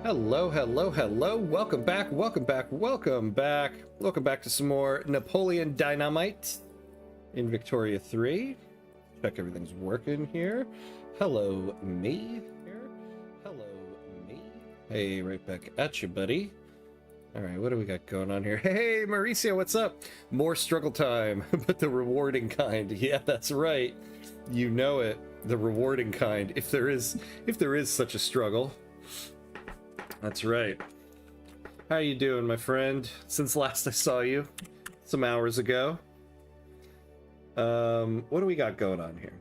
Hello, hello, hello. Welcome back, welcome back, welcome back. Welcome back to some more Napoleon Dai Nam-ite in Victoria 3. Check everything's working here. Hello, me here. Hello, me. Hey, right back at you, buddy. All right, what do we got going on here? Hey, Mauricio, what's up? More struggle time, but the rewarding kind. Yeah, that's right. You know it, the rewarding kind. If there is such a struggle. That's right. How you doing, my friend? Since last I saw you, some hours ago. What do we got going on here?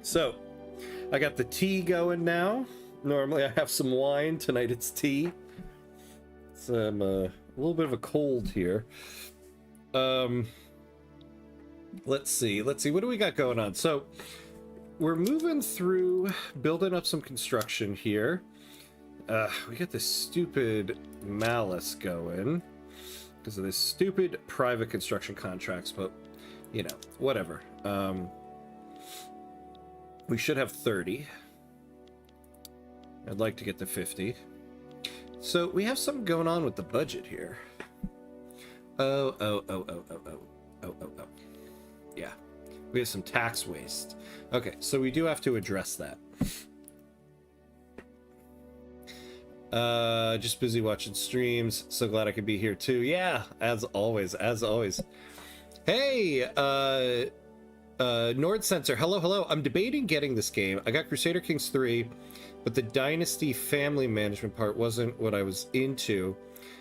So, I got the tea going now. Normally I have some wine. Tonight it's tea. It's a little bit of a cold here. Let's see. What do we got going on? So, we're moving through, building up some construction here. We got this stupid malice going because of this stupid private construction contracts, but you know, whatever. We should have 30. I'd like to get to 50. So we have something going on with the budget here. Oh. Yeah. We have some tax waste. Okay, so we do have to address that. Just busy watching streams. So glad I could be here too. Yeah, as always. Hey, Nord Sensor, hello. I'm debating getting this game. I got Crusader Kings 3, but the Dynasty family management part wasn't what I was into.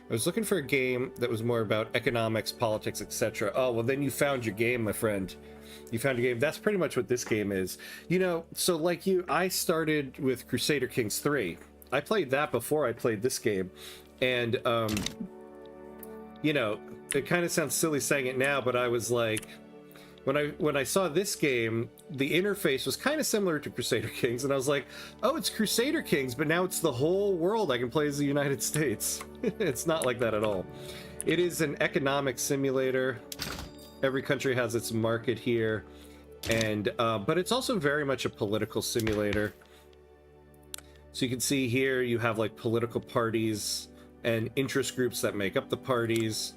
I was looking for a game that was more about economics, politics, etc. Oh, well then you found your game, my friend. You found your game. That's pretty much what this game is. You know, so like you, I started with Crusader Kings 3. I played that before I played this game. And, you know, it kind of sounds silly saying it now, but I was like, when I saw this game, the interface was kind of similar to Crusader Kings, and I was like, oh, it's Crusader Kings, but now it's the whole world I can play as the United States. It's not like that at all. It is an economic simulator. Every country has its market here, and but it's also very much a political simulator. So you can see here you have like political parties and interest groups that make up the parties.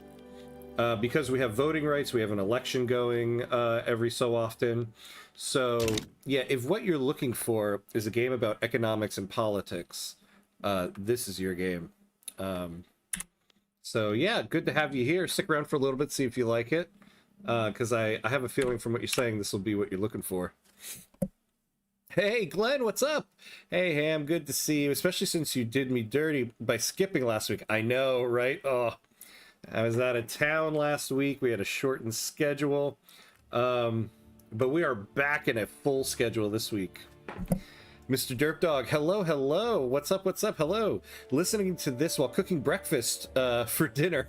Because we have voting rights, we have an election going every so often. So yeah, if what you're looking for is a game about economics and politics, this is your game. So yeah, good to have you here. Stick around for a little bit, see if you like it. Because I have a feeling from what you're saying, this will be what you're looking for. Hey, Glenn, what's up? Hey, Ham, good to see you, especially since you did me dirty by skipping last week. I know, right? Oh, I was out of town last week. We had a shortened schedule. But we are back in a full schedule this week. Mr. Derp Dog, hello. What's up? Hello. Listening to this while cooking breakfast for dinner.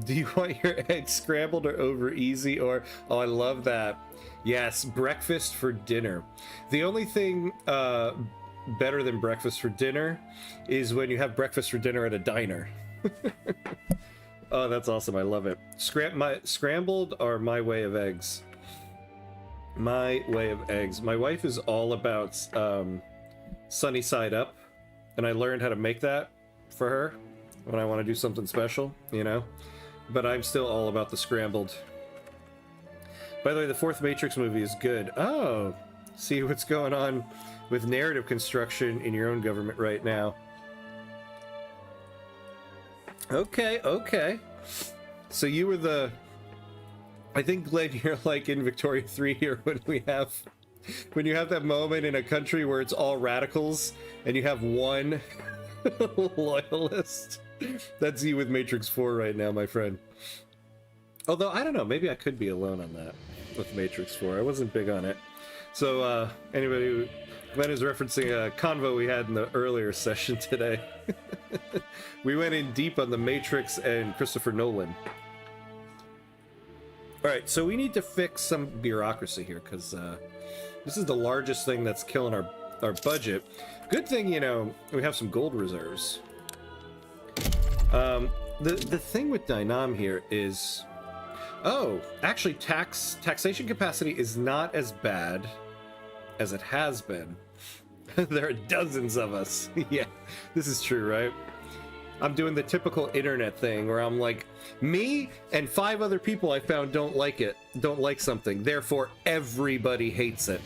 Do you want your eggs scrambled or over easy? Or, oh, I love that. Yes, breakfast for dinner. The only thing better than breakfast for dinner is when you have breakfast for dinner at a diner. Oh, that's awesome. I love it. Scrambled are my way of eggs. My way of eggs. My wife is all about sunny side up, and I learned how to make that for her when I want to do something special, you know? But I'm still all about the scrambled. By the way, the fourth Matrix movie is good. Oh, see what's going on with narrative construction in your own government right now. Okay. So you were the... I think, Glenn, you're like in Victoria 3 here when you have that moment in a country where it's all radicals and you have one loyalist. That's you with Matrix 4 right now, my friend. Although, I don't know, maybe I could be alone on that with Matrix 4. I wasn't big on it. So, anybody who... Glenn is referencing a convo we had in the earlier session today. We went in deep on the Matrix and Christopher Nolan. Alright, so we need to fix some bureaucracy here, because this is the largest thing that's killing our budget. Good thing, you know, we have some gold reserves. The thing with Dynam here is... Oh, actually, taxation capacity is not as bad as it has been. There are dozens of us. Yeah, this is true, right? I'm doing the typical internet thing where I'm like, me and 5 other people I found don't like it, don't like something, therefore everybody hates it.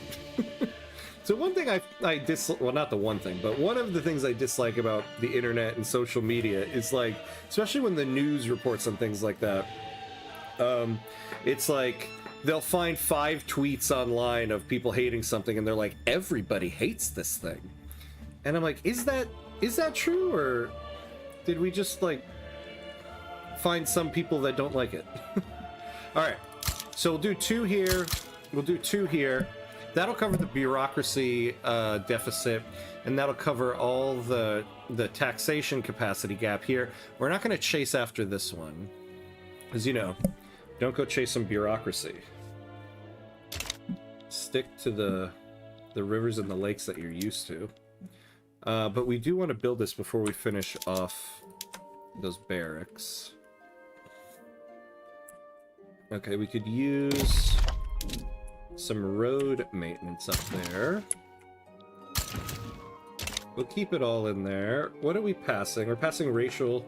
So one thing I dislike, well, not the one thing, but one of the things I dislike about the internet and social media is, like, especially when the news reports on things like that, it's like they'll find 5 tweets online of people hating something and they're like, everybody hates this thing. And I'm like, is that true, or did we just, like, find some people that don't like it? All right, so we'll do 2 here. We'll do 2 here. That'll cover the bureaucracy deficit, and that'll cover all the taxation capacity gap here. We're not going to chase after this one, because, you know, don't go chase some bureaucracy. Stick to the rivers and the lakes that you're used to. But we do want to build this before we finish off those barracks. Okay, we could use some road maintenance up there. We'll keep it all in there. What are we passing? We're passing racial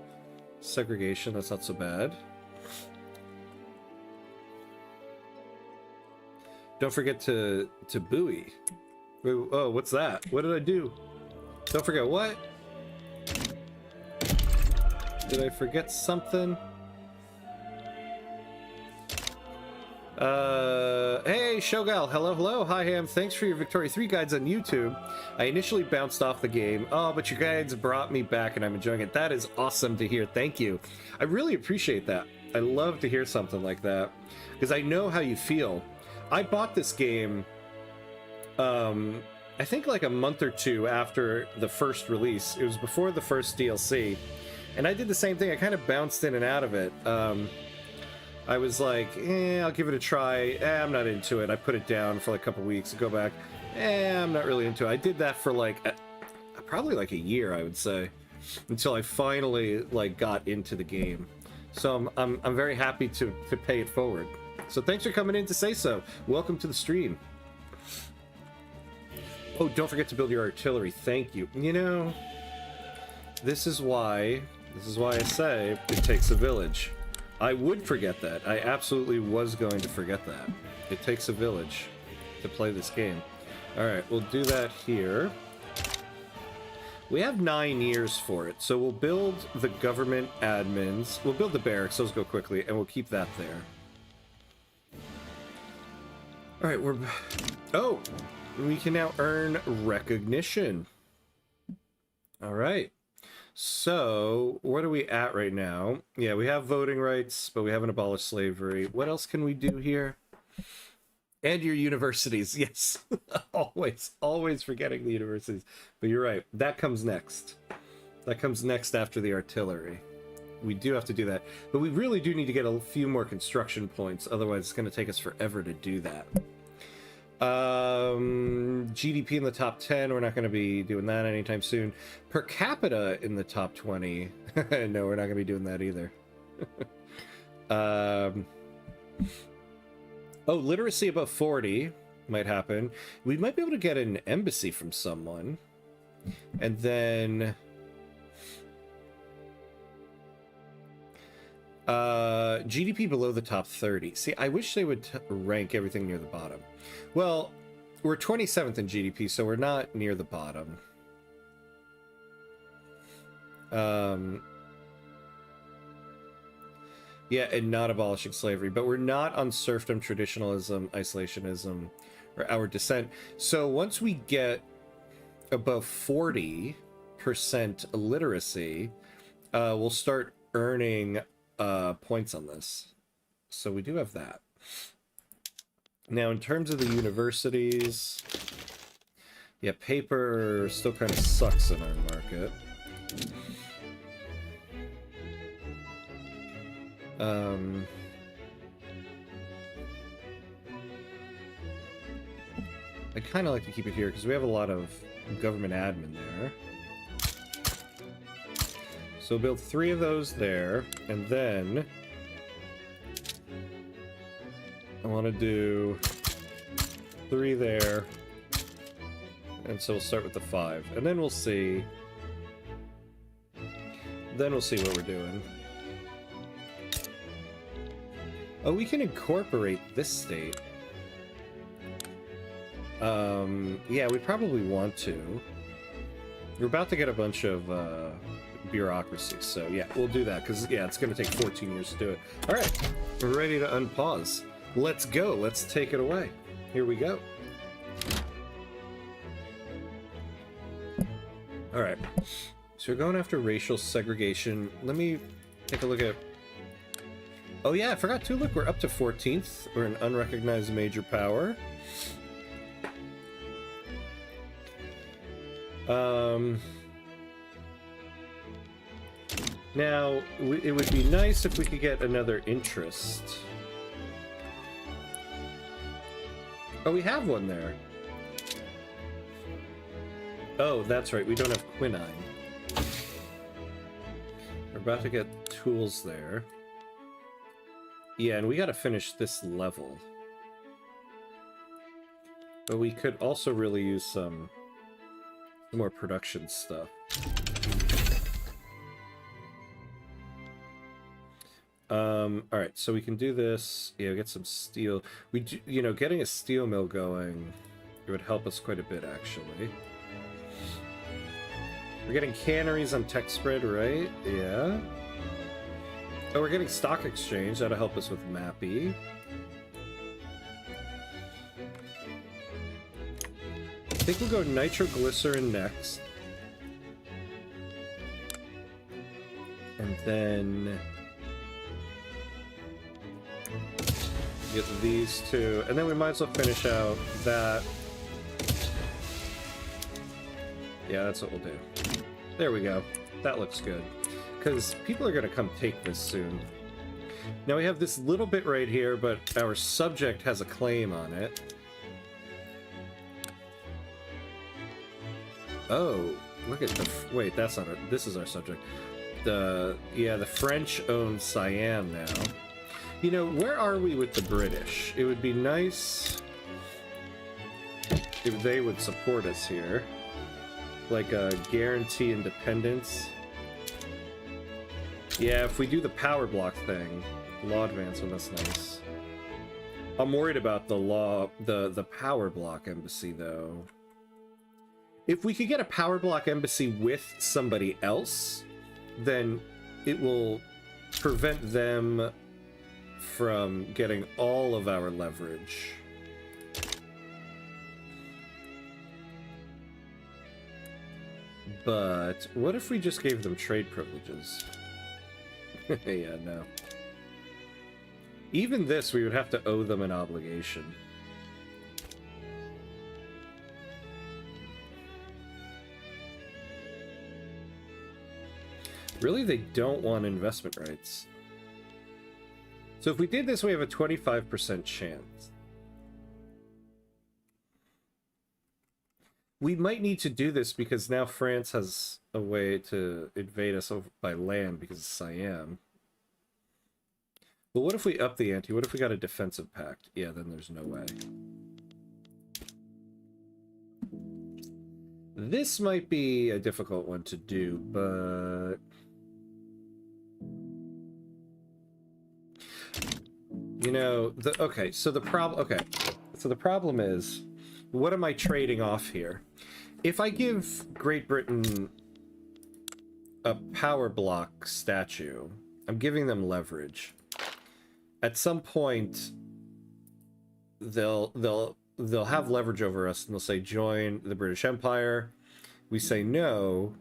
segregation. That's not so bad. Don't forget to buoy. Oh, what's that? What did I do? Don't forget what? Did I forget something? Hey, Shogal, hello, hi Ham, thanks for your Victoria 3 guides on YouTube. I initially bounced off the game, but your guides brought me back and I'm enjoying it. That is awesome to hear, thank you. I really appreciate that. I love to hear something like that, because I know how you feel. I bought this game, I think like a month or 2 after the first release. It was before the first DLC, and I did the same thing. I kind of bounced in and out of it. I was like, I'll give it a try. I'm not into it. I put it down for like a couple weeks, go back. I'm not really into it. I did that for like probably like a year, I would say, until I finally like got into the game. So I'm very happy to pay it forward. So thanks for coming in to say so. Welcome to the stream. Oh, don't forget to build your artillery. Thank you. You know, this is why I say it takes a village. I would forget that. I absolutely was going to forget that. It takes a village to play this game. Alright, we'll do that here. We have 9 years for it, so we'll build the government admins. We'll build the barracks, those go quickly, and we'll keep that there. Alright, oh! We can now earn recognition. Alright. So, what are we at right now? Yeah, we have voting rights, but we haven't abolished slavery. What else can we do here? And your universities, yes. always forgetting the universities. But you're right, that comes next. That comes next after the artillery. We do have to do that. But we really do need to get a few more construction points, otherwise it's going to take us forever to do that. GDP in the top 10, we're not going to be doing that anytime soon. Per capita in the top 20, no, we're not going to be doing that either. Oh, literacy above 40 might happen. We might be able to get an embassy from someone. And then GDP below the top 30. See, I wish they would rank everything near the bottom. Well, we're 27th in GDP, so we're not near the bottom. Yeah, and not abolishing slavery, but we're not on serfdom, traditionalism, isolationism, or our dissent. So once we get above 40% literacy, we'll start earning points on this. So we do have that. Now, in terms of the universities, yeah, paper still kind of sucks in our market. I kind of like to keep it here because we have a lot of government admin there. So we'll build 3 of those there, and then I want to do 3 there, And so we'll start with the 5. And then we'll see... Then we'll see what we're doing. Oh, we can incorporate this state. Yeah, we probably want to. We're about to get a bunch of bureaucracy, so yeah, we'll do that, because, yeah, it's going to take 14 years to do it. Alright, we're ready to unpause. Let's go. Let's take it away. Here we go. Alright, so we're going after racial segregation. Let me take a look at... Oh yeah, I forgot to look. We're up to 14th. We're an unrecognized major power. Now, it would be nice if we could get another interest. Oh, we have one there. Oh, that's right. We don't have quinine. We're about to get tools there. Yeah, and we gotta finish this level. But we could also really use some more production stuff. Alright, so we can do this. Yeah, get some steel. We do, you know, getting a steel mill going, it would help us quite a bit, actually. We're getting canneries on tech spread, right? Yeah. Oh, we're getting stock exchange. That'll help us with Mappy. I think we'll go nitroglycerin next. And then... get these two. And then we might as well finish out that. Yeah, that's what we'll do. There we go. That looks good. Because people are going to come take this soon. Now we have this little bit right here, but our subject has a claim on it. Oh, look at the... Wait, that's not our... This is our subject. Yeah, the French own Siam now. You know, where are we with the British? It would be nice if they would support us here. Like, guarantee independence. Yeah, if we do the power block thing, law advancement, that's nice. I'm worried about the power block embassy, though. If we could get a power block embassy with somebody else, then it will prevent them from getting all of our leverage. But what if we just gave them trade privileges? Yeah, no. Even this, we would have to owe them an obligation. Really, they don't want investment rights. So if we did this, we have a 25% chance. We might need to do this because now France has a way to invade us over by land because of Siam. But what if we up the ante? What if we got a defensive pact? Yeah, then there's no way. This might be a difficult one to do, but... You know, okay, so the problem is, what am I trading off here? If I give Great Britain a power block statue, I'm giving them leverage. At some point, they'll have leverage over us, and they'll say, join the British Empire. We say no,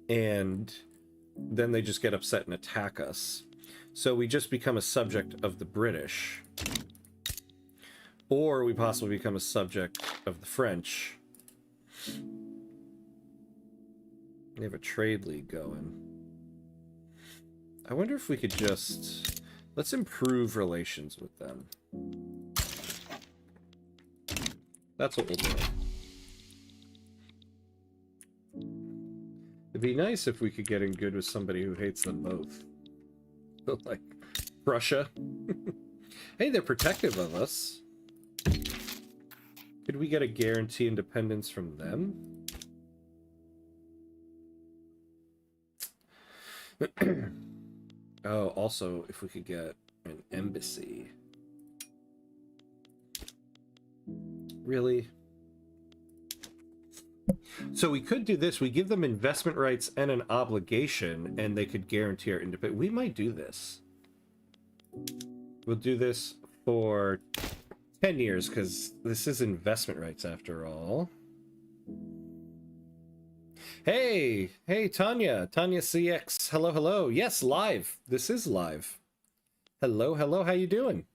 and then they just get upset and attack us. So we just become a subject of the British. Or we possibly become a subject of the French. They have a trade league going. I wonder if we could just... Let's improve relations with them. That's what we'll do. It'd be nice if we could get in good with somebody who hates them both. Like Russia. Hey, they're protective of us. Could we get a guarantee independence from them? Oh, also, if we could get an embassy. Really? So we could do this. We give them investment rights and an obligation, and they could guarantee our independence. We might do this. We'll do this for 10 years, because this is investment rights after all. Hey, Tanya CX. Hello. Yes, live. This is live. Hello. How you doing?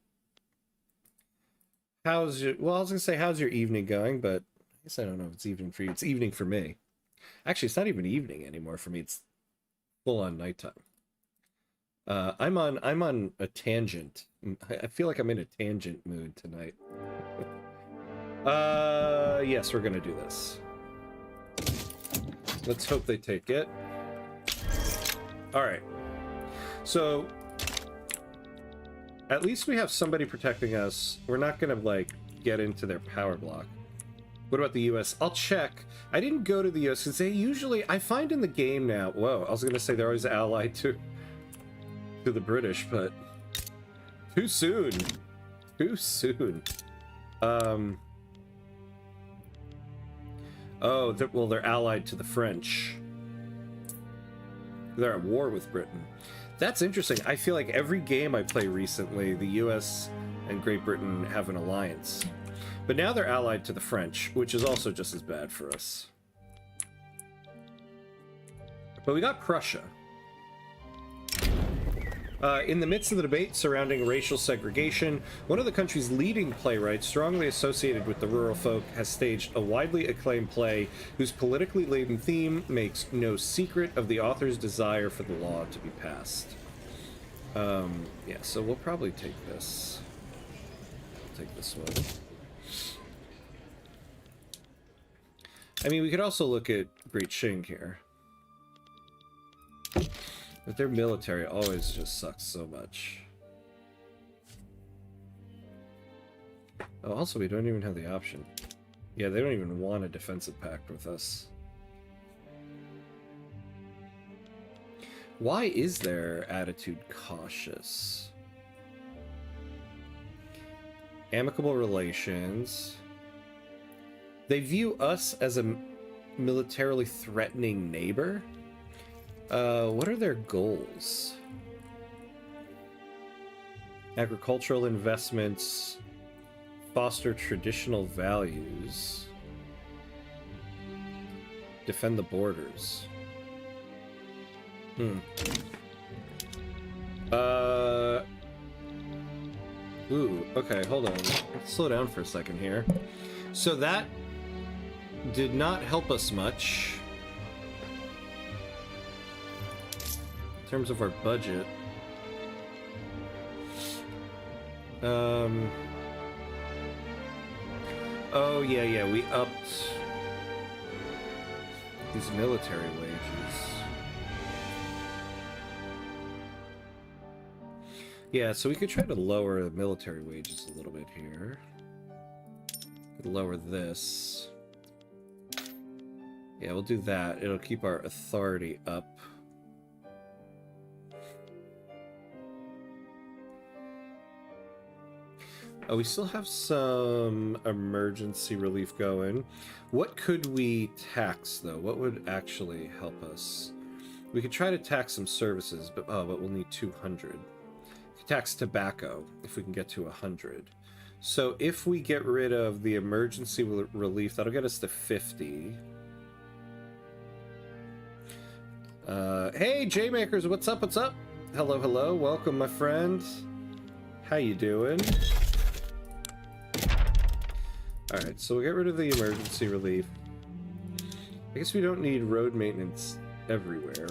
How's your, well, I was gonna say, how's your evening going, but I guess I don't know if it's evening for you. It's evening for me. Actually, it's not even evening anymore for me. It's full on nighttime. I'm on a tangent. I feel like I'm in a tangent mood tonight. Yes, we're gonna do this. Let's hope they take it. All right. So at least we have somebody protecting us. We're not gonna like get into their power block. What about the US? I'll check. I didn't go to the US because they usually, I find in the game now, whoa, I was gonna say they're always allied to the British, but too soon. Oh, well, they're allied to the French. They're at war with Britain. That's interesting. I feel like every game I play recently, the US and Great Britain have an alliance. But now they're allied to the French, which is also just as bad for us. But we got Prussia. In the midst of the debate surrounding racial segregation, one of the country's leading playwrights, strongly associated with the rural folk, has staged a widely acclaimed play whose politically laden theme makes no secret of the author's desire for the law to be passed. Yeah, so we'll probably take this. I'll take this one. I mean, we could also look at Great Qing here. But their military always just sucks so much. Oh, also, we don't even have the option. Yeah, they don't even want a defensive pact with us. Why is their attitude cautious? Amicable relations. They view us as a militarily threatening neighbor? What are their goals? Agricultural investments, foster traditional values, defend the borders. Ooh, okay, hold on. Let's slow down for a second here. So that did not help us much. In terms of our budget. Oh, yeah, we upped these military wages. Yeah, so we could try to lower the military wages a little bit here. Lower this. Yeah, we'll do that. It'll keep our authority up. Oh, we still have some emergency relief going. What could we tax, though? What would actually help us? We could try to tax some services, but we'll need 200. We could tax tobacco if we can get to 100. So if we get rid of the emergency relief, that'll get us to 50. Hey, J-Makers, what's up? Hello, welcome, my friend. How you doing? Alright, so we'll get rid of the emergency relief. I guess we don't need road maintenance everywhere.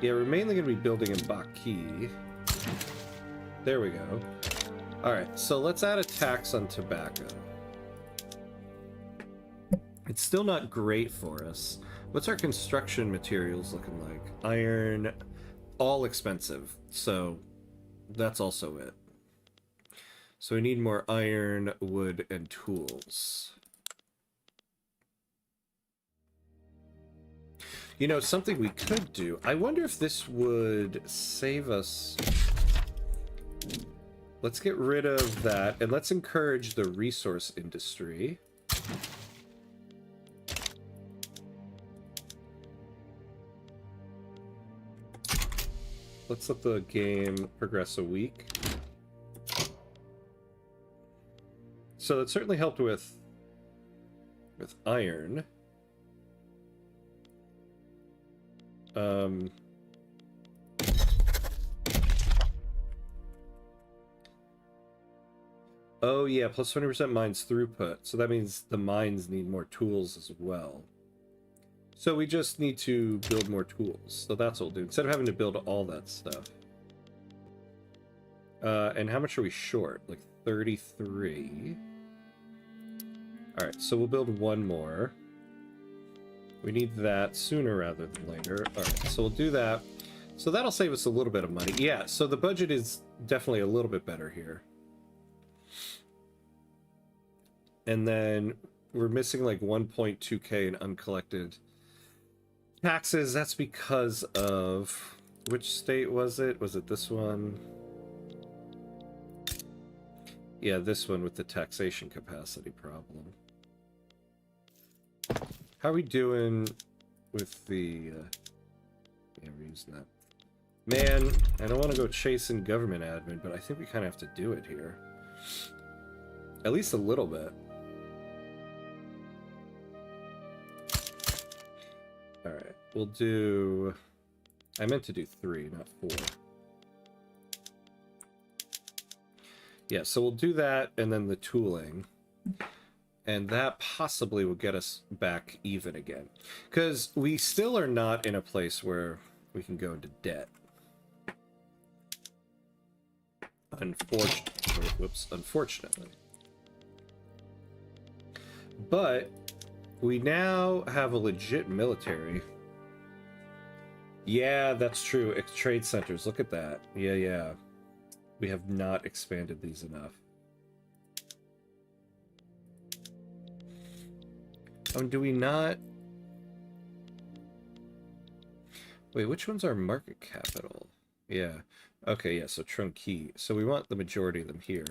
Yeah, we're mainly going to be building in Baki. There we go. Alright, so let's add a tax on tobacco. It's still not great for us. What's our construction materials looking like? Iron, all expensive, so that's also it. So we need more iron, wood, and tools. You know, something we could do. I wonder if this would save us. Let's get rid of that, and let's encourage the resource industry. Let's let the game progress a week. So it certainly helped with iron. Oh yeah, plus 20% mines throughput. So that means the mines need more tools as well. So we just need to build more tools. So that's what we'll do, instead of having to build all that stuff. And how much are we short? Like 33. Alright, so we'll build one more. We need that sooner rather than later. Alright, so we'll do that. So that'll save us a little bit of money. Yeah, so the budget is definitely a little bit better here. And then we're missing like 1.2k in uncollected taxes. That's because of... which state was it? Was it this one? Yeah, this one with the taxation capacity problem. How are we doing with the... yeah, we're using that. Man, I don't want to go chasing government admin, but I think we kind of have to do it here. At least a little bit. Alright, we'll do... I meant to do 3, not 4. Yeah, so we'll do that, and then the tooling. And that possibly will get us back even again. Because we still are not in a place where we can go into debt. Unfortunately. Whoops, unfortunately. But we now have a legit military. Yeah, that's true. Trade centers, look at that. Yeah, yeah. We have not expanded these enough. Do we not? Wait, which one's our market capital? Yeah. Okay, yeah, so Trunky. So we want the majority of them here.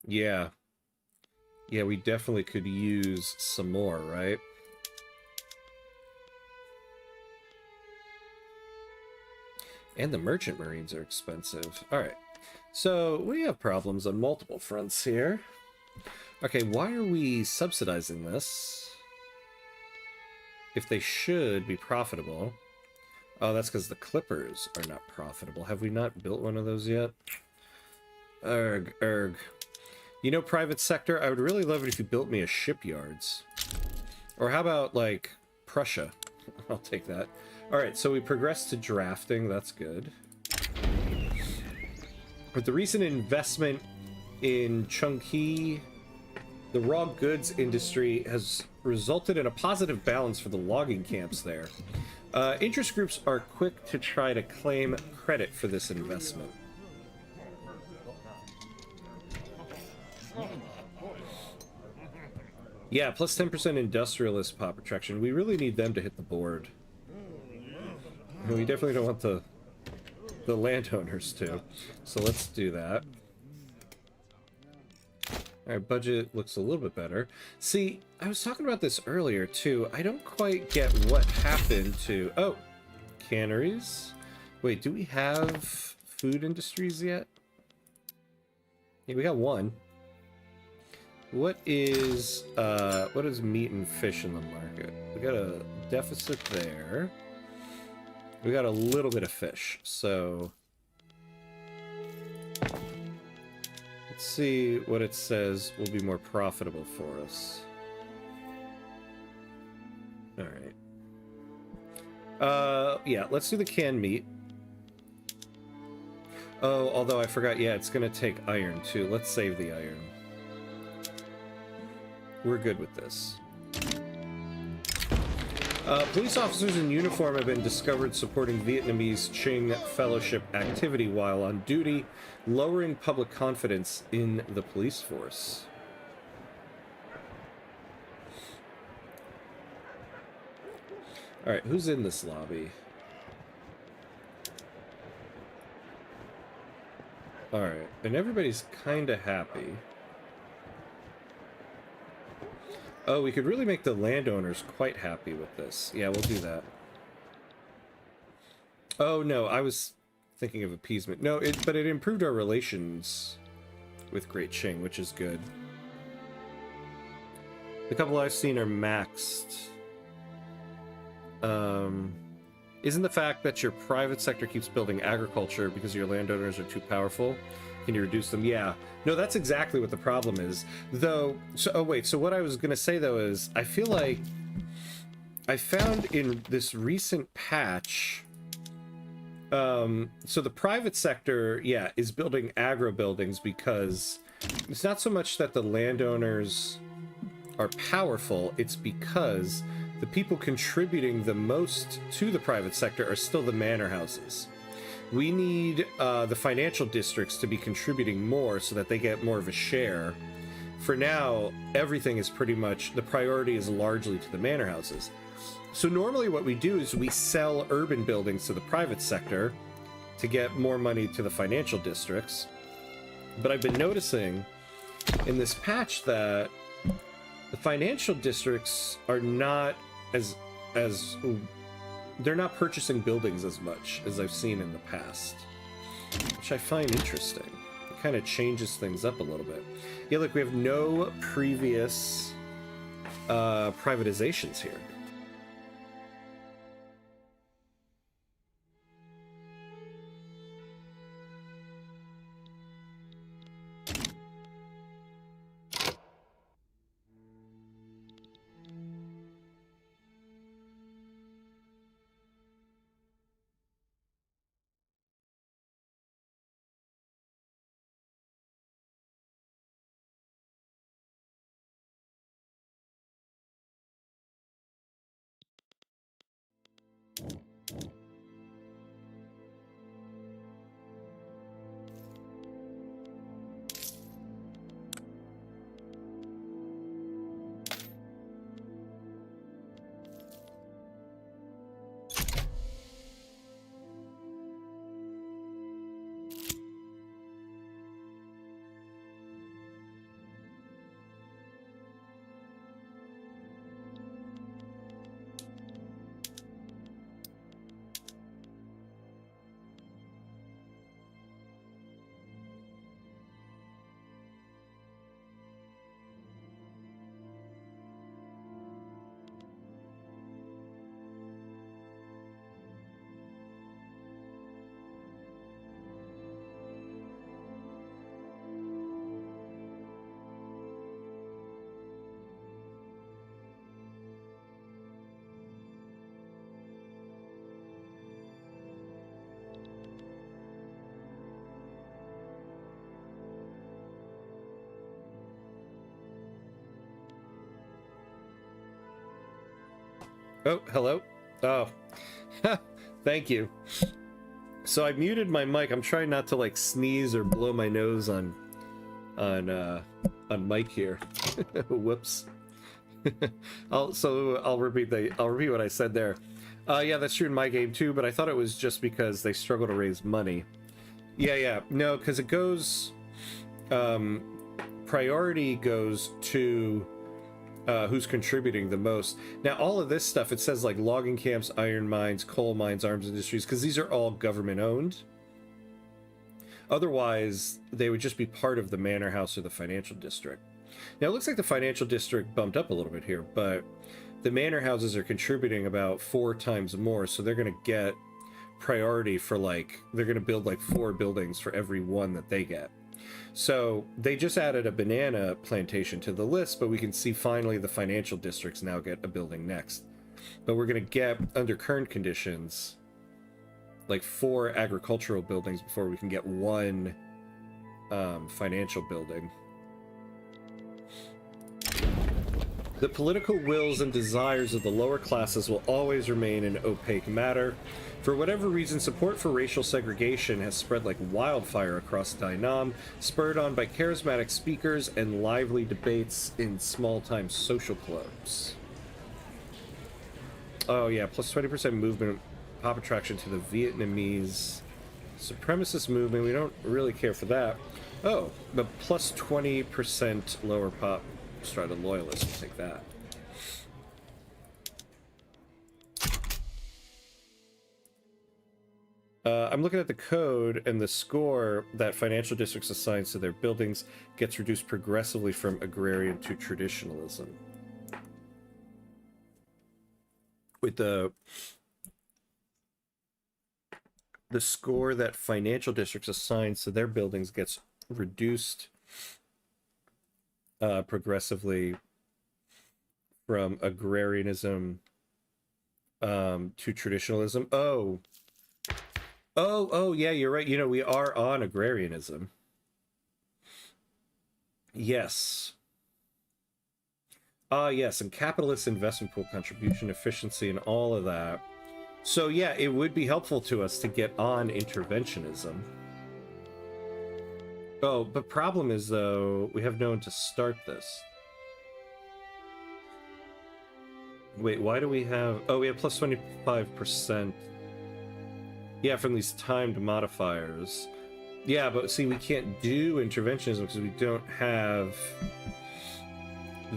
Yeah. Yeah, we definitely could use some more, right? And the merchant marines are expensive. Alright. So we have problems on multiple fronts here. Okay, why are we subsidizing this? If they should be profitable. Oh, that's because the clippers are not profitable. Have we not built one of those yet? Erg, erg. You know, private sector, I would really love it if you built me a shipyards. Or how about, like, Prussia? I'll take that. Alright, so we progressed to drafting. That's good. With the recent investment in Chunky, the raw goods industry has resulted in a positive balance for the logging camps there. Interest groups are quick to try to claim credit for this investment. Yeah, plus 10% industrialist pop attraction. We really need them to hit the board. We definitely don't want the landowners to. So let's do that. Our budget looks a little bit better. See, I was talking about this earlier too. I don't quite get what happened to... Oh, canneries. Wait, do we have food industries yet? Yeah, we got one. What is meat and fish in the market? We got a deficit there. We got a little bit of fish, so let's see what it says will be more profitable for us. All right. Yeah, let's do the canned meat. Oh, although I forgot, yeah, it's gonna take iron too. Let's save the iron. We're good with this. Police officers in uniform have been discovered supporting Vietnamese Qing Fellowship activity while on duty, lowering public confidence in the police force. Alright, who's in this lobby? Alright, and everybody's kind of happy. Oh, we could really make the landowners quite happy with this. Yeah, we'll do that. Oh, no, I was thinking of appeasement. No, but it improved our relations with Great Qing, which is good. The couple I've seen are maxed. Isn't the fact that your private sector keeps building agriculture because your landowners are too powerful? Can you reduce them? Yeah. No, that's exactly what the problem is. Though, so, oh wait, so what I was going to say though is, I feel like I found in this recent patch, so the private sector, yeah, is building agro buildings because it's not so much that the landowners are powerful, it's because the people contributing the most to the private sector are still the manor houses. We need the financial districts to be contributing more so that they get more of a share. For now, everything is pretty much, the priority is largely to the manor houses. So normally what we do is we sell urban buildings to the private sector to get more money to the financial districts. But I've been noticing in this patch that the financial districts are not as they're not purchasing buildings as much as I've seen in the past, which I find interesting. It kind of changes things up a little bit. Yeah, look, we have no previous privatizations here. Oh, hello. Oh, thank you. So I muted my mic. I'm trying not to like sneeze or blow my nose on mic here. Whoops. I'll repeat what I said there. Yeah, that's true in my game too, but I thought it was just because they struggle to raise money. Yeah. No, because it goes priority goes to who's contributing the most. Now, all of this stuff, it says like logging camps, iron mines, coal mines, arms industries, because these are all government owned. Otherwise, they would just be part of the manor house or the financial district. Now, it looks like the financial district bumped up a little bit here, but the manor houses are contributing about 4 times more, so they're going to get priority for like, they're going to build like 4 buildings for every one that they get. So they just added a banana plantation to the list, but we can see finally the financial districts now get a building next. But we're going to get, under current conditions, like 4 agricultural buildings before we can get 1 financial building. The political wills and desires of the lower classes will always remain an opaque matter. For whatever reason, support for racial segregation has spread like wildfire across Dai Nam, spurred on by charismatic speakers and lively debates in small-time social clubs. Oh yeah, plus 20% movement, pop attraction to the Vietnamese supremacist movement. We don't really care for that. Oh, but plus 20% lower pop strata loyalists. We'll take that. I'm looking at the code, and the score that financial districts assign to their buildings gets reduced progressively from agrarian to traditionalism. With the score that financial districts assign to their buildings gets reduced progressively from agrarianism to traditionalism. Oh, yeah, you're right. You know, we are on agrarianism. Yes. Yes, and capitalist investment pool contribution, efficiency, and all of that. So, yeah, it would be helpful to us to get on interventionism. Oh, but problem is, though, we have no one to start this. Wait, why do we have... Oh, we have plus 25%. Yeah, from these timed modifiers. Yeah, but see, we can't do interventionism because we don't have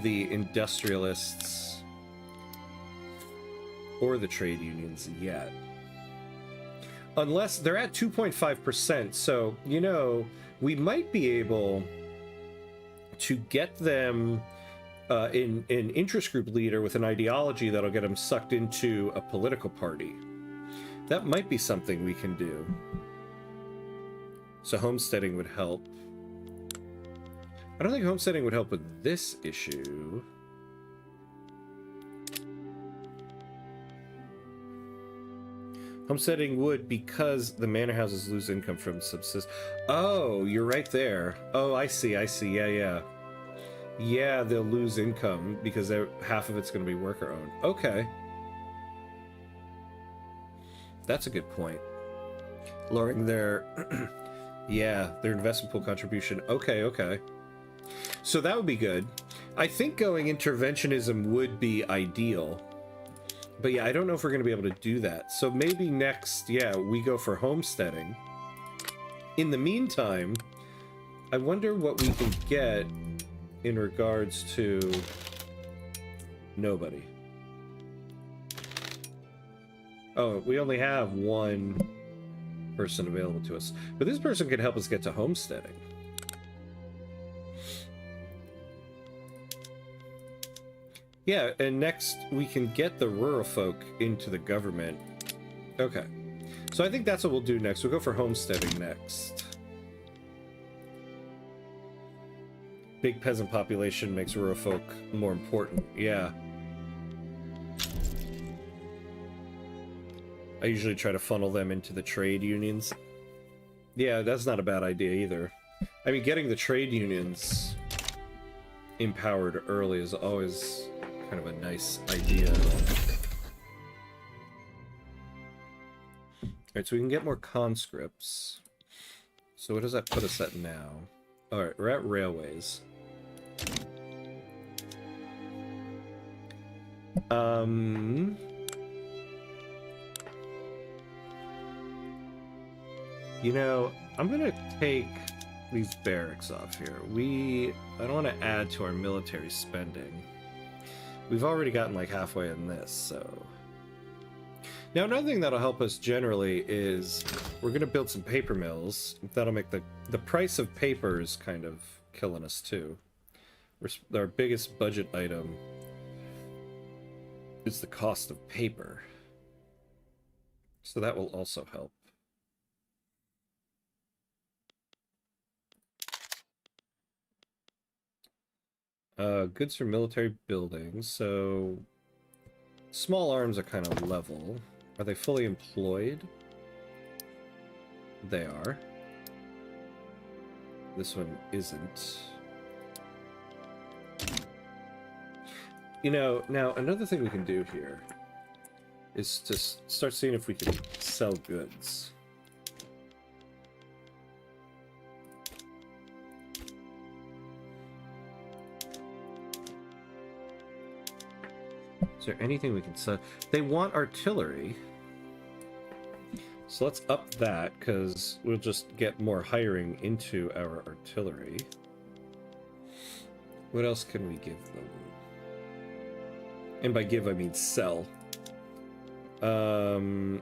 the industrialists or the trade unions yet. Unless they're at 2.5%, so, you know, we might be able to get them an interest group leader with an ideology that'll get them sucked into a political party. That might be something we can do. So homesteading would help. I don't think homesteading would help with this issue. Homesteading would because the manor houses lose income from subsist. Oh, you're right there. Oh, I see. Yeah. Yeah, they'll lose income because half of it's going to be worker owned. Okay. That's a good point. Lowering their... yeah, their investment pool contribution. Okay. So that would be good. I think going interventionism would be ideal. But yeah, I don't know if we're going to be able to do that. So maybe next, yeah, we go for homesteading. In the meantime, I wonder what we can get in regards to nobody. Oh, we only have one person available to us. But this person could help us get to homesteading. Yeah, and next we can get the rural folk into the government. Okay. So I think that's what we'll do next. We'll go for homesteading next. Big peasant population makes rural folk more important. Yeah. I usually try to funnel them into the trade unions. Yeah, that's not a bad idea either. I mean, getting the trade unions empowered early is always kind of a nice idea. Alright, so we can get more conscripts. So what does that put us at now? Alright, we're at railways. You know, I'm gonna take these barracks off here. I don't want to add to our military spending. We've already gotten like halfway in this, so... Now, another thing that'll help us generally is we're gonna build some paper mills. That'll make the price of paper is kind of killing us too. Our biggest budget item is the cost of paper. So that will also help. Goods for military buildings. So small arms are kind of level. Are they fully employed? They are. This one isn't. You know, now another thing we can do here is to start seeing if we can sell goods. Is there anything we can sell? They want artillery. So let's up that, because we'll just get more hiring into our artillery. What else can we give them? And by give, I mean sell. Sell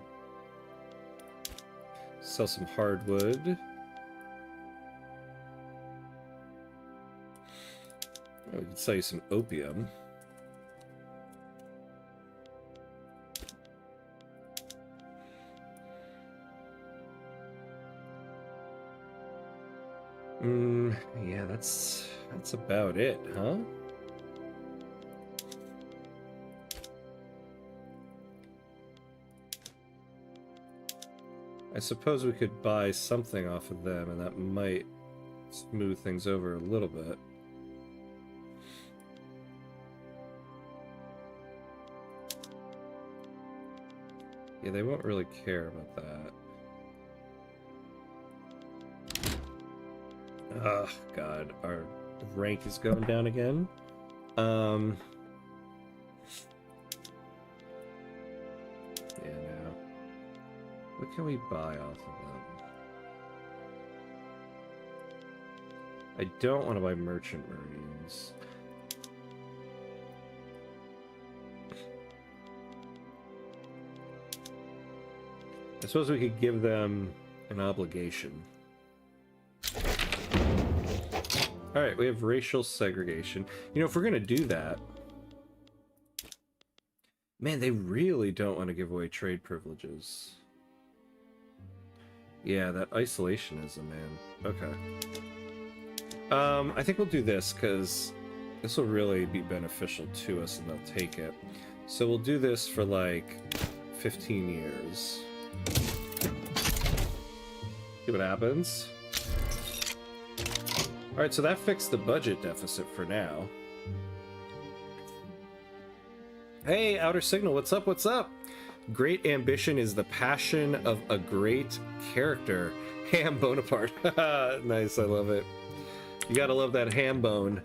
some hardwood. Oh, we can sell you some opium. Yeah, that's about it, huh? I suppose we could buy something off of them, and that might smooth things over a little bit. Yeah, they won't really care about that. Oh, God, our rank is going down again. Yeah, no. What can we buy off of them? I don't want to buy merchant marines. I suppose we could give them an obligation. Alright, we have racial segregation. You know, if we're gonna do that... Man, they really don't want to give away trade privileges. Yeah, that isolationism, man. Okay. I think we'll do this, because this will really be beneficial to us, and they'll take it. So we'll do this for, like, 15 years. See what happens. Alright, so that fixed the budget deficit for now. Hey, Outer Signal, what's up, what's up? Great ambition is the passion of a great character. Ham Bonaparte. Nice, I love it. You gotta love that ham bone.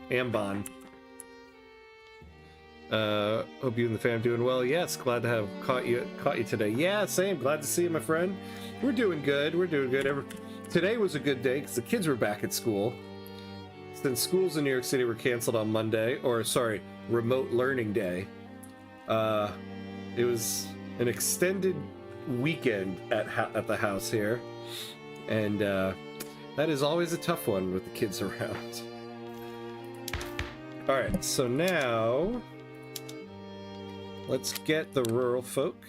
Hambon. Hope you and the fam doing well. Yes, glad to have caught you today. Yeah, same. Glad to see you, my friend. We're doing good. We're doing good. Today was a good day because the kids were back at school. Since schools in New York City were canceled on Monday, or sorry, remote learning day, it was an extended weekend at the house here, and that is always a tough one with the kids around. All right, so now let's get the rural folk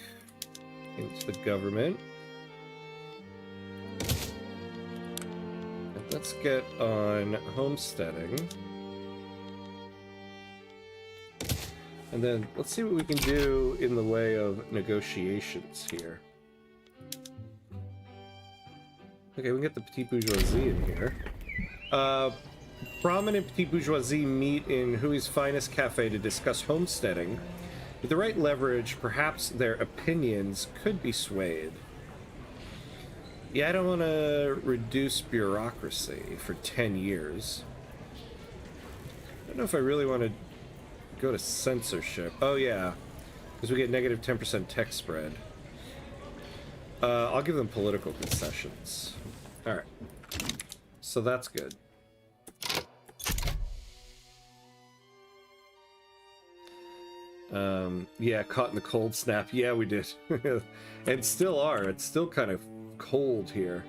into the government. Let's get on homesteading. And then let's see what we can do in the way of negotiations here. Okay, we can get the petite bourgeoisie in here. Prominent petite bourgeoisie meet in Hui's finest cafe to discuss homesteading. With the right leverage, perhaps their opinions could be swayed. Yeah, I don't want to reduce bureaucracy for 10 years. I don't know if I really want to go to censorship. Oh, yeah, because we get negative 10% tech spread. I'll give them political concessions. All right. So that's good. Yeah, caught in the cold snap. Yeah, we did. And still are. It's still kind of cold here.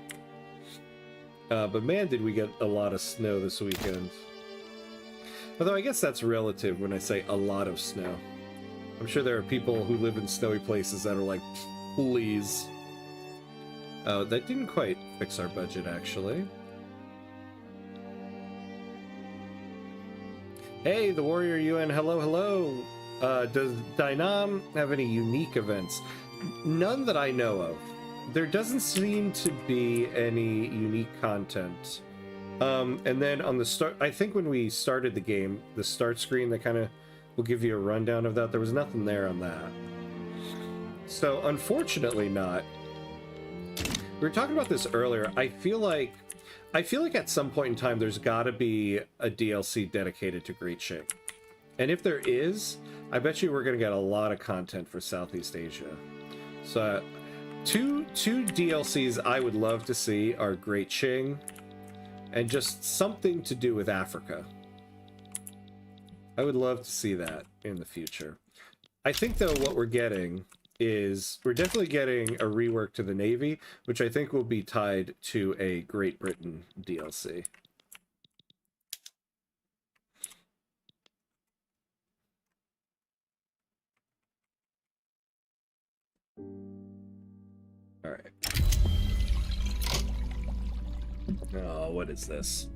But man, did we get a lot of snow this weekend. Although I guess that's relative when I say a lot of snow. I'm sure there are people who live in snowy places that are like, please. Oh, that didn't quite fix our budget, actually. Hey, the Warrior UN, hello, hello. Does Dai Nam have any unique events? None that I know of. There doesn't seem to be any unique content. And then on the start, I think when we started the game, the start screen that kind of We'll give you a rundown of that. There was nothing there on that. So, unfortunately not. We were talking about this earlier. I feel like at some point in time there's got to be a DLC dedicated to Great Qing. And if there is, I bet you we're going to get a lot of content for Southeast Asia. So, two DLCs I would love to see are Great Qing and just something to do with Africa. I would love to see that in the future. I think, though, what we're getting is we're definitely getting a rework to the Navy, which I think will be tied to a Great Britain DLC. All right. Oh, what is this?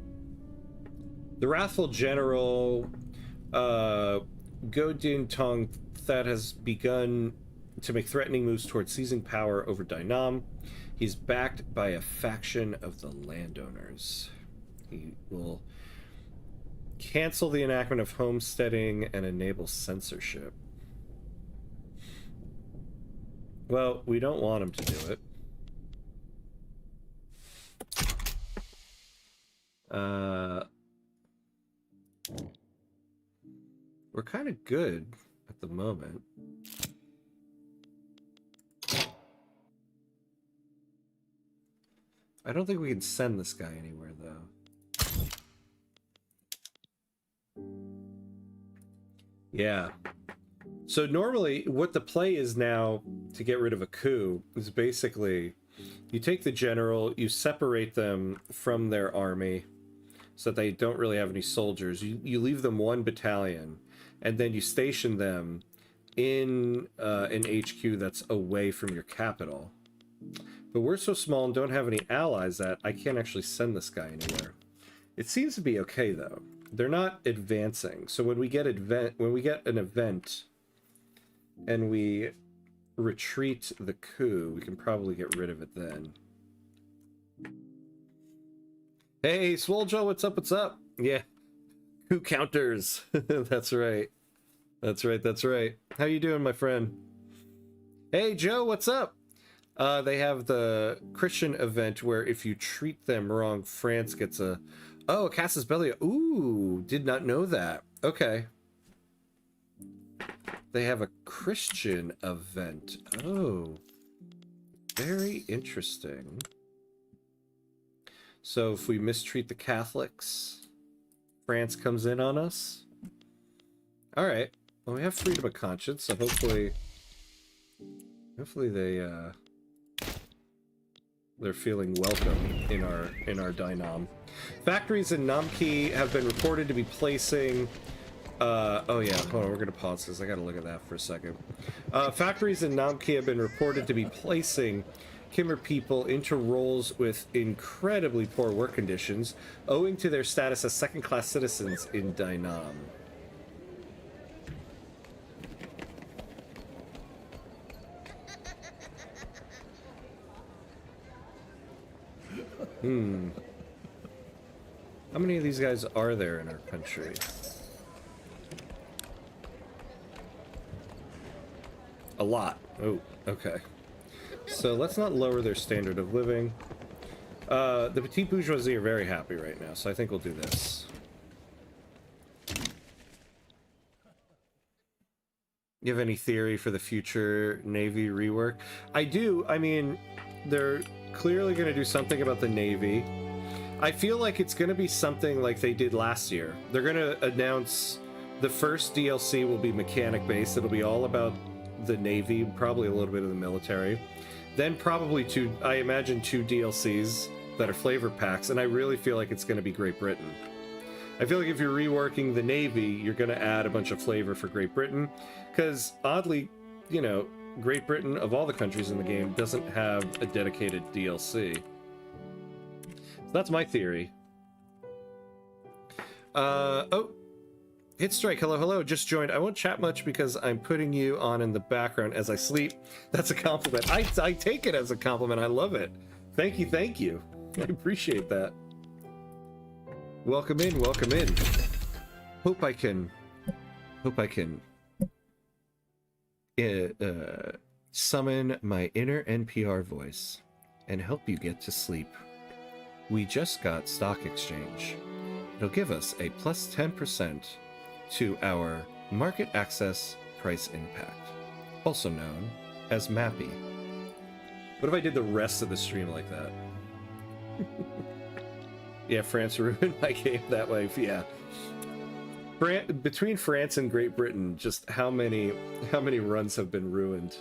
The Wrathful General Go Din Tong that has begun to make threatening moves towards seizing power over Dai Nam. He's backed by a faction of the landowners. He will cancel the enactment of homesteading and enable censorship. Well, we don't want him to do it. We're kind of good at the moment. I don't think we can send this guy anywhere, though. Yeah. So normally, what the play is now to get rid of a coup is basically you take the general, you separate them from their army so that they don't really have any soldiers. You leave them one battalion, and then you station them in an HQ that's away from your capital. But we're so small and don't have any allies that I can't actually send this guy anywhere. It seems to be okay, though. They're not advancing. So when we get an event and we retreat the coup, we can probably get rid of it then. Hey, Swoljo, what's up, what's up? Yeah, coup counters. That's right. That's right, that's right. How you doing, my friend? Hey, Joe, what's up? They have the Christian event where if you treat them wrong, France gets a... Oh, Casus Belli. Ooh, did not know that. Okay. They have a Christian event. Oh. Very interesting. So if we mistreat the Catholics, France comes in on us? Alright. Well, we have freedom of conscience, so hopefully they're feeling welcome in our Dai Nam. Factories in Nam-ke have been reported to be placing... oh yeah, hold on, we're gonna pause this. I gotta look at that for a second. Factories in Nam-ke have been reported to be placing Khmer people into roles with incredibly poor work conditions, owing to their status as second-class citizens in Dai Nam. How many of these guys are there in our country? A lot. Oh, okay. So let's not lower their standard of living. The petite bourgeoisie are very happy right now, so I think we'll do this. You have any theory for the future Navy rework? I do. I mean, they're clearly going to do something about the Navy. I feel like it's going to be something like they did last year. They're going to announce the first DLC will be mechanic-based. It'll be all about the Navy, probably a little bit of the military. Then probably I imagine two DLCs that are flavor packs, and I really feel like it's going to be Great Britain. I feel like if you're reworking the Navy, you're going to add a bunch of flavor for Great Britain, because oddly, you know, Great Britain, of all the countries in the game, doesn't have a dedicated DLC. So that's my theory. Oh, Hit Strike, hello, hello, just joined. I won't chat much because I'm putting you on in the background as I sleep. That's a compliment. I take it as a compliment. I love it. Thank you, thank you. I appreciate that. Welcome in, welcome in. Hope I can Hope I can summon my inner NPR voice and help you get to sleep. We just got stock exchange. It'll give us a plus 10% to our market access price impact, also known as MAPI. What if I did the rest of the stream like that? Yeah, France ruined my game that way. Yeah. Between France and Great Britain, just how many runs have been ruined?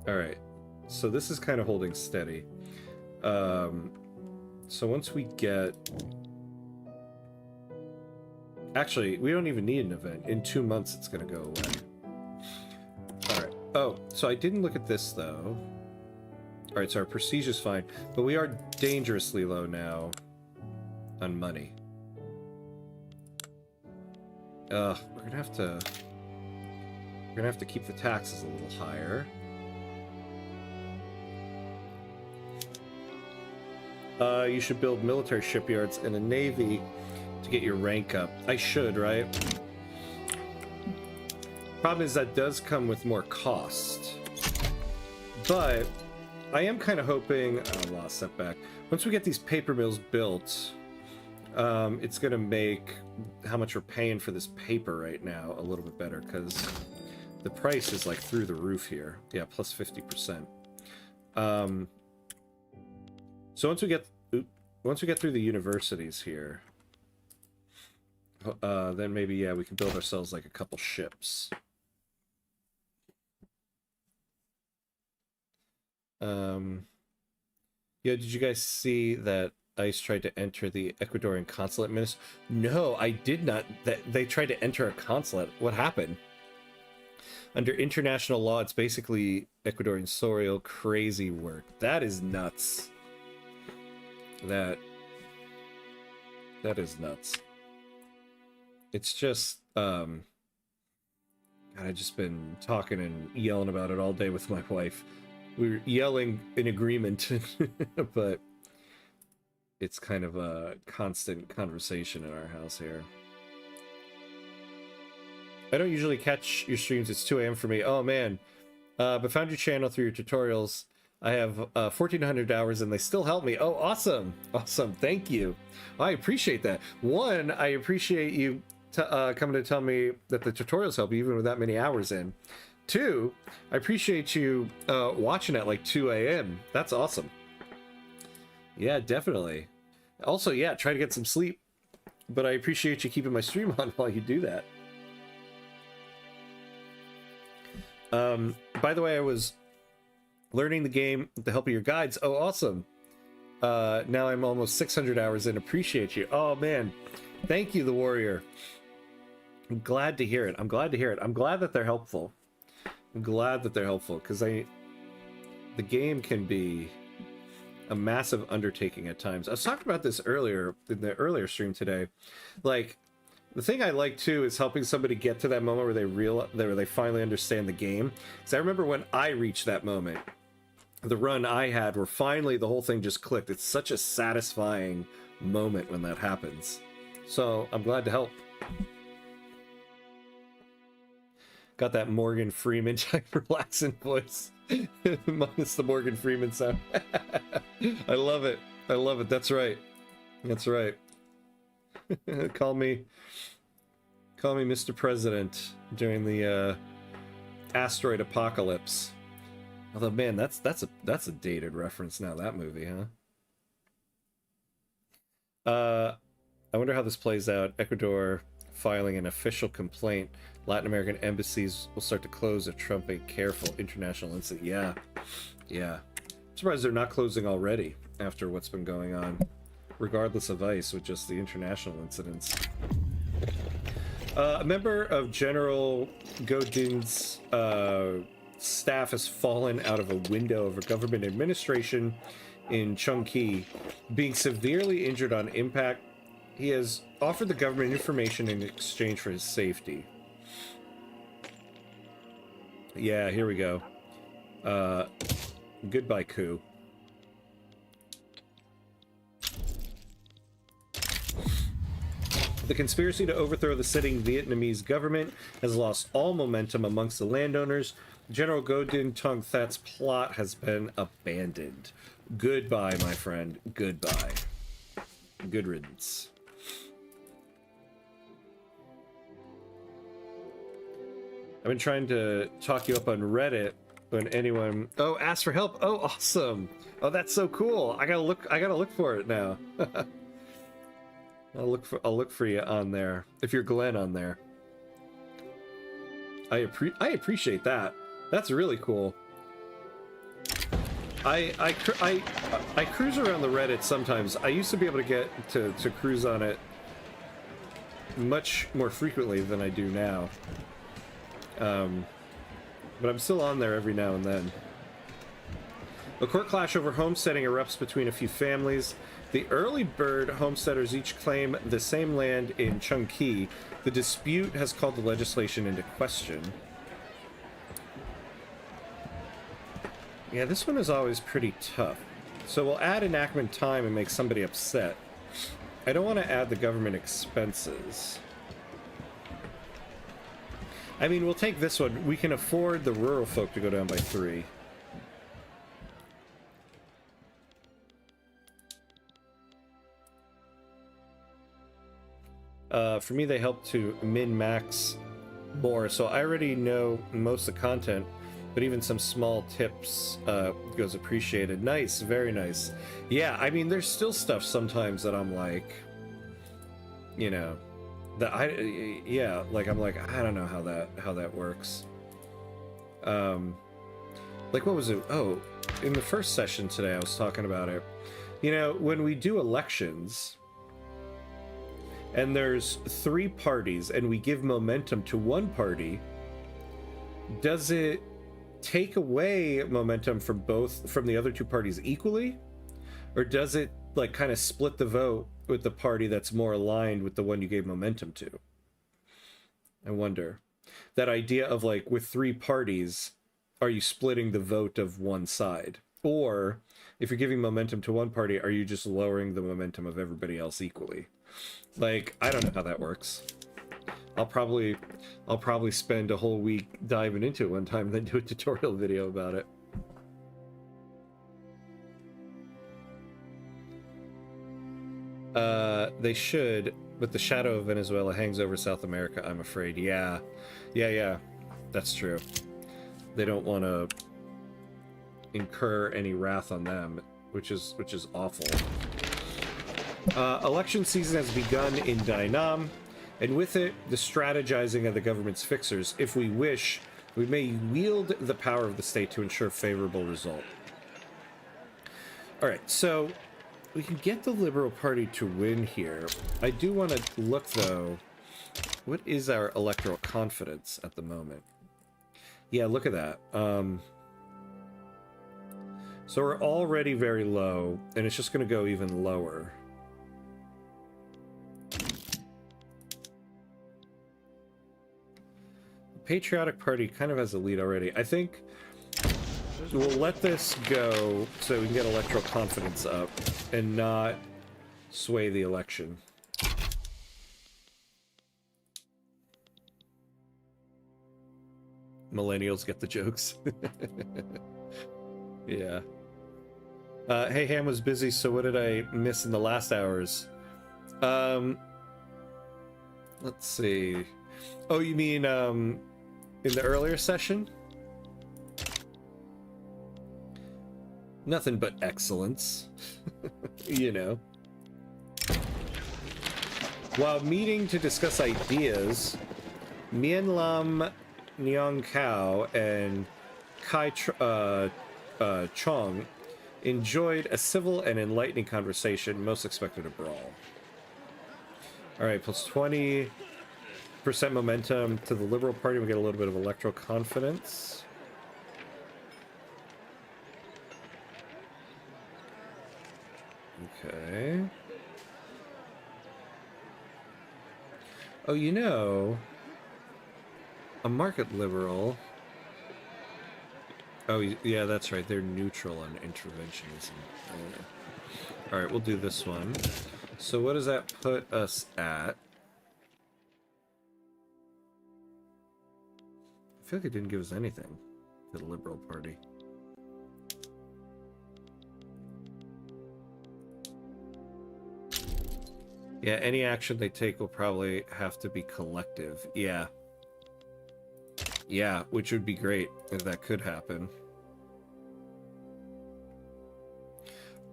All right, so this is kind of holding steady. So once we get, actually, we don't even need an event. In 2 months, it's gonna go away. All right. Oh, so I didn't look at this though. All right, so our prestige is fine, but we are dangerously low now on money. We're gonna have to keep the taxes a little higher. You should build military shipyards and a navy to get your rank up. I should, right? Problem is that does come with more cost. But I am kind of hoping, oh, lost setback. Once we get these paper mills built, it's gonna make how much we're paying for this paper right now a little bit better, because the price is like through the roof here. Yeah, plus 50%. So once we get through the universities here, then maybe, yeah, we can build ourselves like a couple ships. Yeah, did you guys see that ICE tried to enter the Ecuadorian consulate minister? No, I did not. They tried to enter a consulate. What happened? Under international law, it's basically Ecuadorian soil. Crazy work. That is nuts. That is nuts. It's just, God, I've just been talking and yelling about it all day with my wife. We were yelling in agreement, but it's kind of a constant conversation in our house here. I don't usually catch your streams. It's 2 a.m. for me. Oh, man. But found your channel through your tutorials. I have 1,400 hours, and they still help me. Oh, awesome. Awesome. Thank you. I appreciate that. One, I appreciate you coming to tell me that the tutorials help you even with that many hours in. 2, I appreciate you watching at like 2 a.m. That's awesome. Yeah, definitely. Also, yeah, try to get some sleep. But I appreciate you keeping my stream on while you do that. By the way, I was learning the game with the help of your guides. Oh, awesome. Now I'm almost 600 hours in. Appreciate you. Oh, man. Thank you, the warrior. I'm glad to hear it. I'm glad to hear it. I'm glad that they're helpful. I'm glad that they're helpful, because the game can be a massive undertaking at times. I was talking about this earlier in the earlier stream today. Like, the thing I like too is helping somebody get to that moment where they finally understand the game. Because I remember when I reached that moment, the run I had where finally the whole thing just clicked. It's such a satisfying moment when that happens. So I'm glad to help. Got that Morgan Freeman type relaxing voice. Minus the Morgan Freeman sound. I love it. I love it. That's right. That's right. Call me Mr. President during the asteroid apocalypse. Although, man, that's a dated reference now, that movie, huh? I wonder how this plays out. Ecuador filing an official complaint. Latin American embassies will start to close if Trump ain't careful. International incident. Yeah. Yeah. I'm surprised they're not closing already after what's been going on, regardless of ICE, with just the international incidents. A member of General Godin's staff has fallen out of a window of a government administration in Chongqing, being severely injured on impact. He has offered the government information in exchange for his safety. Yeah, here we go. Goodbye, coup. The conspiracy to overthrow the sitting Vietnamese government has lost all momentum amongst the landowners. General Ngo Dinh Thuong That's plot has been abandoned. Goodbye, my friend. Goodbye. Good riddance. I've been trying to talk you up on Reddit when anyone... Oh, ask for help. Oh, awesome. Oh, that's so cool. I gotta look for it now. I'll look for you on there. If you're Glenn on there. I appreciate that. That's really cool. I cruise around the Reddit sometimes. I used to be able to get to cruise on it much more frequently than I do now. But I'm still on there every now and then. A court clash over homesteading erupts between a few families. The early bird homesteaders each claim the same land in Chung Ki. The dispute has called the legislation into question. Yeah, this one is always pretty tough. So we'll add enactment time and make somebody upset. I don't want to add the government expenses. I mean, we'll take this one. We can afford the rural folk to go down by 3. For me, they help to min-max more, so I already know most of the content, but even some small tips goes appreciated. Nice, very nice. Yeah, I mean, there's still stuff sometimes that I'm like, you know, that I'm like, I don't know how that works. Like, what was it? Oh, in the first session today, I was talking about it. You know, when we do elections, and there's 3 parties, and we give momentum to one party, does it take away momentum from the other 2 parties equally? Or does it, like, kind of split the vote with the party that's more aligned with the one you gave momentum to? I wonder. That idea of, like, with 3 parties, are you splitting the vote of one side? Or, if you're giving momentum to one party, are you just lowering the momentum of everybody else equally? Like, I don't know how that works. I'll probably spend a whole week diving into it one time and then do a tutorial video about it. They should, but the shadow of Venezuela hangs over South America, I'm afraid. Yeah. That's true. They don't want to incur any wrath on them, which is awful. Election season has begun in Dai Nam, and with it, the strategizing of the government's fixers. If we wish, we may wield the power of the state to ensure favorable result. Alright, so we can get the Liberal Party to win here. I do want to look, though, what is our electoral confidence at the moment? Yeah, look at that. So we're already very low, and it's just going to go even lower. Patriotic Party kind of has a lead already. I think we'll let this go so we can get electoral confidence up and not sway the election. Millennials get the jokes. Yeah. Hey, Ham was busy, so what did I miss in the last hours? Let's see. Oh, you mean, in the earlier session? Nothing but excellence. You know. While meeting to discuss ideas, Mien Lam Nyong Kao and Kai Chong enjoyed a civil and enlightening conversation. Most expected a brawl. Alright, plus 20% momentum to the Liberal Party. We get a little bit of electoral confidence. Okay. Oh, you know, a market liberal. Oh, yeah, that's right. They're neutral on interventionism. All right, we'll do this one. So what does that put us at? feel like it didn't give us anything to the Liberal Party. Yeah, any action they take will probably have to be collective. Yeah. Yeah, which would be great if that could happen.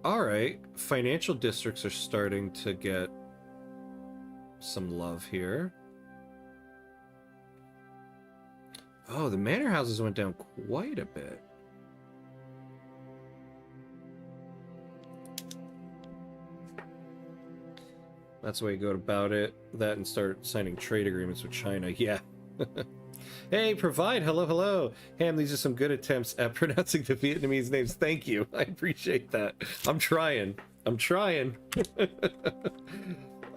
Alright, financial districts are starting to get some love here. Oh, the manor houses went down quite a bit. That's the way you go about it. That and start signing trade agreements with China. Yeah. Hey, Provide. Hello, hello. Ham, these are some good attempts at pronouncing the Vietnamese names. Thank you. I appreciate that. I'm trying. I'm trying.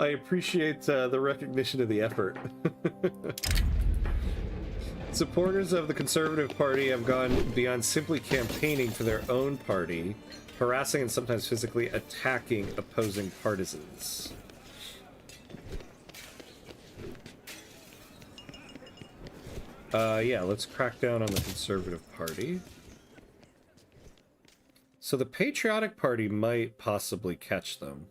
I appreciate the recognition of the effort. Supporters of the Conservative Party have gone beyond simply campaigning for their own party, harassing and sometimes physically attacking opposing partisans. Yeah, let's crack down on the Conservative Party. So the Patriotic Party might possibly catch them.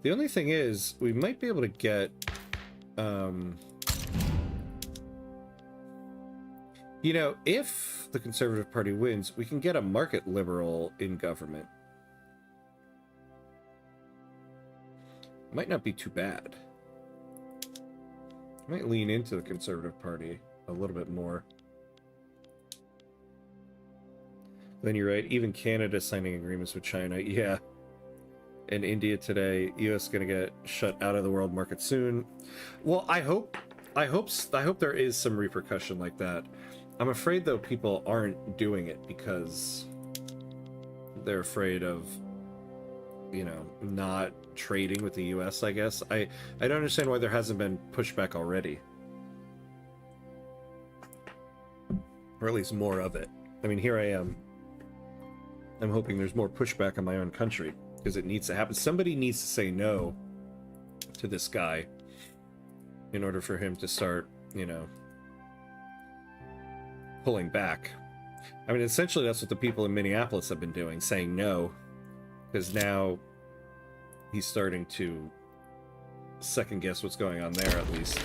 The only thing is, we might be able to get, you know, if the Conservative Party wins, we can get a market liberal in government. Might not be too bad. I might lean into the Conservative Party a little bit more. Then you're right, even Canada signing agreements with China. Yeah. And India today, US gonna get shut out of the world market soon. Well, I hope there is some repercussion like that. I'm afraid though people aren't doing it because they're afraid of, you know, not trading with the US, I guess. I don't understand why there hasn't been pushback already. Or at least more of it. I mean, here I am. I'm hoping there's more pushback on my own country, because it needs to happen. Somebody needs to say no to this guy in order for him to start, you know, pulling back. I mean, essentially that's what the people in Minneapolis have been doing, saying no, because now he's starting to second guess what's going on there, at least.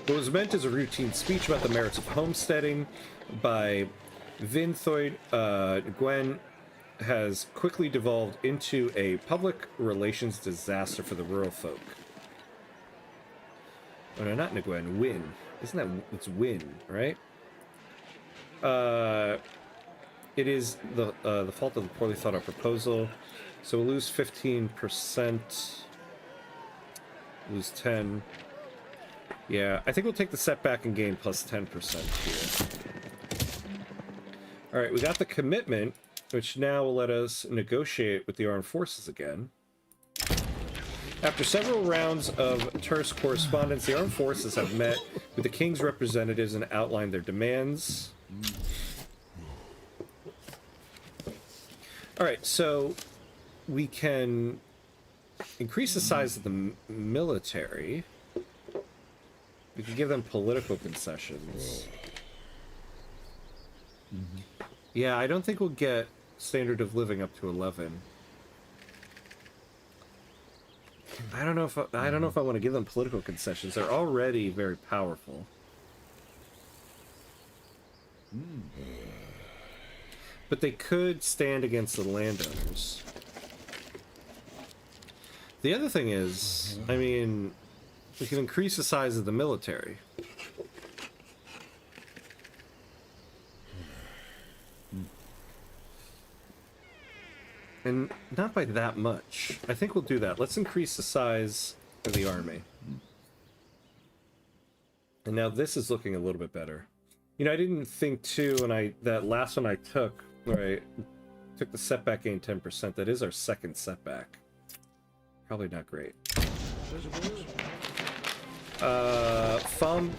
What was meant as a routine speech about the merits of homesteading by Vinthoid Gwen has quickly devolved into a public relations disaster for the rural folk. Oh no, not Nguyen, Win. Isn't that, it's Win, right? It is the fault of the poorly thought out proposal. So we'll lose 15%. Lose 10. Yeah, I think we'll take the setback and gain plus 10% here. Alright, we got the commitment, which now will let us negotiate with the armed forces again. After several rounds of terse correspondence, the armed forces have met with the king's representatives and outlined their demands. Alright, so we can increase the size of the military. We can give them political concessions. Yeah, I don't think we'll get standard of living up to 11. I don't know if I want to give them political concessions. They're already very powerful. But they could stand against the landowners. The other thing is, I mean, we can increase the size of the military. And not by that much. I think we'll do that. Let's increase the size of the army. And now this is looking a little bit better. You know, I didn't think too when that last one I took, where I took the setback gain 10%. That is our second setback. Probably not great. Pham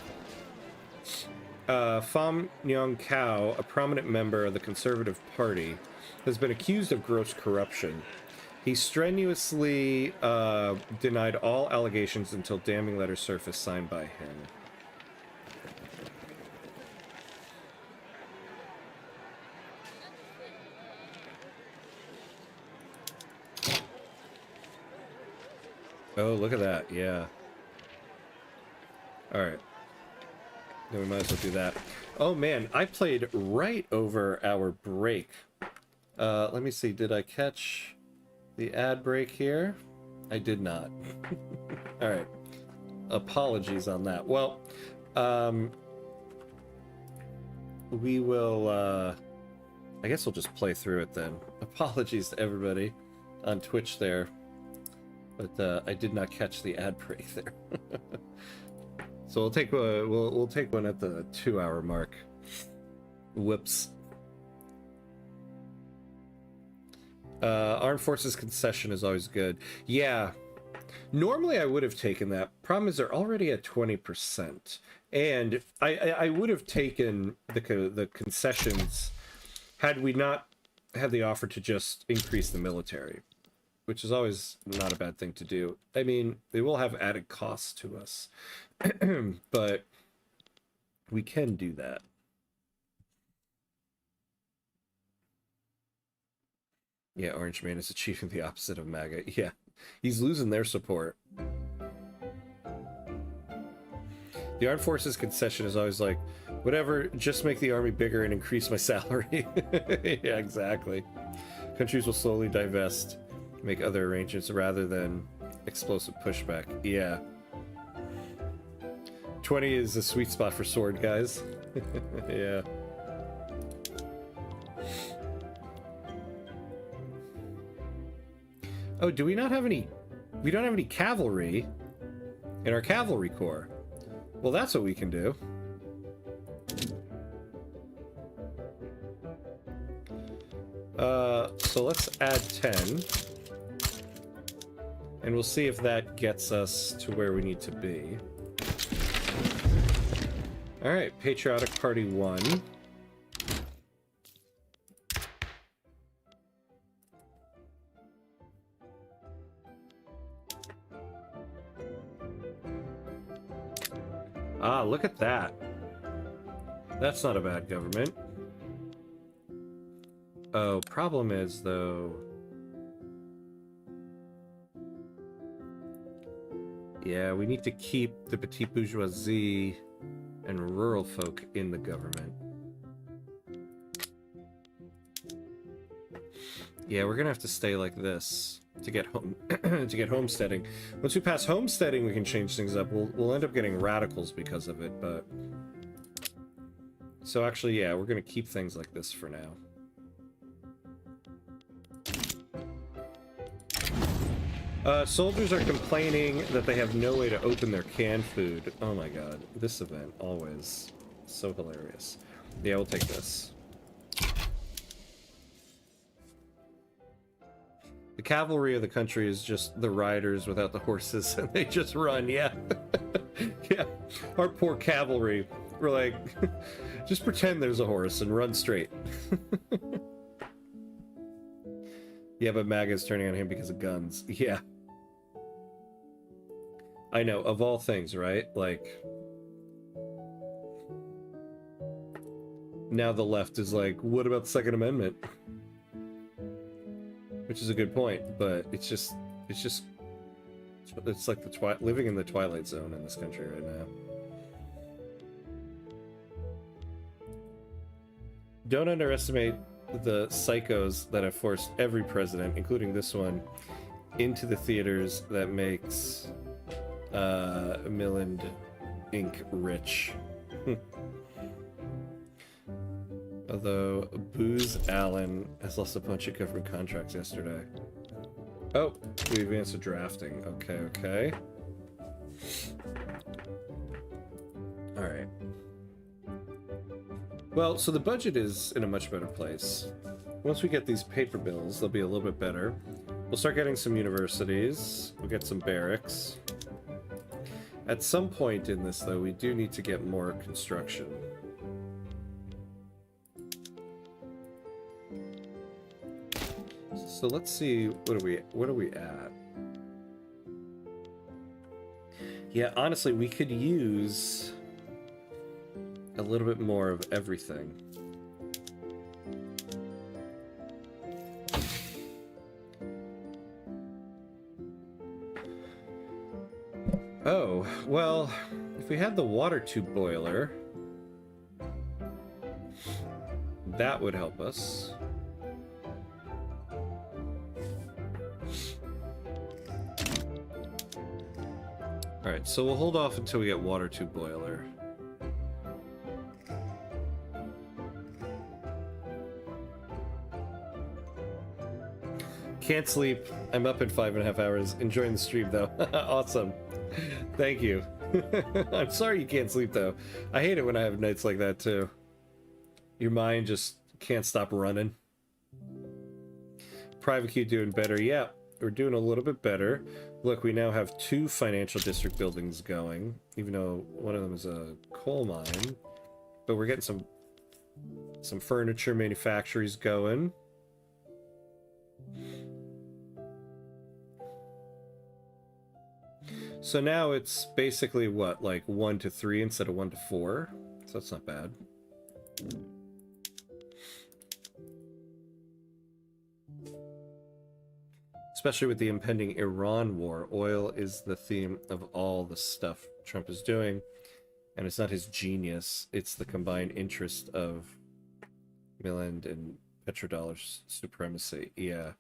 Nyong Kao, a prominent member of the Conservative Party, has been accused of gross corruption. He strenuously denied all allegations until damning letters surfaced signed by him. Oh, look at that. Yeah. All right. Then we might as well do that. Oh, man. I played right over our break. Let me see. Did I catch the ad break here? I did not. All right. Apologies on that. Well, we will, I guess we'll just play through it then. Apologies to everybody on Twitch there. But I did not catch the ad break there. So we'll take we'll take one at the 2-hour mark. Whoops. Armed Forces concession is always good. Yeah. Normally I would have taken that. Problem is they're already at 20%. And I would have taken the concessions had we not had the offer to just increase the military, which is always not a bad thing to do. I mean, they will have added costs to us, but we can do that. Yeah, Orange Man is achieving the opposite of MAGA. Yeah, he's losing their support. The Armed Forces concession is always like, whatever, just make the army bigger and increase my salary. Yeah, exactly. Countries will slowly divest, make other arrangements rather than explosive pushback. Yeah. 20 is a sweet spot for sword, guys. Yeah. Oh, do we not have any... We don't have any cavalry in our cavalry corps. Well, that's what we can do. So let's add 10. And we'll see if that gets us to where we need to be. Alright, Patriotic Party 1. Ah, look at that. That's not a bad government. Oh, problem is, though... Yeah, we need to keep the petite bourgeoisie and rural folk in the government. Yeah, we're gonna have to stay like this to get home to get homesteading. Once we pass homesteading, we can change things up. We'll end up getting radicals because of it, but so actually, yeah, we're gonna keep things like this for now. Soldiers are complaining that they have no way to open their canned food. Oh my god, this event, always so hilarious. Yeah, we'll take this. The cavalry of the country is just the riders without the horses, and they just run, yeah. Yeah, our poor cavalry, we're like, just pretend there's a horse and run straight. Yeah, but MAGA's turning on him because of guns. Yeah. I know, of all things, right? Like, now the left is like, what about the Second Amendment? Which is a good point, but it's like the living in the Twilight Zone in this country right now. Don't underestimate the psychos that have forced every president, including this one, into the theaters that makes Milland Inc. rich. Although Booz Allen has lost a bunch of government contracts yesterday. Oh, we advanced to drafting. Okay, okay. Alright. Well, so the budget is in a much better place. Once we get these paper bills, they'll be a little bit better. We'll start getting some universities. We'll get some barracks. At some point in this, though, we do need to get more construction. So let's see, what are we at? Yeah, honestly, we could use a little bit more of everything. Oh, well, if we had the water tube boiler, that would help us. Alright, so we'll hold off until we get water tube boiler. Can't sleep. I'm up in 5.5 hours. Enjoying the stream, though. Awesome. Thank you. I'm sorry you can't sleep, though. I hate it when I have nights like that, too. Your mind just can't stop running. Private Q doing better. Yeah, we're doing a little bit better. Look, we now have 2 financial district buildings going, even though one of them is a coal mine. But we're getting some furniture manufacturers going. So now it's basically what, like 1 to 3 instead of 1 to 4. So that's not bad. Especially with the impending Iran war, oil is the theme of all the stuff Trump is doing. And it's not his genius, it's the combined interest of Milland and petrodollar supremacy. Yeah.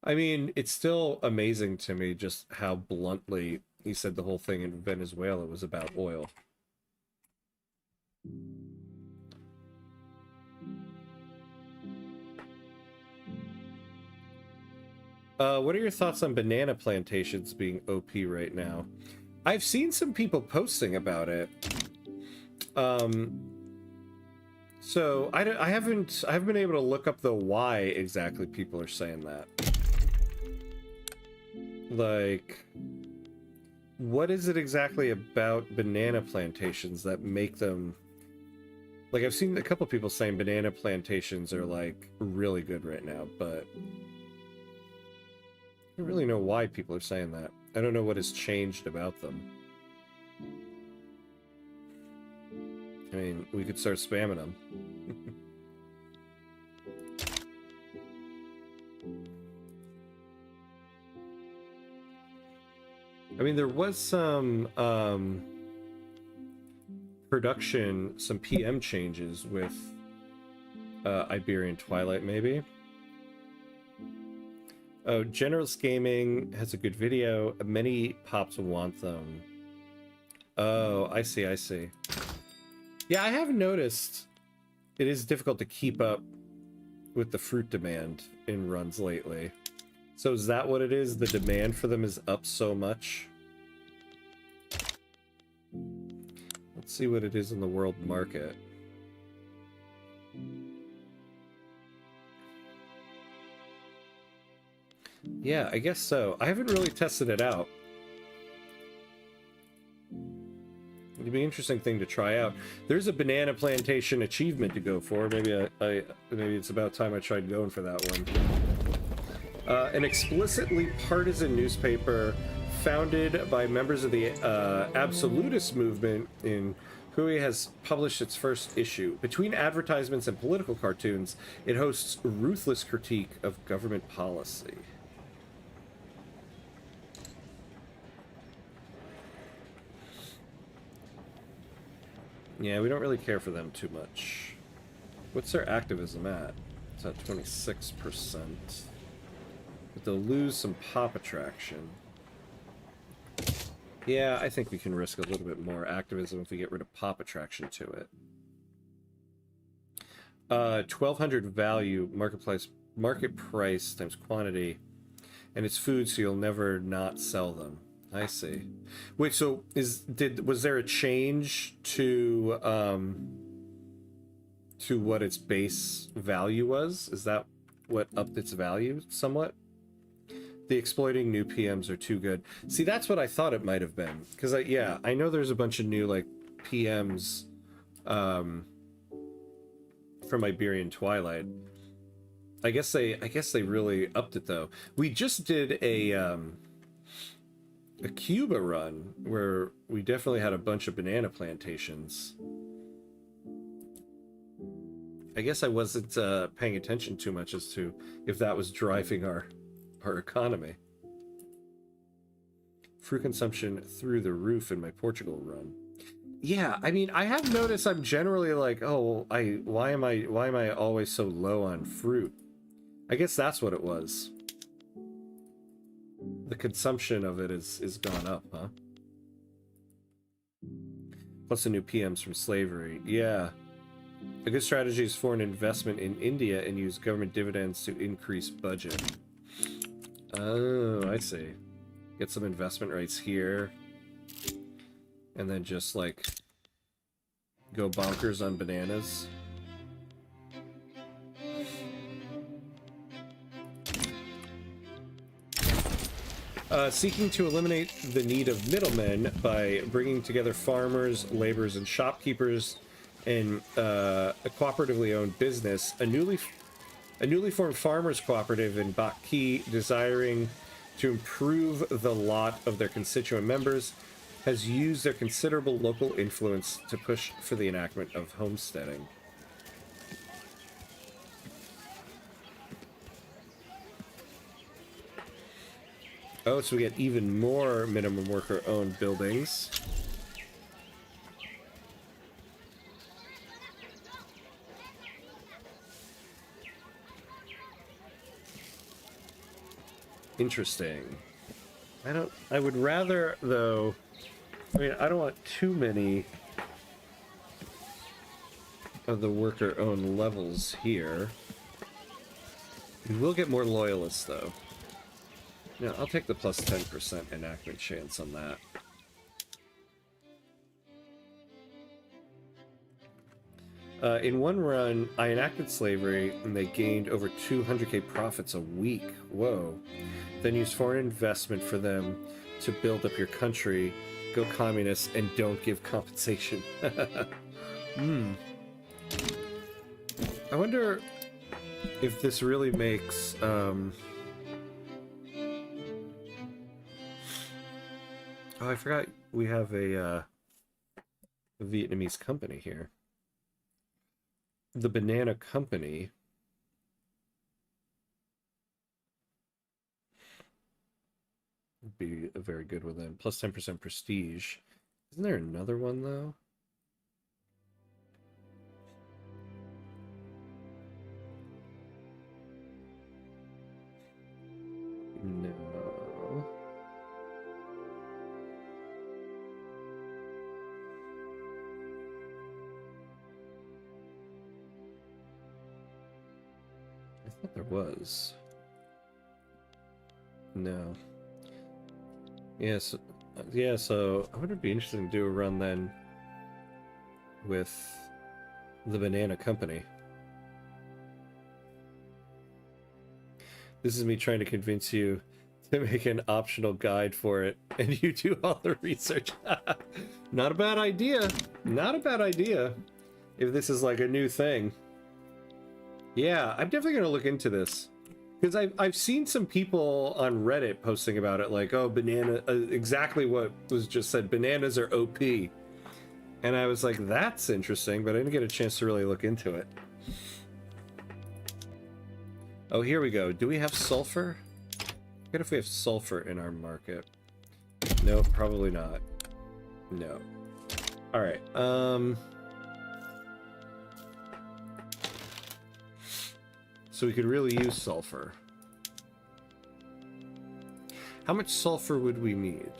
I mean, it's still amazing to me just how bluntly he said the whole thing in Venezuela was about oil. What are your thoughts on banana plantations being OP right now? I've seen some people posting about it. So I haven't been able to look up the why exactly people are saying that. Like, what is it exactly about banana plantations that make them... Like, I've seen a couple people saying banana plantations are, like, really good right now, but I don't really know why people are saying that. I don't know what has changed about them. I mean, we could start spamming them. I mean, there was some production, some PM changes with Iberian Twilight, maybe. Oh, Generalist Gaming has a good video. Many pops want them. Oh, I see, I see. Yeah, I have noticed it is difficult to keep up with the fruit demand in runs lately. So is that what it is? The demand for them is up so much? Let's see what it is in the world market. Yeah, I guess so. I haven't really tested it out. It'd be an interesting thing to try out. There's a banana plantation achievement to go for. Maybe maybe it's about time I tried going for that one. An explicitly partisan newspaper founded by members of the absolutist movement in Hui has published its first issue. Between advertisements and political cartoons, it hosts ruthless critique of government policy. Yeah, we don't really care for them too much. What's their activism at? It's at 26%. But they'll lose some pop attraction. Yeah, I think we can risk a little bit more activism if we get rid of pop attraction to it. 1,200 value, market price times quantity, and it's food, so you'll never not sell them. I see. Wait, so was there a change to what its base value was? Is that what upped its value somewhat? The exploiting new PMs are too good. See, that's what I thought it might have been. Because yeah, I know there's a bunch of new like PMs from Iberian Twilight. I guess they really upped it though. We just did a Cuba run where we definitely had a bunch of banana plantations. I guess I wasn't paying attention too much as to if that was driving our economy. Fruit consumption through the roof in my Portugal run. Yeah, I mean, I have noticed I'm generally like, oh, why am I always so low on fruit? I guess that's what it was. The consumption of it is gone up, huh? Plus the new PMs from slavery. Yeah. A good strategy is for an investment in India and use government dividends to increase budget. Oh, I see. Get some investment rights here. And then just, like, go bonkers on bananas. Seeking to eliminate the need of middlemen by bringing together farmers, laborers, and shopkeepers in a cooperatively owned business. A newly formed farmers cooperative in Baki, desiring to improve the lot of their constituent members, has used their considerable local influence to push for the enactment of homesteading. Oh, so we get even more minimum worker-owned buildings. Interesting. I would rather, though, I mean, I don't want too many of the worker-owned levels here. We will get more loyalists, though. Yeah, I'll take the plus 10% enactment chance on that. In one run, I enacted slavery, and they gained over 200k profits a week. Whoa. Then used foreign investment for them to build up your country, go communist, and don't give compensation. I wonder if this really makes... Oh, I forgot we have a Vietnamese company here. The Banana Company. Would be a very good one then. Plus 10% prestige. Isn't there another one, though? No. I thought there was. No. Yes. Yeah, so I would be interested to do a run then with the Banana Company. This is me trying to convince you to make an optional guide for it, and you do all the research. Not a bad idea. Not a bad idea. If this is like a new thing. Yeah, I'm definitely going to look into this. Because I've seen some people on Reddit posting about it, like, oh, banana, exactly what was just said, bananas are OP. And I was like, that's interesting, but I didn't get a chance to really look into it. Oh, here we go. Do we have sulfur? What if we have sulfur in our market? No, probably not. No. Alright, so we could really use sulfur. How much sulfur would we need?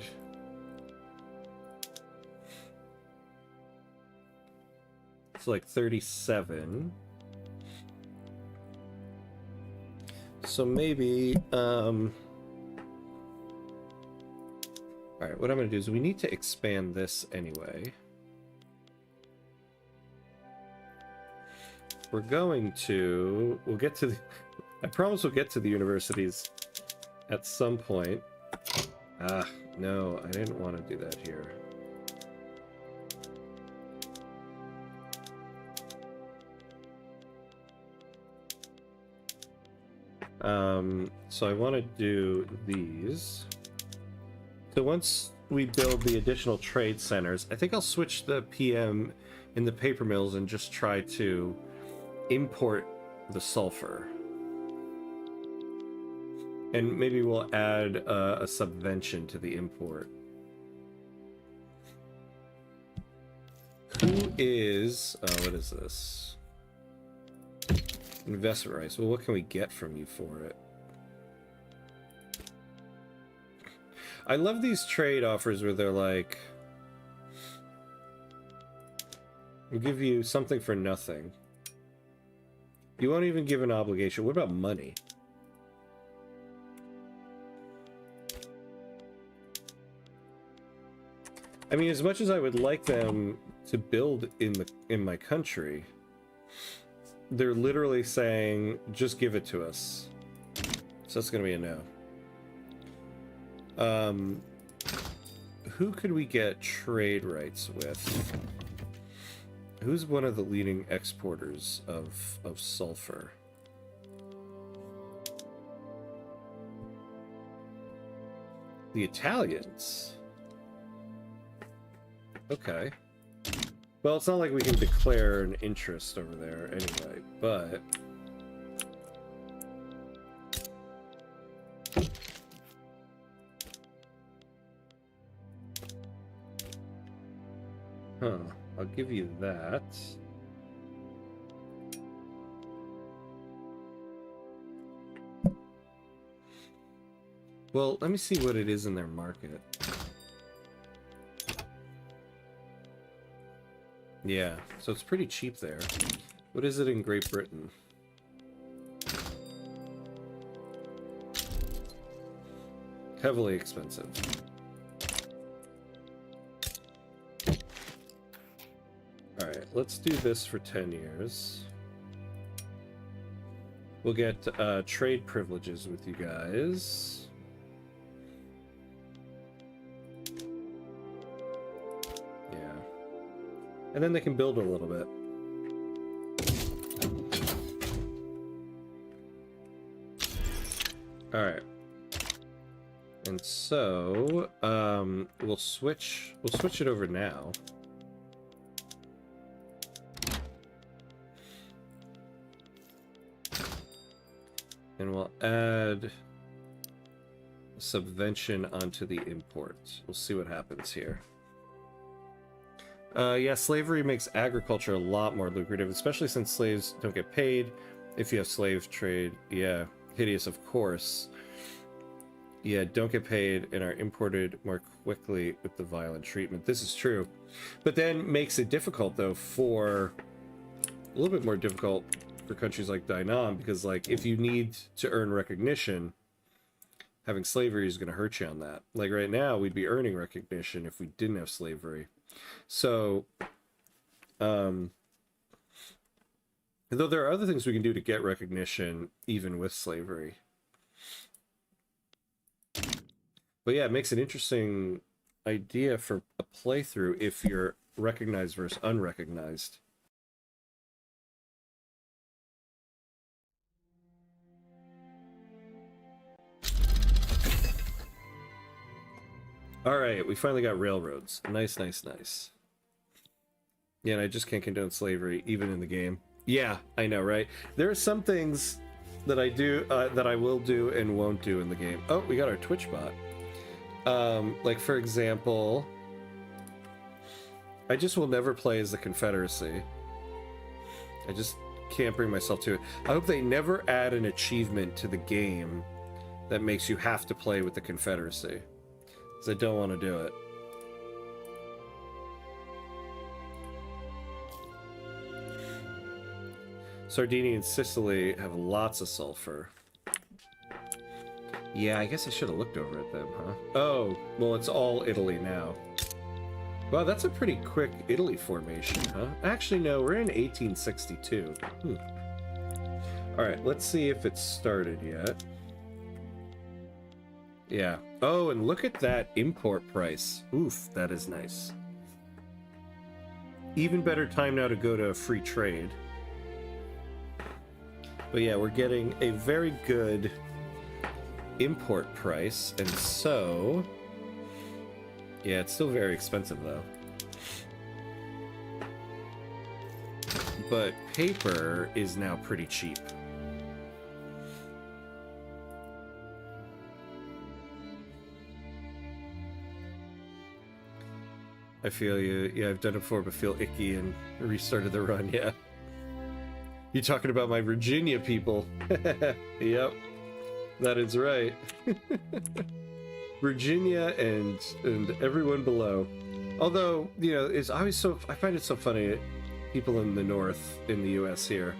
It's like 37. So maybe, alright, what I'm gonna do is we need to expand this anyway. We're going to... We'll get to the... I promise we'll get to the universities at some point. Ah, no, I didn't want to do that here. So I want to do these. So once we build the additional trade centers, I think I'll switch the PM in the paper mills and just try to import the sulfur. And maybe we'll add a subvention to the import. Who is... Oh, what is this? Investment rights. Well, what can we get from you for it? I love these trade offers where they're like... We'll give you something for nothing. You won't even give an obligation. What about money? I mean, as much as I would like them to build in my country, they're literally saying, just give it to us. So that's going to be a no. Who could we get trade rights with? Who's one of the leading exporters of sulfur? The Italians. Okay. Well, it's not like we can declare an interest over there anyway, but... Huh. I'll give you that. Well, let me see what it is in their market. Yeah, so it's pretty cheap there. What is it in Great Britain? Heavily expensive. Alright, let's do this for 10 years. We'll get trade privileges with you guys. And then they can build a little bit. Alright. And so, we'll switch it over now. And we'll add subvention onto the import. We'll see what happens here. Yeah, slavery makes agriculture a lot more lucrative, especially since slaves don't get paid. If you have slave trade, yeah, hideous, of course. Yeah, don't get paid and are imported more quickly with the violent treatment. This is true. But then makes it difficult, though, a little bit more difficult for countries like Dai Nam, because, like, if you need to earn recognition, having slavery is going to hurt you on that. Like, right now, we'd be earning recognition if we didn't have slavery. So, though there are other things we can do to get recognition even with slavery. But yeah, it makes an interesting idea for a playthrough if you're recognized versus unrecognized. All right, we finally got railroads. Nice, nice, nice. Yeah, and I just can't condone slavery, even in the game. Yeah, I know, right? There are some things that I do, that I will do and won't do in the game. Oh, we got our Twitch bot. Like, for example, I just will never play as the Confederacy. I just can't bring myself to it. I hope they never add an achievement to the game that makes you have to play with the Confederacy. I don't want to do it. Sardinia and Sicily have lots of sulfur. Yeah, I guess I should have looked over at them, huh? Oh, well, it's all Italy now. Wow, that's a pretty quick Italy formation, huh? Actually, no, we're in 1862. Alright, let's see if it's started yet. Yeah. Oh, and look at that import price. Oof, that is nice. Even better time now to go to free trade. But yeah, we're getting a very good import price, and so... Yeah, it's still very expensive, though. But paper is now pretty cheap. I feel you. Yeah, I've done it before, but feel icky and restarted the run. Yeah. You talking about my Virginia people? Yep, that is right. Virginia and everyone below. Although, you know, it's always so, I find it so funny, people in the north in the US here,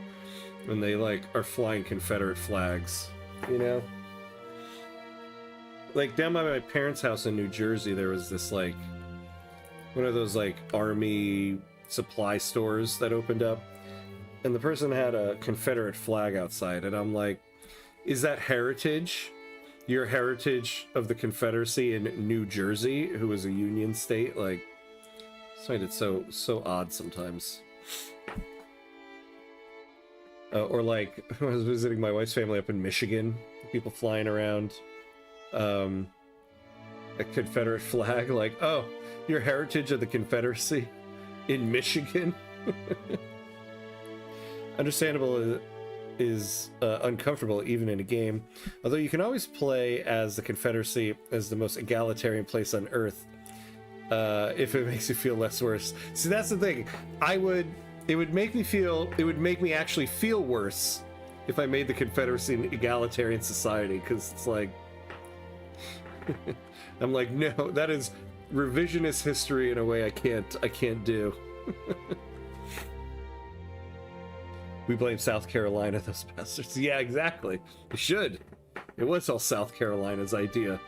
when they like are flying Confederate flags, you know? Like down by my parents' house in New Jersey, there was this like one of those like army supply stores that opened up, and the person had a Confederate flag outside, and I'm like, is that heritage? Your heritage of the Confederacy in New Jersey, who was a Union state? Like, I find it so odd sometimes. Or like, I was visiting my wife's family up in Michigan, people flying around a Confederate flag, like, oh, your heritage of the Confederacy in Michigan? Understandable is uncomfortable even in a game, although you can always play as the Confederacy as the most egalitarian place on Earth, if it makes you feel less worse. See, that's the thing. It would make me actually feel worse if I made the Confederacy an egalitarian society, because it's like, I'm like, no, that is revisionist history in a way I can't do. We blame South Carolina, those bastards. Yeah, exactly. We should. It was all South Carolina's idea.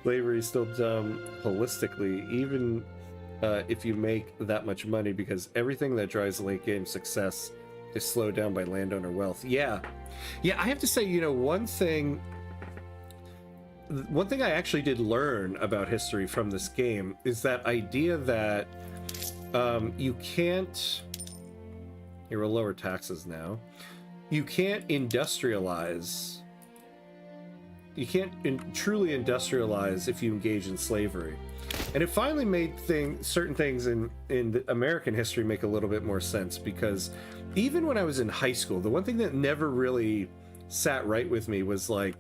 Slavery is still dumb holistically, even if you make that much money, because everything that drives late game success is slowed down by landowner wealth. Yeah. Yeah, I have to say, you know, one thing I actually did learn about history from this game is that idea that you can't, here we'll lower taxes now, you can't industrialize, you can't truly industrialize if you engage in slavery. And it finally made certain things in the American history make a little bit more sense, because even when I was in high school, the one thing that never really sat right with me was like,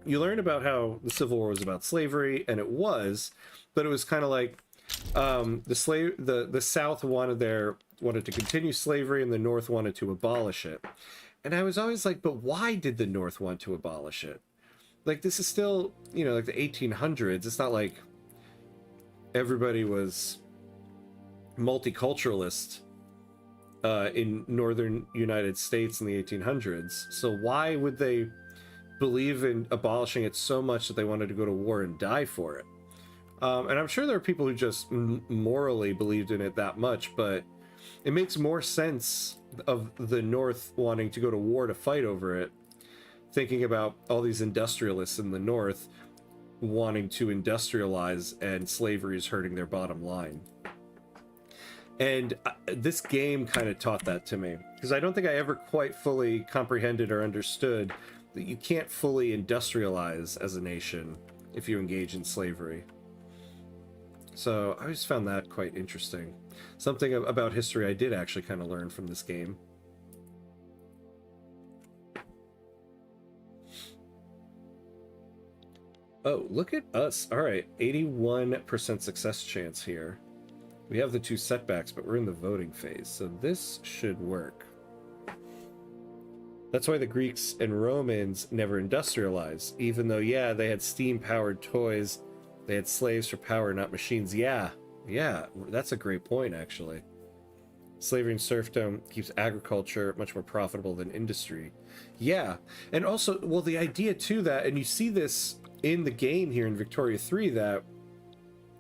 you learn about how the Civil War was about slavery, and it was, but it was kind of like, the South wanted to continue slavery, and the North wanted to abolish it. And I was always like, but why did the North want to abolish it? Like, this is still, you know, like the 1800s. It's not like everybody was multiculturalist in northern United States in the 1800s. So why would they believe in abolishing it so much that they wanted to go to war and die for it? And I'm sure there are people who just morally believed in it that much, but it makes more sense of the North wanting to go to war to fight over it, thinking about all these industrialists in the North wanting to industrialize, and slavery is hurting their bottom line. And this game kind of taught that to me, because I don't think I ever quite fully comprehended or understood that you can't fully industrialize as a nation if you engage in slavery. So I just found that quite interesting. Something about history I did actually kind of learn from this game. Oh, look at us. All right, 81% success chance here. We have the 2 setbacks, but we're in the voting phase, so this should work. That's why the Greeks and Romans never industrialized, even though, yeah, they had steam-powered toys. They had slaves for power, not machines. Yeah, that's a great point, actually. Slavery and serfdom keeps agriculture much more profitable than industry. Yeah, and also, well, the idea, too, that, and you see this in the game here in Victoria 3, that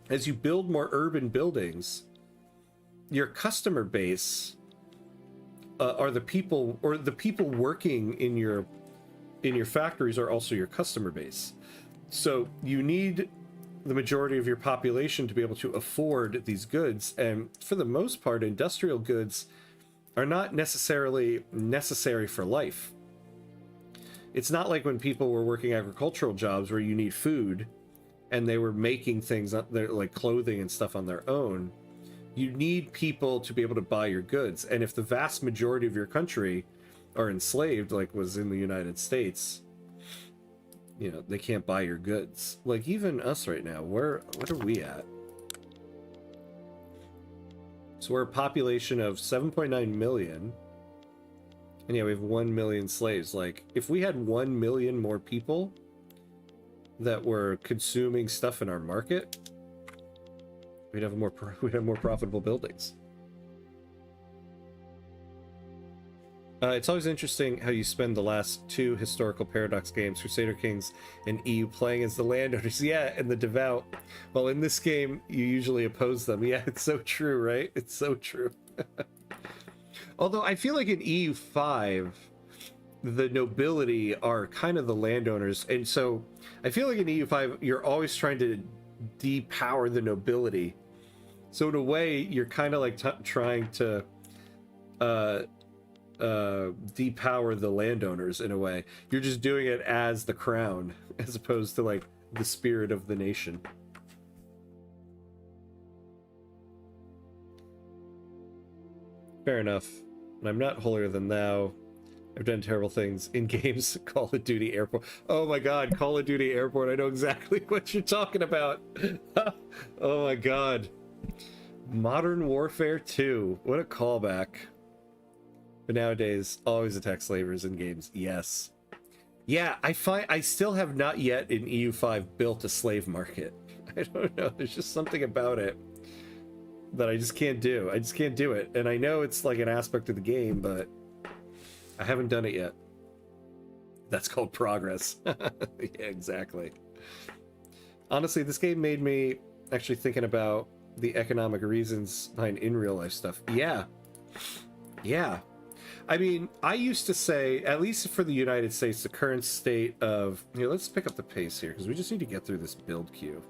as you build more urban buildings, your customer base are the people, or the people working in your factories are also your customer base. So you need the majority of your population to be able to afford these goods, and for the most part, industrial goods are not necessarily necessary for life. It's not like when people were working agricultural jobs where you need food and they were making things like clothing and stuff on their own. You need people to be able to buy your goods, and if the vast majority of your country are enslaved, like was in the United States, you know, they can't buy your goods. Like, even us right now, what are we at? So we're a population of 7.9 million. And yeah, we have 1 million slaves. Like, if we had 1 million more people that were consuming stuff in our market, we'd have more profitable buildings. It's always interesting how you spend the last two historical paradox games, Crusader Kings and EU, playing as the landowners, yeah, and the devout. Well, in this game, you usually oppose them. Yeah, it's so true, right? It's so true. Although I feel like in EU5, the nobility are kind of the landowners, and so I feel like in EU5, you're always trying to depower the nobility. So in a way, you're kind of like trying to depower the landowners in a way. You're just doing it as the crown, as opposed to like the spirit of the nation. Fair enough. And I'm not holier than thou. I've done terrible things in games. Call of Duty Airport. Oh my god, Call of Duty Airport. I know exactly what you're talking about. Oh my god. Modern Warfare 2. What a callback. But nowadays, always attack slavers in games. Yes. Yeah, I still have not yet in EU5 built a slave market. I don't know. There's just something about it that I just can't do. I just can't do it. And I know it's like an aspect of the game, but I haven't done it yet. That's called progress. Yeah, exactly. Honestly, this game made me actually thinking about the economic reasons behind in real life stuff. Yeah. Yeah. I mean, I used to say, at least for the United States, the current state of... Here, let's pick up the pace here, because we just need to get through this build queue.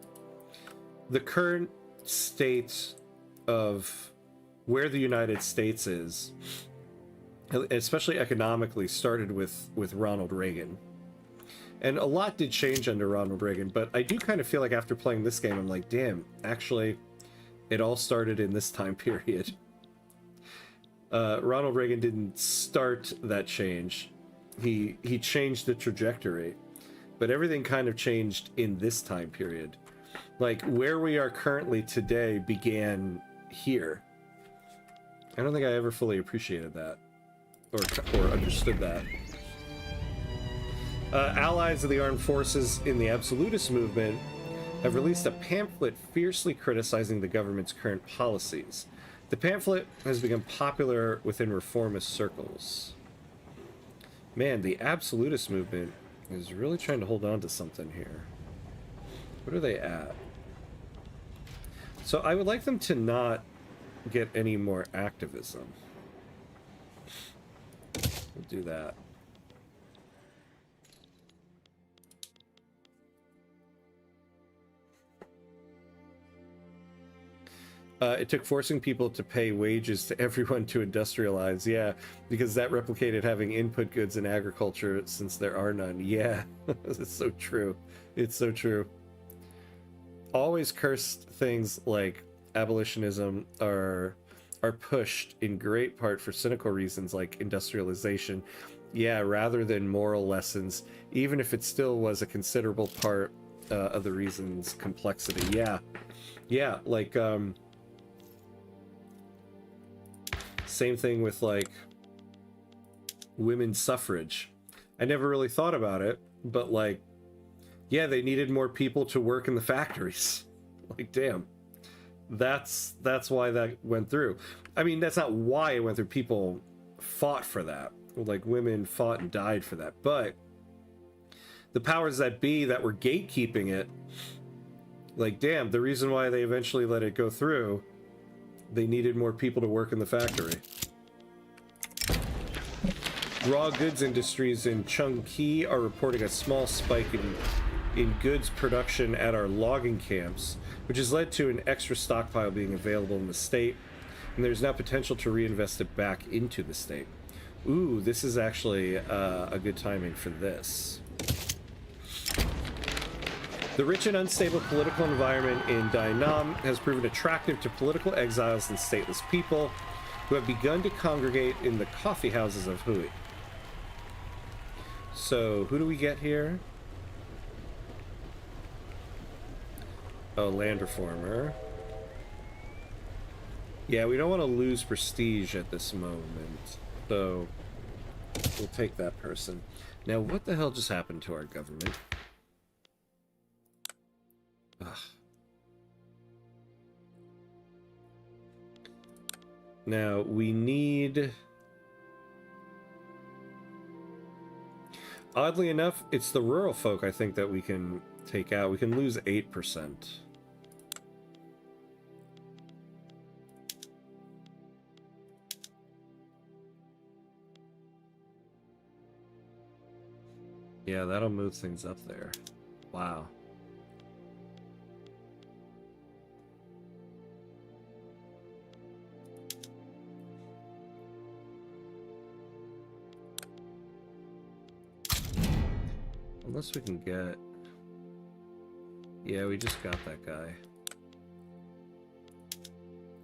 The current state of where the United States is, especially economically, started with Ronald Reagan. And a lot did change under Ronald Reagan, but I do kind of feel like after playing this game, I'm like, damn, actually, it all started in this time period. Ronald Reagan didn't start that change. He changed the trajectory, but everything kind of changed in this time period. Like, where we are currently today began here. I don't think I ever fully appreciated that or understood that. Allies of the armed forces in the absolutist movement have released a pamphlet fiercely criticizing the government's current policies. The pamphlet has become popular within reformist circles. Man, the absolutist movement is really trying to hold on to something here. What are they at? So I would like them to not get any more activism. We'll do that. It took forcing people to pay wages to everyone to industrialize. Yeah, because that replicated having input goods in agriculture since there are none. Yeah, it's so true. It's so true. Always cursed things like abolitionism are pushed in great part for cynical reasons like industrialization. Yeah, rather than moral lessons, even if it still was a considerable part of the reason's complexity. Yeah. Yeah, like, same thing with, like, women's suffrage. I never really thought about it, but, like, yeah, they needed more people to work in the factories. Like, damn. That's why that went through. I mean, that's not why it went through. People fought for that. Like, women fought and died for that. But the powers that be that were gatekeeping it, like, damn, the reason why they eventually let it go through, they needed more people to work in the factory. Raw goods industries in Chungki are reporting a small spike in goods production at our logging camps, which has led to an extra stockpile being available in the state, and there's now potential to reinvest it back into the state. Ooh, this is actually a good timing for this. The rich and unstable political environment in Dai Nam has proven attractive to political exiles and stateless people who have begun to congregate in the coffee houses of Hui. So, who do we get here? Oh, land reformer. Yeah, we don't want to lose prestige at this moment, so we'll take that person. Now, what the hell just happened to our government? Ugh. Now, we need... Oddly enough, it's the rural folk, I think, that we can take out. We can lose 8%. Yeah, that'll move things up there. Wow. Unless we can get... Yeah, we just got that guy.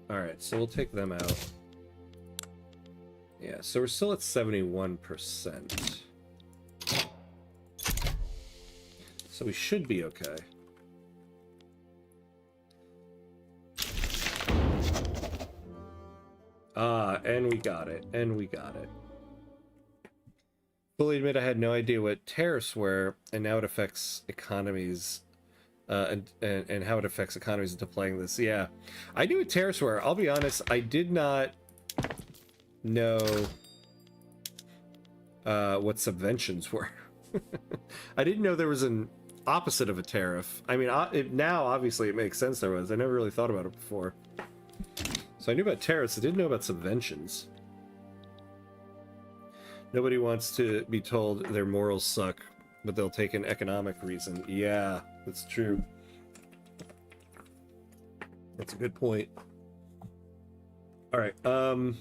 Alright, so we'll take them out. Yeah, so we're still at 71%. So we should be okay. Ah, and we got it. And we got it. Fully admit I had no idea what tariffs were, and now it affects economies, and how it affects economies into playing this. Yeah, I knew what tariffs were. I'll be honest, I did not know what subventions were. I didn't know there was an opposite of a tariff. I mean, now obviously it makes sense there was. I never really thought about it before. So I knew about tariffs. I didn't know about subventions. Nobody wants to be told their morals suck, but they'll take an economic reason. Yeah, that's true. That's a good point. All right. So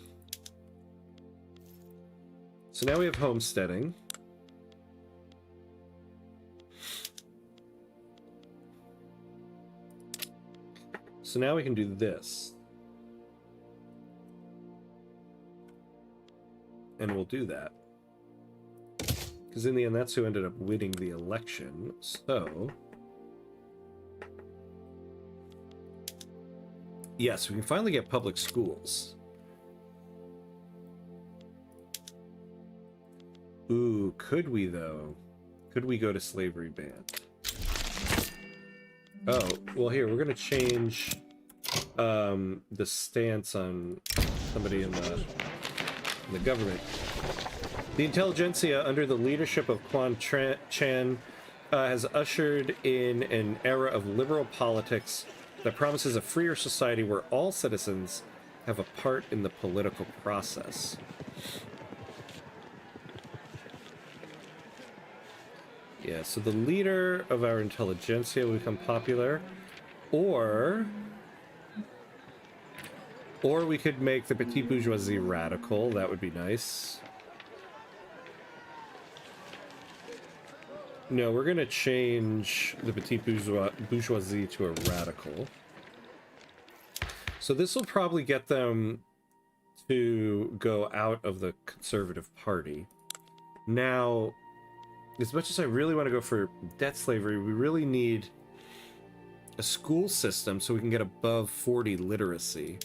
now we have homesteading. So now we can do this. And we'll do that. Because in the end, that's who ended up winning the election. So... yes, we can finally get public schools. Ooh, could we, though? Could we go to slavery ban? Oh, well, here, we're going to change the stance on somebody in the government. The intelligentsia, under the leadership of Quan Chan, has ushered in an era of liberal politics that promises a freer society where all citizens have a part in the political process. Yeah, so the leader of our intelligentsia will become popular, or we could make the petite bourgeoisie radical. That would be nice. No, we're going to change the petite bourgeoisie to a radical. So this will probably get them to go out of the Conservative Party. Now, as much as I really want to go for debt slavery, we really need a school system so we can get above 40 literacy.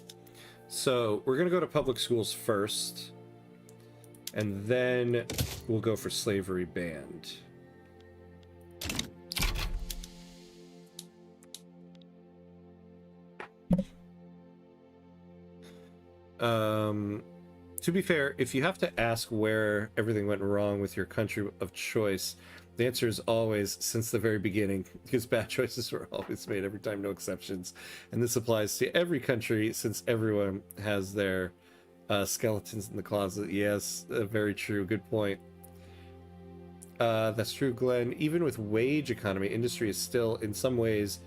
So we're going to go to public schools first, and then we'll go for slavery banned. To be fair, if you have to ask where everything went wrong with your country of choice, the answer is always since the very beginning, because bad choices were always made every time, no exceptions. And this applies to every country since everyone has their skeletons in the closet. Yes, very true. Good point. That's true, Glenn. Even with wage economy, industry is still, in some ways,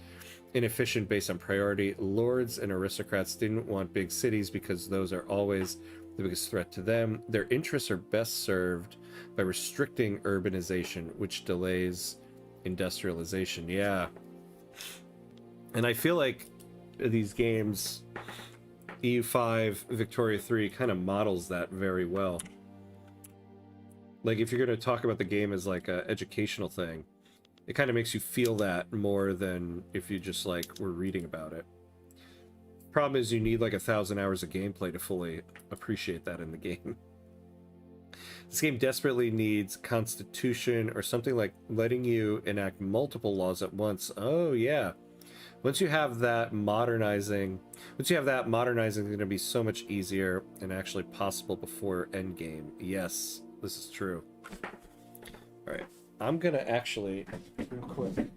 inefficient based on priority. Lords and aristocrats didn't want big cities because those are always the biggest threat to them. Their interests are best served by restricting urbanization, which delays industrialization. Yeah. And I feel like these games, EU5, Victoria 3, kind of models that very well. Like, if you're going to talk about the game as like an educational thing, It kind of makes you feel that more than if you just like were reading about it. Problem is you need like 1,000 hours of gameplay to fully appreciate that in the game. This game desperately needs constitution or something like letting you enact multiple laws at once. Oh yeah. Once you have that, modernizing is going to be so much easier and actually possible before endgame. Yes, this is true. All right, I'm gonna actually real quick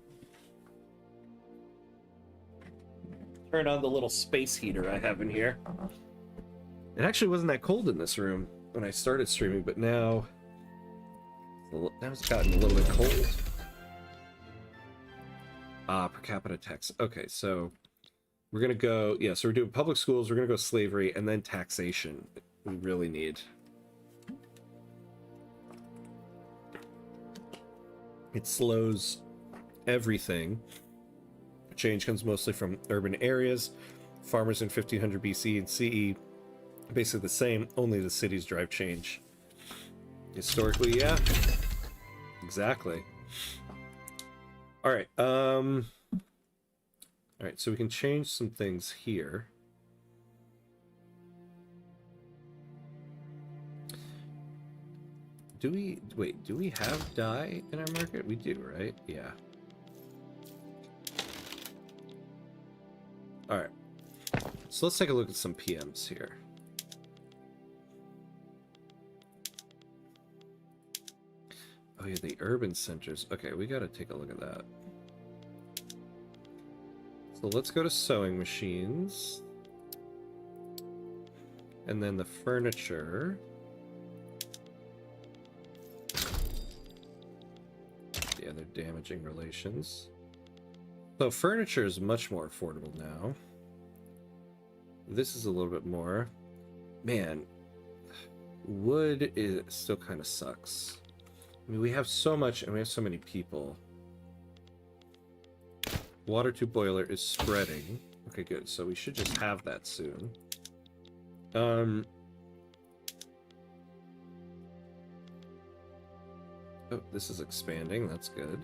turn on the little space heater I have in here. It actually wasn't that cold in this room when I started streaming, but now it's gotten a little bit cold. Per capita tax. Okay, so we're gonna go, yeah, so we're doing public schools, we're gonna go slavery, and then taxation. We really need. It slows everything. Change comes mostly from urban areas. Farmers in 1500 BC and CE, basically the same, only the cities drive change. Historically, yeah. Exactly. Alright, alright, so we can change some things here. Do we have dye in our market? We do, right? Yeah. Alright. So let's take a look at some PMs here. Oh yeah, the urban centers. Okay, we gotta take a look at that. So let's go to sewing machines. And then the furniture. Yeah, they're damaging relations. So furniture is much more affordable now. This is a little bit more. Man, wood is still kind of sucks. I mean, we have so much and we have so many people. Water tube boiler is spreading. Okay, good. So we should just have that soon. Oh, this is expanding. That's good.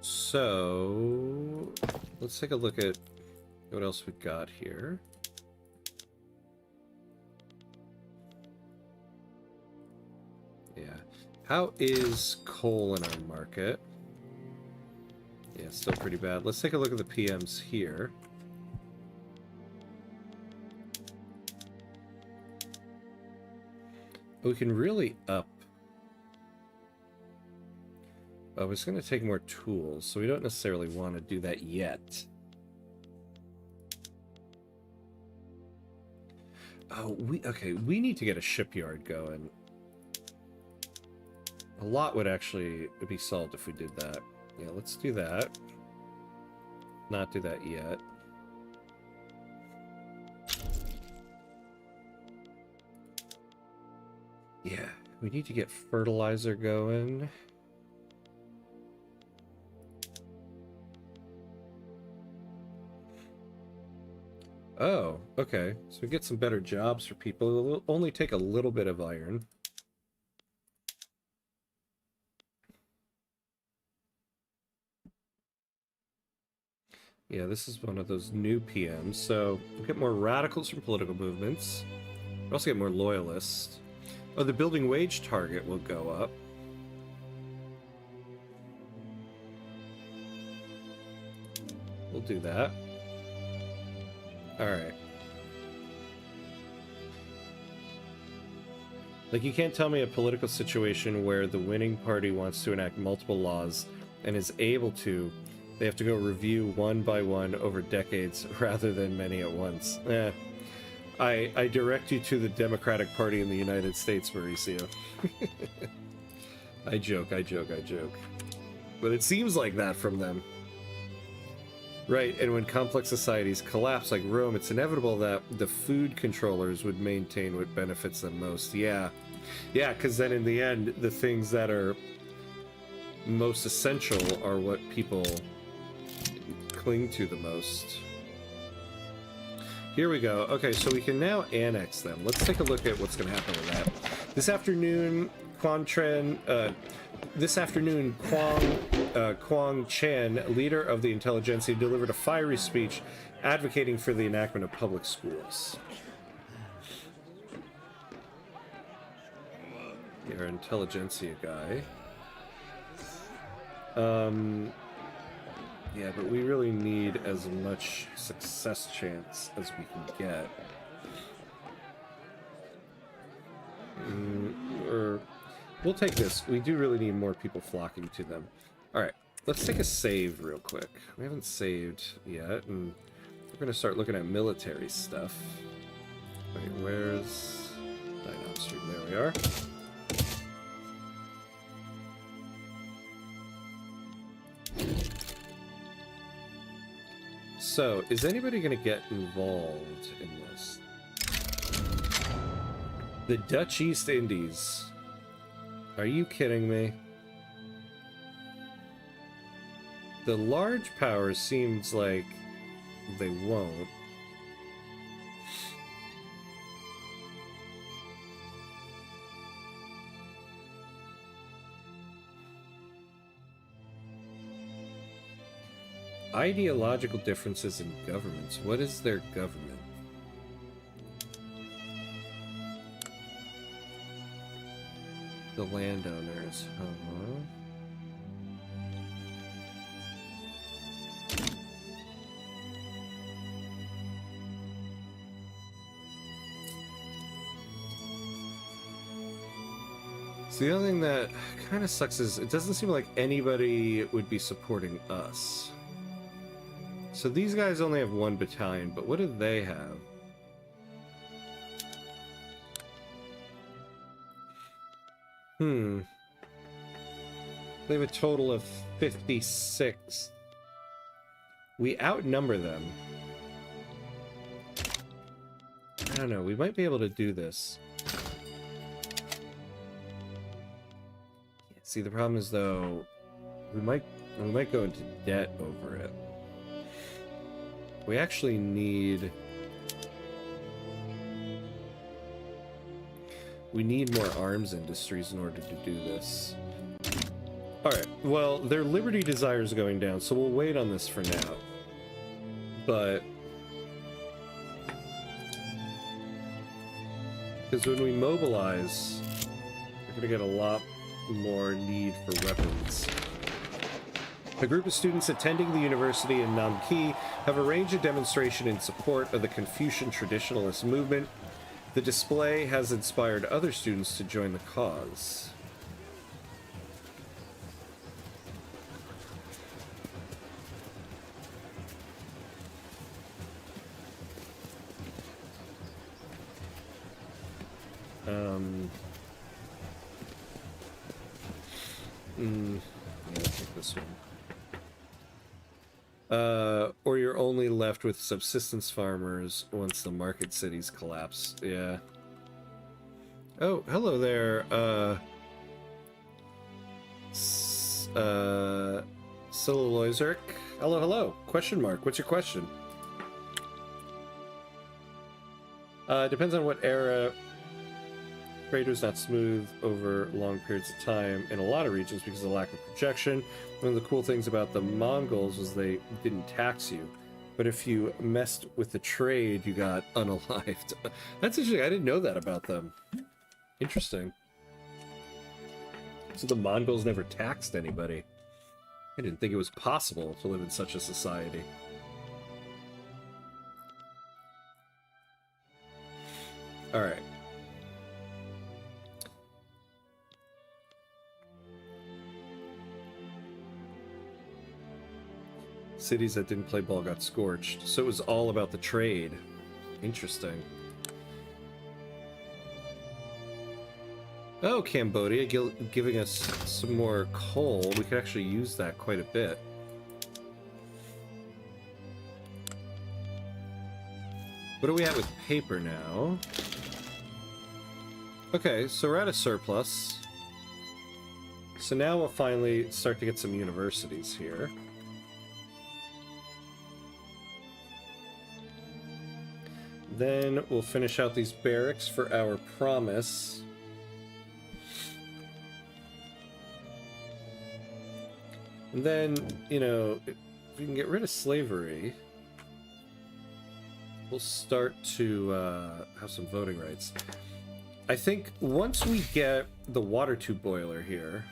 So let's take a look at what else we got here. Yeah. How is coal in our market? Yeah, still pretty bad. Let's take a look at the PMs here. We can really up. Oh, it's going to take more tools, so we don't necessarily want to do that yet. Oh, we need to get a shipyard going. A lot would actually be solved if we did that. Yeah, let's do that. Not do that yet. Yeah, we need to get fertilizer going. Oh, okay. So we get some better jobs for people. It'll only take a little bit of iron. Yeah, this is one of those new PMs. So we'll get more radicals from political movements. We'll also get more loyalists. Oh, the building wage target will go up. We'll do that. Alright. Like, you can't tell me a political situation where the winning party wants to enact multiple laws and is able to. They have to go review one by one over decades rather than many at once. I direct you to the Democratic Party in the United States, Mauricio. I joke. But it seems like that from them. Right, and when complex societies collapse like Rome, it's inevitable that the food controllers would maintain what benefits them most. Yeah, because then in the end, the things that are most essential are what people cling to the most. Here we go. Okay, so we can now annex them. Let's take a look at what's going to happen with that. This afternoon, This afternoon, Kwang Chen, leader of the intelligentsia, delivered a fiery speech advocating for the enactment of public schools. Our intelligentsia guy. Yeah, but we really need as much success chance as we can get. We'll take this. We do really need more people flocking to them. Alright, let's take a save real quick. We haven't saved yet, and we're going to start looking at military stuff. Wait, where's... Dai Nam-ite? There we are. So, is anybody going to get involved in this? The Dutch East Indies. Are you kidding me? The large powers seems like they won't. Ideological differences in governments. What is their government? The landowners. So the other thing that kind of sucks is it doesn't seem like anybody would be supporting us. So these guys only have 1 battalion, but what do they have? They have a total of 56. We outnumber them. I don't know, we might be able to do this. See, the problem is though, we might go into debt over it. We actually need... We need more arms industries in order to do this. Alright, well, their liberty desire is going down, so we'll wait on this for now. But... because when we mobilize, we're going to get a lot more need for weapons. A group of students attending the university in Nam-ite have arranged a demonstration in support of the Confucian traditionalist movement. The display has inspired other students to join the cause. Yeah, I'll take this one. Or you're only left with subsistence farmers once the market cities collapse. Yeah. Oh, hello there, Celluloiserk. Hello, hello. Question mark. What's your question? Depends on what era. Trade was not smooth over long periods of time in a lot of regions because of the lack of projection. One of the cool things about the Mongols was they didn't tax you. But if you messed with the trade, you got unalived. That's interesting. I didn't know that about them. Interesting. So the Mongols never taxed anybody. I didn't think it was possible to live in such a society. Alright. Cities that didn't play ball got scorched. So it was all about the trade. Interesting. Oh, Cambodia giving us some more coal. We could actually use that quite a bit. What are we at with paper now? Okay, so we're at a surplus. So now we'll finally start to get some universities here. Then we'll finish out these barracks for our promise. And then, you know, if we can get rid of slavery, we'll start to have some voting rights. I think once we get the water tube boiler here,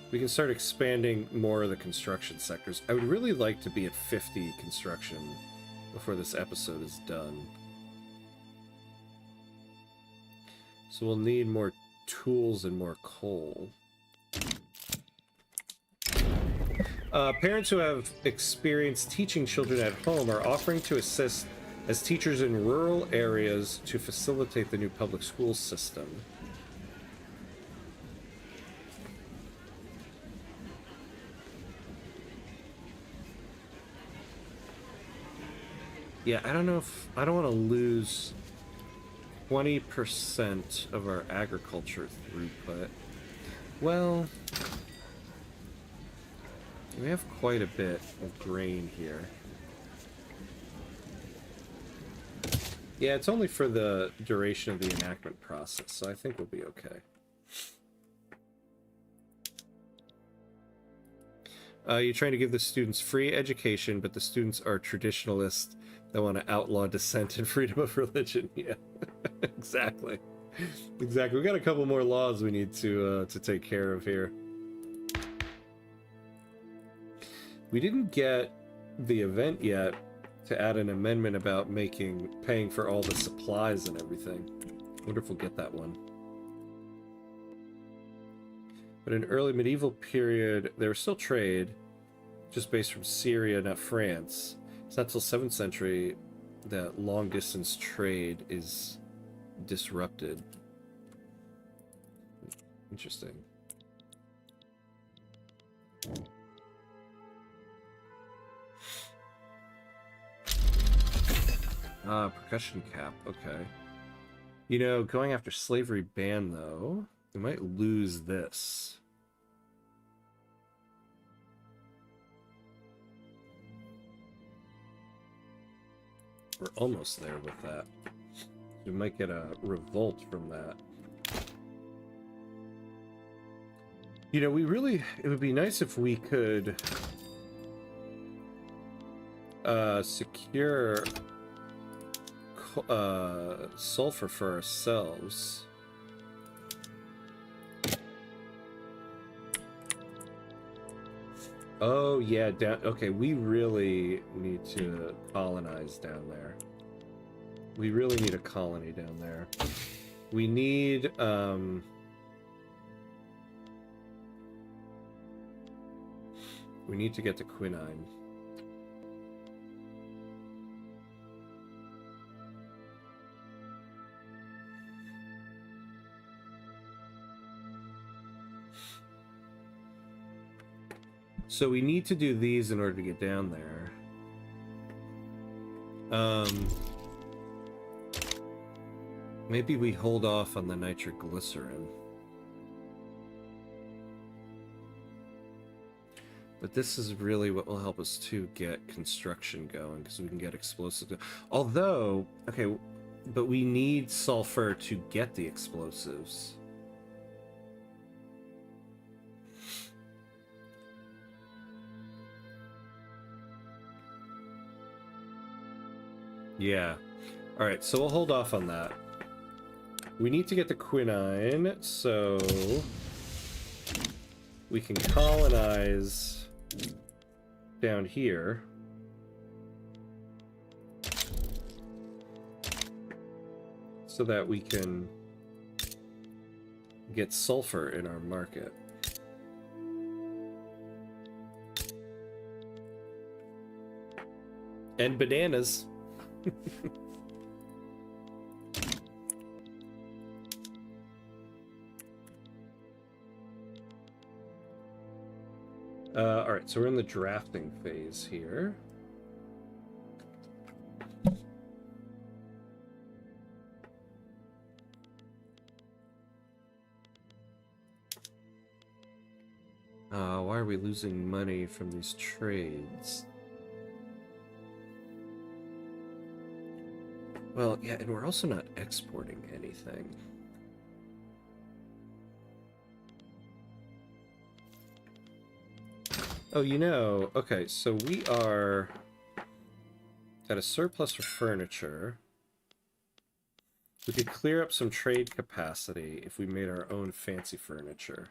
we can start expanding more of the construction sectors. I would really like to be at 50 construction before this episode is done. So we'll need more tools and more coal. Parents who have experience teaching children at home are offering to assist as teachers in rural areas to facilitate the new public school system. Yeah, I don't know if... I don't want to lose 20% of our agriculture throughput. Well, we have quite a bit of grain here. Yeah, it's only for the duration of the enactment process, so I think we'll be okay. You're trying to give the students free education, but the students are traditionalists that want to outlaw dissent and freedom of religion. Yeah, exactly. Exactly. We got a couple more laws we need to take care of here. We didn't get the event yet to add an amendment about paying for all the supplies and everything. I wonder if we'll get that one. But in early medieval period, there was still trade, just based from Syria, not France. It's not till 7th century that long-distance trade is disrupted. Interesting. Percussion cap, okay. You know, going after slavery ban, though, we might lose this. We're almost there with that. We might get a revolt from that. You know, it would be nice if we could secure sulfur for ourselves. Oh yeah, okay, we really need to colonize down there. We really need a colony down there. We need to get to quinine. So we need to do these in order to get down there. Maybe we hold off on the nitroglycerin. But this is really what will help us to get construction going, because we can get explosives. Although, okay, but we need sulfur to get the explosives. Yeah. Alright, so we'll hold off on that. We need to get the quinine, so we can colonize down here. So that we can get sulfur in our market. And bananas. Alright, so we're in the drafting phase here. Why are we losing money from these trades? Well, yeah, and we're also not exporting anything. Oh, you know, okay, so we are at a surplus for furniture. We could clear up some trade capacity if we made our own fancy furniture.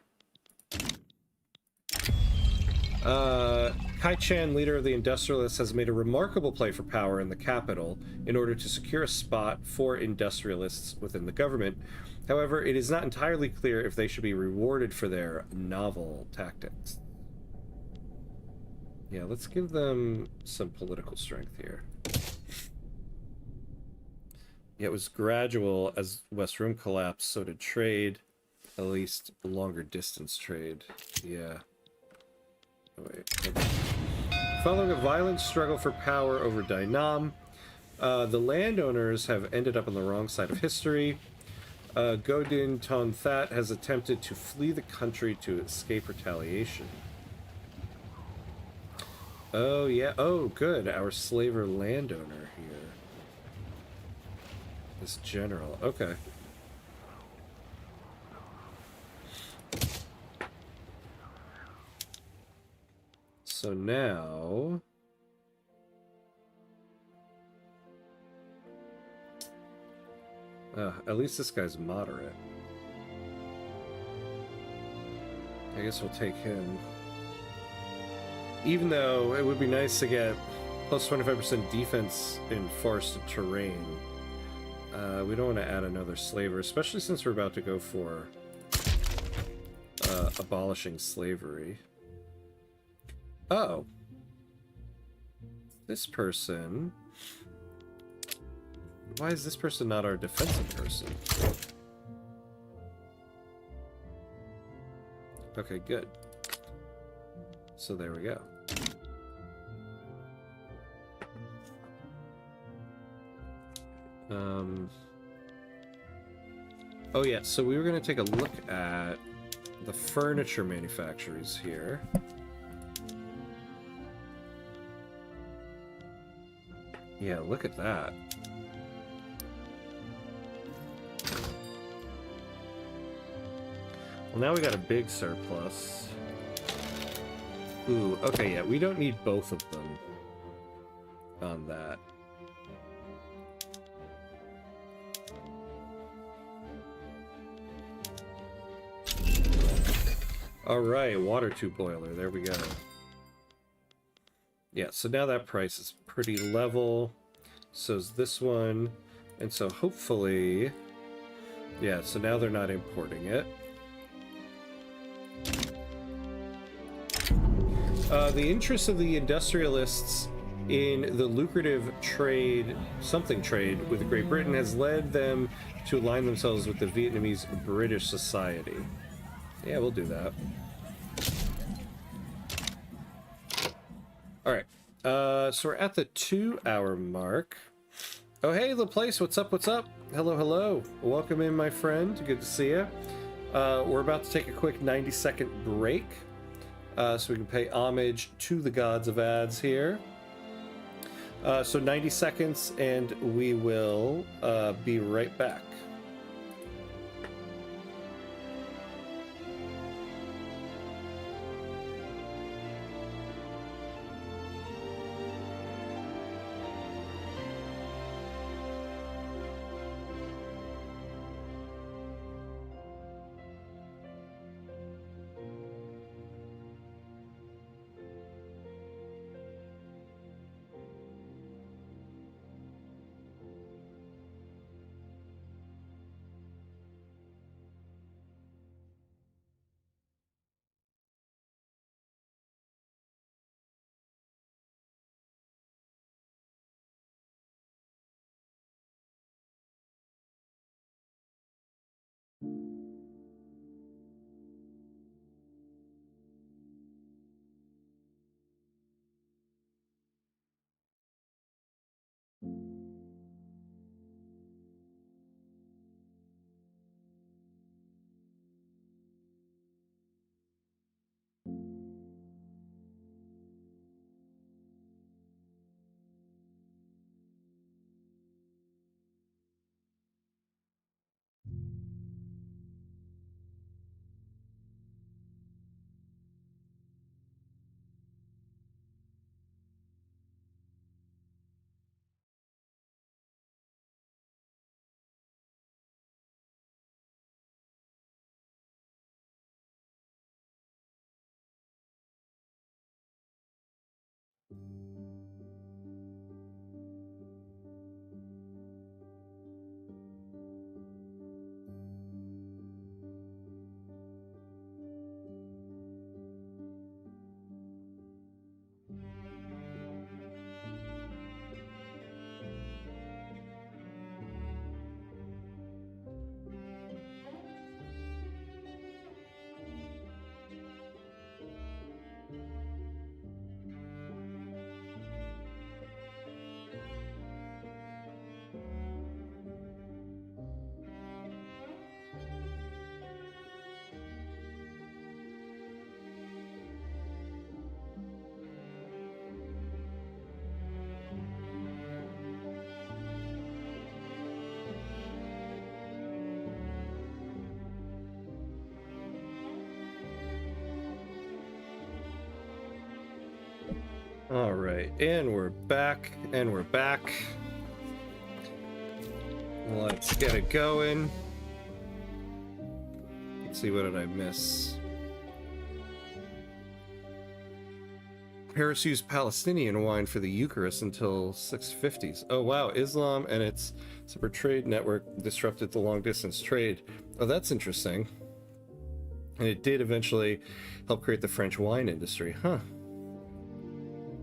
Kai Chan, leader of the industrialists, has made a remarkable play for power in the capital in order to secure a spot for industrialists within the government. However, it is not entirely clear if they should be rewarded for their novel tactics. Yeah, let's give them some political strength here. Yeah, it was gradual. As West Rim collapsed, so did trade. At least longer distance trade. Yeah. Oh, wait. Following a violent struggle for power over Dai Nam, the landowners have ended up on the wrong side of history. Godin Ton That has attempted to flee the country to escape retaliation. Oh, yeah. Oh, good. Our slaver landowner here. This general. Okay. So now... at least this guy's moderate. I guess we'll take him. Even though it would be nice to get plus 25% defense in forested terrain. We don't want to add another slaver, especially since we're about to go for abolishing slavery. Oh. This person... Why is this person not our defensive person? Okay, good. So there we go. Oh yeah, so we were going to take a look at the furniture manufacturers here. Yeah, look at that. Well, now we got a big surplus. Ooh, okay, yeah, we don't need both of them on that. Alright, water tube boiler, there we go. Yeah, so now that price is pretty level. So is this one. And so hopefully... Yeah, so now they're not importing it. The interest of the industrialists in the lucrative trade, something trade, with Great Britain has led them to align themselves with the Vietnamese British society. Yeah, we'll do that. Alright, so we're at the 2-hour mark. Oh, hey, LaPlace, what's up, what's up? Hello, hello. Welcome in, my friend. Good to see you. We're about to take a quick 90-second break. So we can pay homage to the gods of ads here. So 90 seconds, and we will be right back. All right, and we're back, and we're back. Let's get it going. Let's see, what did I miss? Paris used Palestinian wine for the Eucharist until 650s. Oh wow, Islam and its separate trade network disrupted the long-distance trade. Oh, that's interesting. And it did eventually help create the French wine industry. Huh.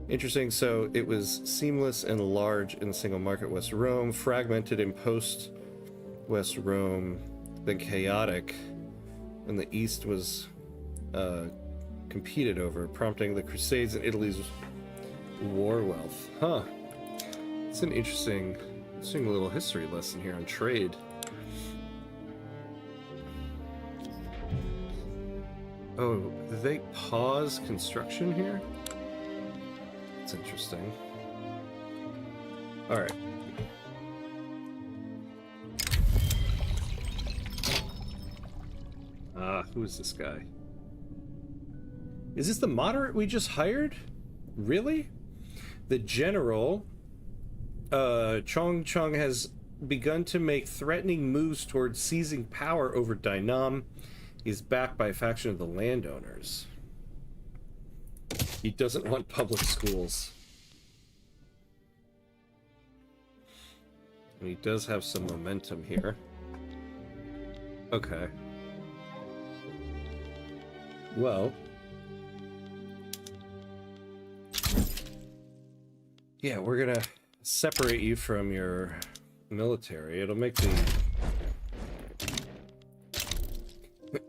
Interesting. So it was seamless and large in the single market West Rome, fragmented in post-West Rome, then chaotic when the East was competed over, prompting the Crusades and Italy's war wealth. Huh. It's an interesting little history lesson here on trade. Oh, did they pause construction here? That's interesting. All right. Who is this guy? Is this the moderate we just hired? Really? The general, Chong Chong, has begun to make threatening moves towards seizing power over Dai Nam. He's backed by a faction of the landowners. He doesn't want public schools. And he does have some momentum here. Okay. Well. Yeah, we're gonna separate you from your military. It'll make the...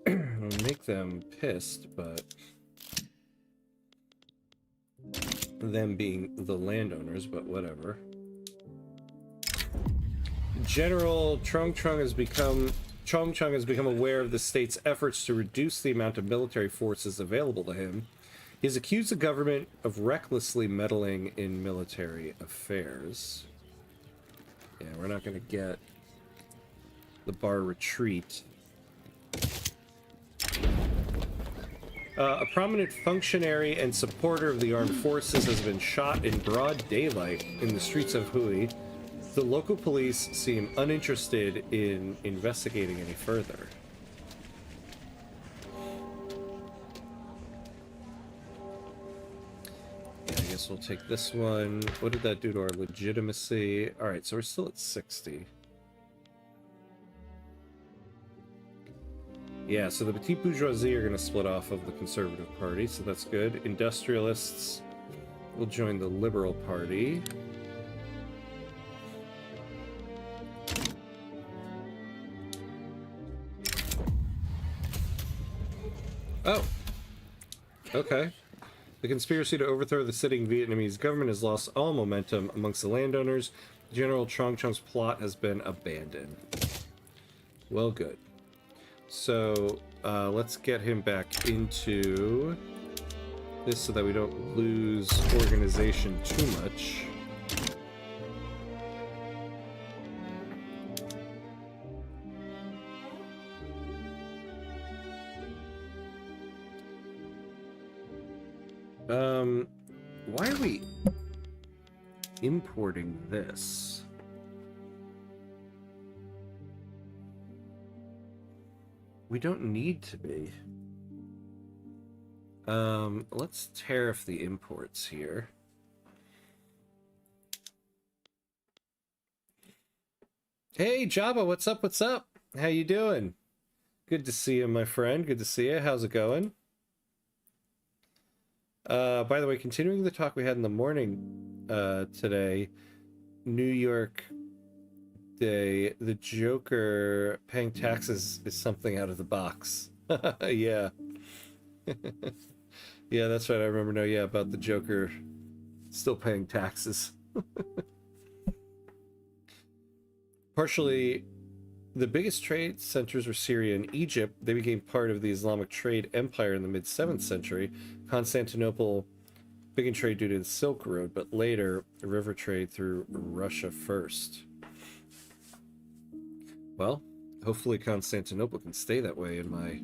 it'll make them pissed, but... them being the landowners, but whatever. General Chong Chong has become aware of the state's efforts to reduce the amount of military forces available to him. He's accused the government of recklessly meddling in military affairs. Yeah, we're not going to get the bar retreat. A prominent functionary and supporter of the armed forces has been shot in broad daylight in the streets of Hui. The local police seem uninterested in investigating any further. Yeah, I guess we'll take this one. What did that do to our legitimacy? Alright, so we're still at 60. Yeah, so the petite bourgeoisie are going to split off of the Conservative Party, so that's good. Industrialists will join the Liberal Party. Oh! Okay. The conspiracy to overthrow the sitting Vietnamese government has lost all momentum amongst the landowners. General Chong Chong's plot has been abandoned. Well, good. So, let's get him back into this so that we don't lose organization too much. Why are we importing this? We don't need to be. Let's tariff the imports here. Hey, Jabba, what's up? What's up? How you doing? Good to see you, my friend. Good to see you. How's it going? By the way, continuing the talk we had in the morning today, New York Day, the Joker paying taxes is something out of the box. Yeah. Yeah, that's right. I remember now, yeah, about the Joker still paying taxes. Partially, the biggest trade centers were Syria and Egypt. They became part of the Islamic trade empire in the mid-7th century. Constantinople began trade due to the Silk Road, but later river trade through Russia first. Well, hopefully Constantinople can stay that way in my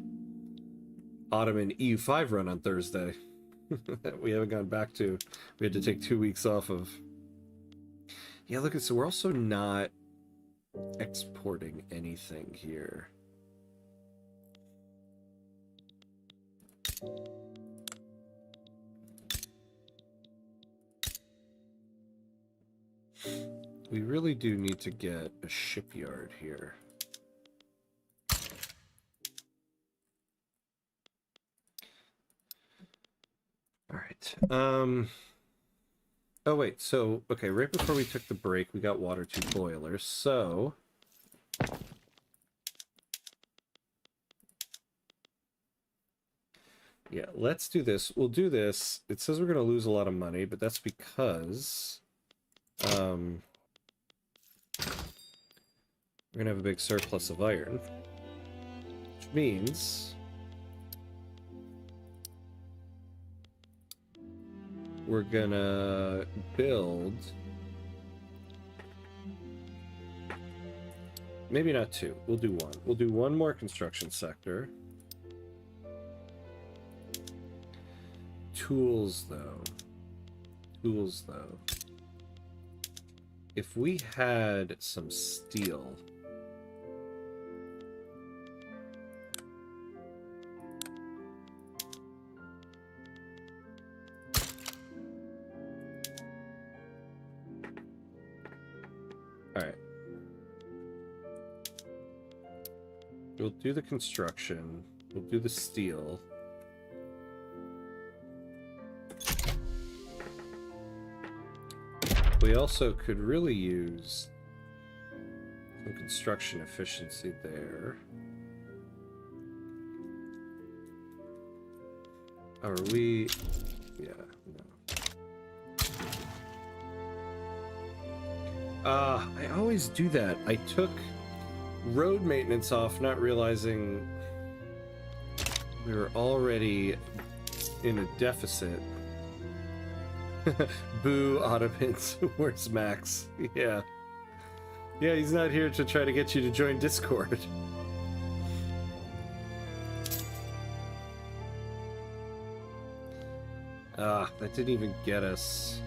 Ottoman EU5 run on Thursday. that we haven't gone back to. We had to take 2 weeks off of. Yeah, look at so we're also not exporting anything here. We really do need to get a shipyard here. All right. Oh wait, so okay, right before we took the break, we got water 2 boilers. So yeah, let's do this. We'll do this. It says we're going to lose a lot of money, but that's because we're going to have a big surplus of iron, which means we're going to build maybe not 2. We'll do 1. We'll do 1 more construction sector. Tools, though. Tools, though. If we had some steel... Alright. We'll do the construction. We'll do the steel. We also could really use some construction efficiency there. Are we... Yeah, no. I always do that. I took road maintenance off, not realizing we were already in a deficit. Boo, Ottomans. Where's Max? Yeah. Yeah, he's not here to try to get you to join Discord. That didn't even get us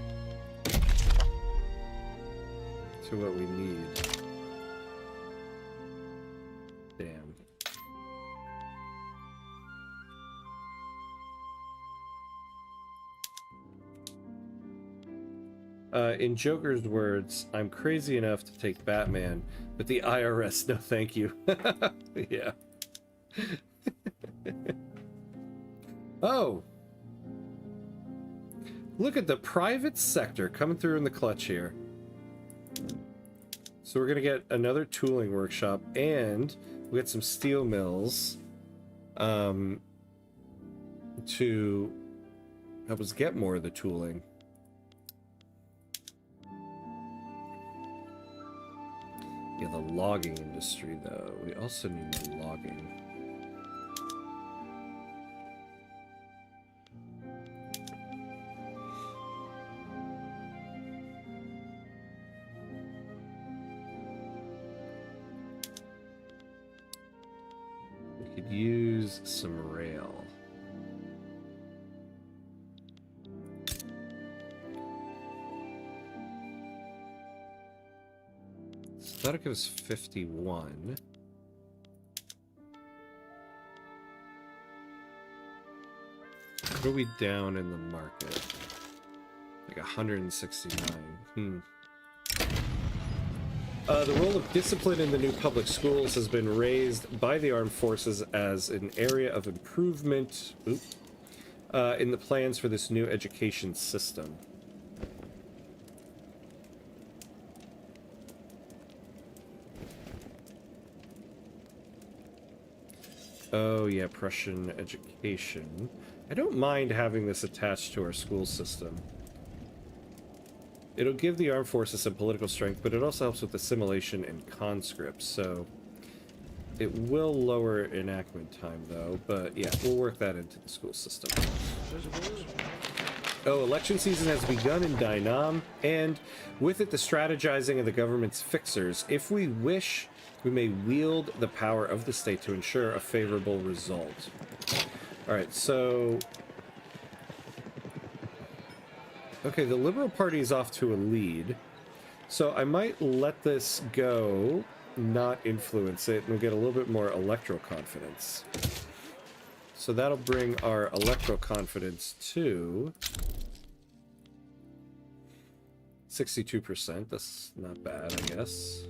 to what we need. Damn. In Joker's words, I'm crazy enough to take Batman, but the IRS, no thank you. Yeah. Oh! Look at the private sector coming through in the clutch here. So we're going to get another tooling workshop, and we get some steel mills to help us get more of the tooling. Yeah, the logging industry, though. We also need more logging. We could use some rail. That'll give us 51. What are we down in the market? Like 169. The role of discipline in the new public schools has been raised by the armed forces as an area of improvement in the plans for this new education system. Oh yeah, Prussian education. I don't mind having this attached to our school system. It'll give the armed forces some political strength, but it also helps with assimilation and conscripts, so it will lower enactment time, though. But yeah, we'll work that into the school system. Oh, election season has begun in Dai Nam, and with it the strategizing of the government's fixers. If we wish, we may wield the power of the state to ensure a favorable result. Alright, so Okay, the Liberal Party is off to a lead. So I might let this go, not influence it, and we'll get a little bit more electoral confidence. So that'll bring our electoral confidence to 62%. That's not bad, I guess.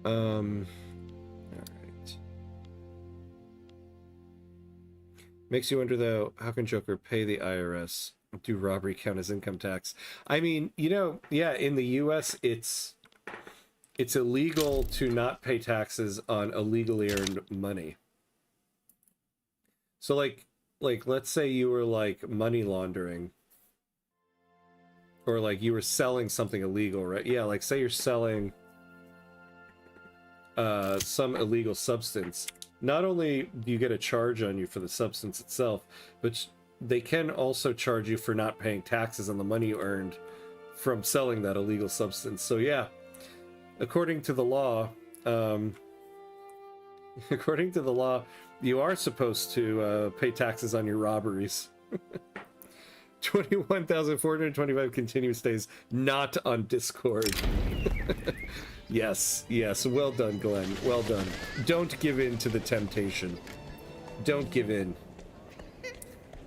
All right. Makes you wonder, though, how can Joker pay the IRS? Do robbery count as income tax? I mean, you know, yeah, in the U.S., it's illegal to not pay taxes on illegally earned money. So, like, let's say you were, like, money laundering. Or, like, you were selling something illegal, right? Yeah, like, say you're selling some illegal substance. Not only do you get a charge on you for the substance itself, but they can also charge you for not paying taxes on the money you earned from selling that illegal substance. So, yeah. According to the law, you are supposed to pay taxes on your robberies. 21,425 continuous stays not on Discord. Yes, well done, Glenn. Well done. Don't give in to the temptation. Don't give in.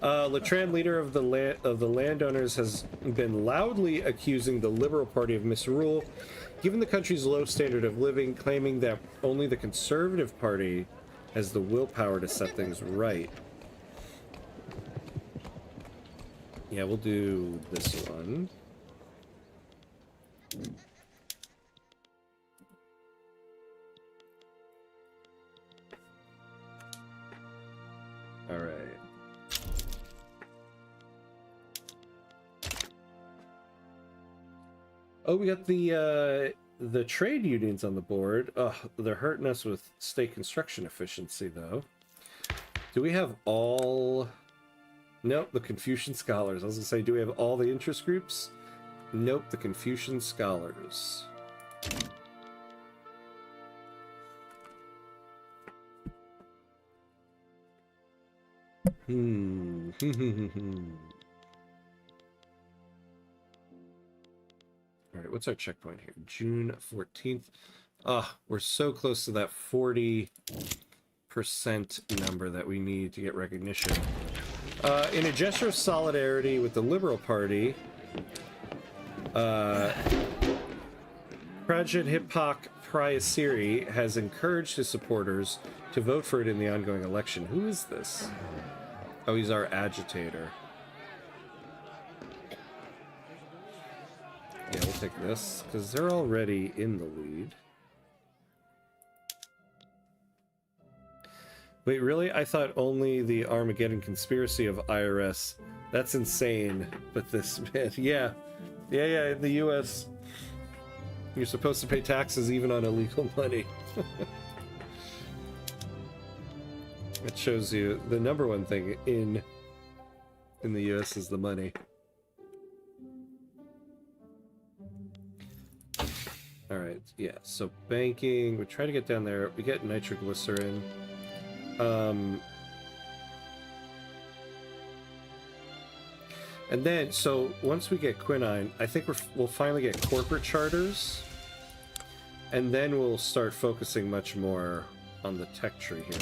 Latran, leader of the landowners, has been loudly accusing the Liberal Party of misrule, given the country's low standard of living, claiming that only the Conservative Party has the willpower to set things right. Yeah, we'll do this one. All right. Oh, we got the trade unions on the board. Ugh, they're hurting us with state construction efficiency, though. Do we have all... Nope, the Confucian Scholars. I was gonna say, do we have all the interest groups? Nope, the Confucian Scholars. All right, what's our checkpoint here? June 14th. Ah, we're so close to that 40% number that we need to get recognition. In a gesture of solidarity with the Liberal Party, Prajit Hipak Prayasiri has encouraged his supporters to vote for it in the ongoing election. Who is this? Oh, he's our agitator. Yeah, we'll take this, because they're already in the lead. Wait, really? I thought only the Armageddon conspiracy of IRS. That's insane. But this, man, yeah. In the US, you're supposed to pay taxes even on illegal money. It shows you the number one thing in the US is the money. All right, yeah, so banking, we try to get down there. We get nitroglycerin. And then, so once we get quinine, I think we'll finally get corporate charters, and then we'll start focusing much more on the tech tree here.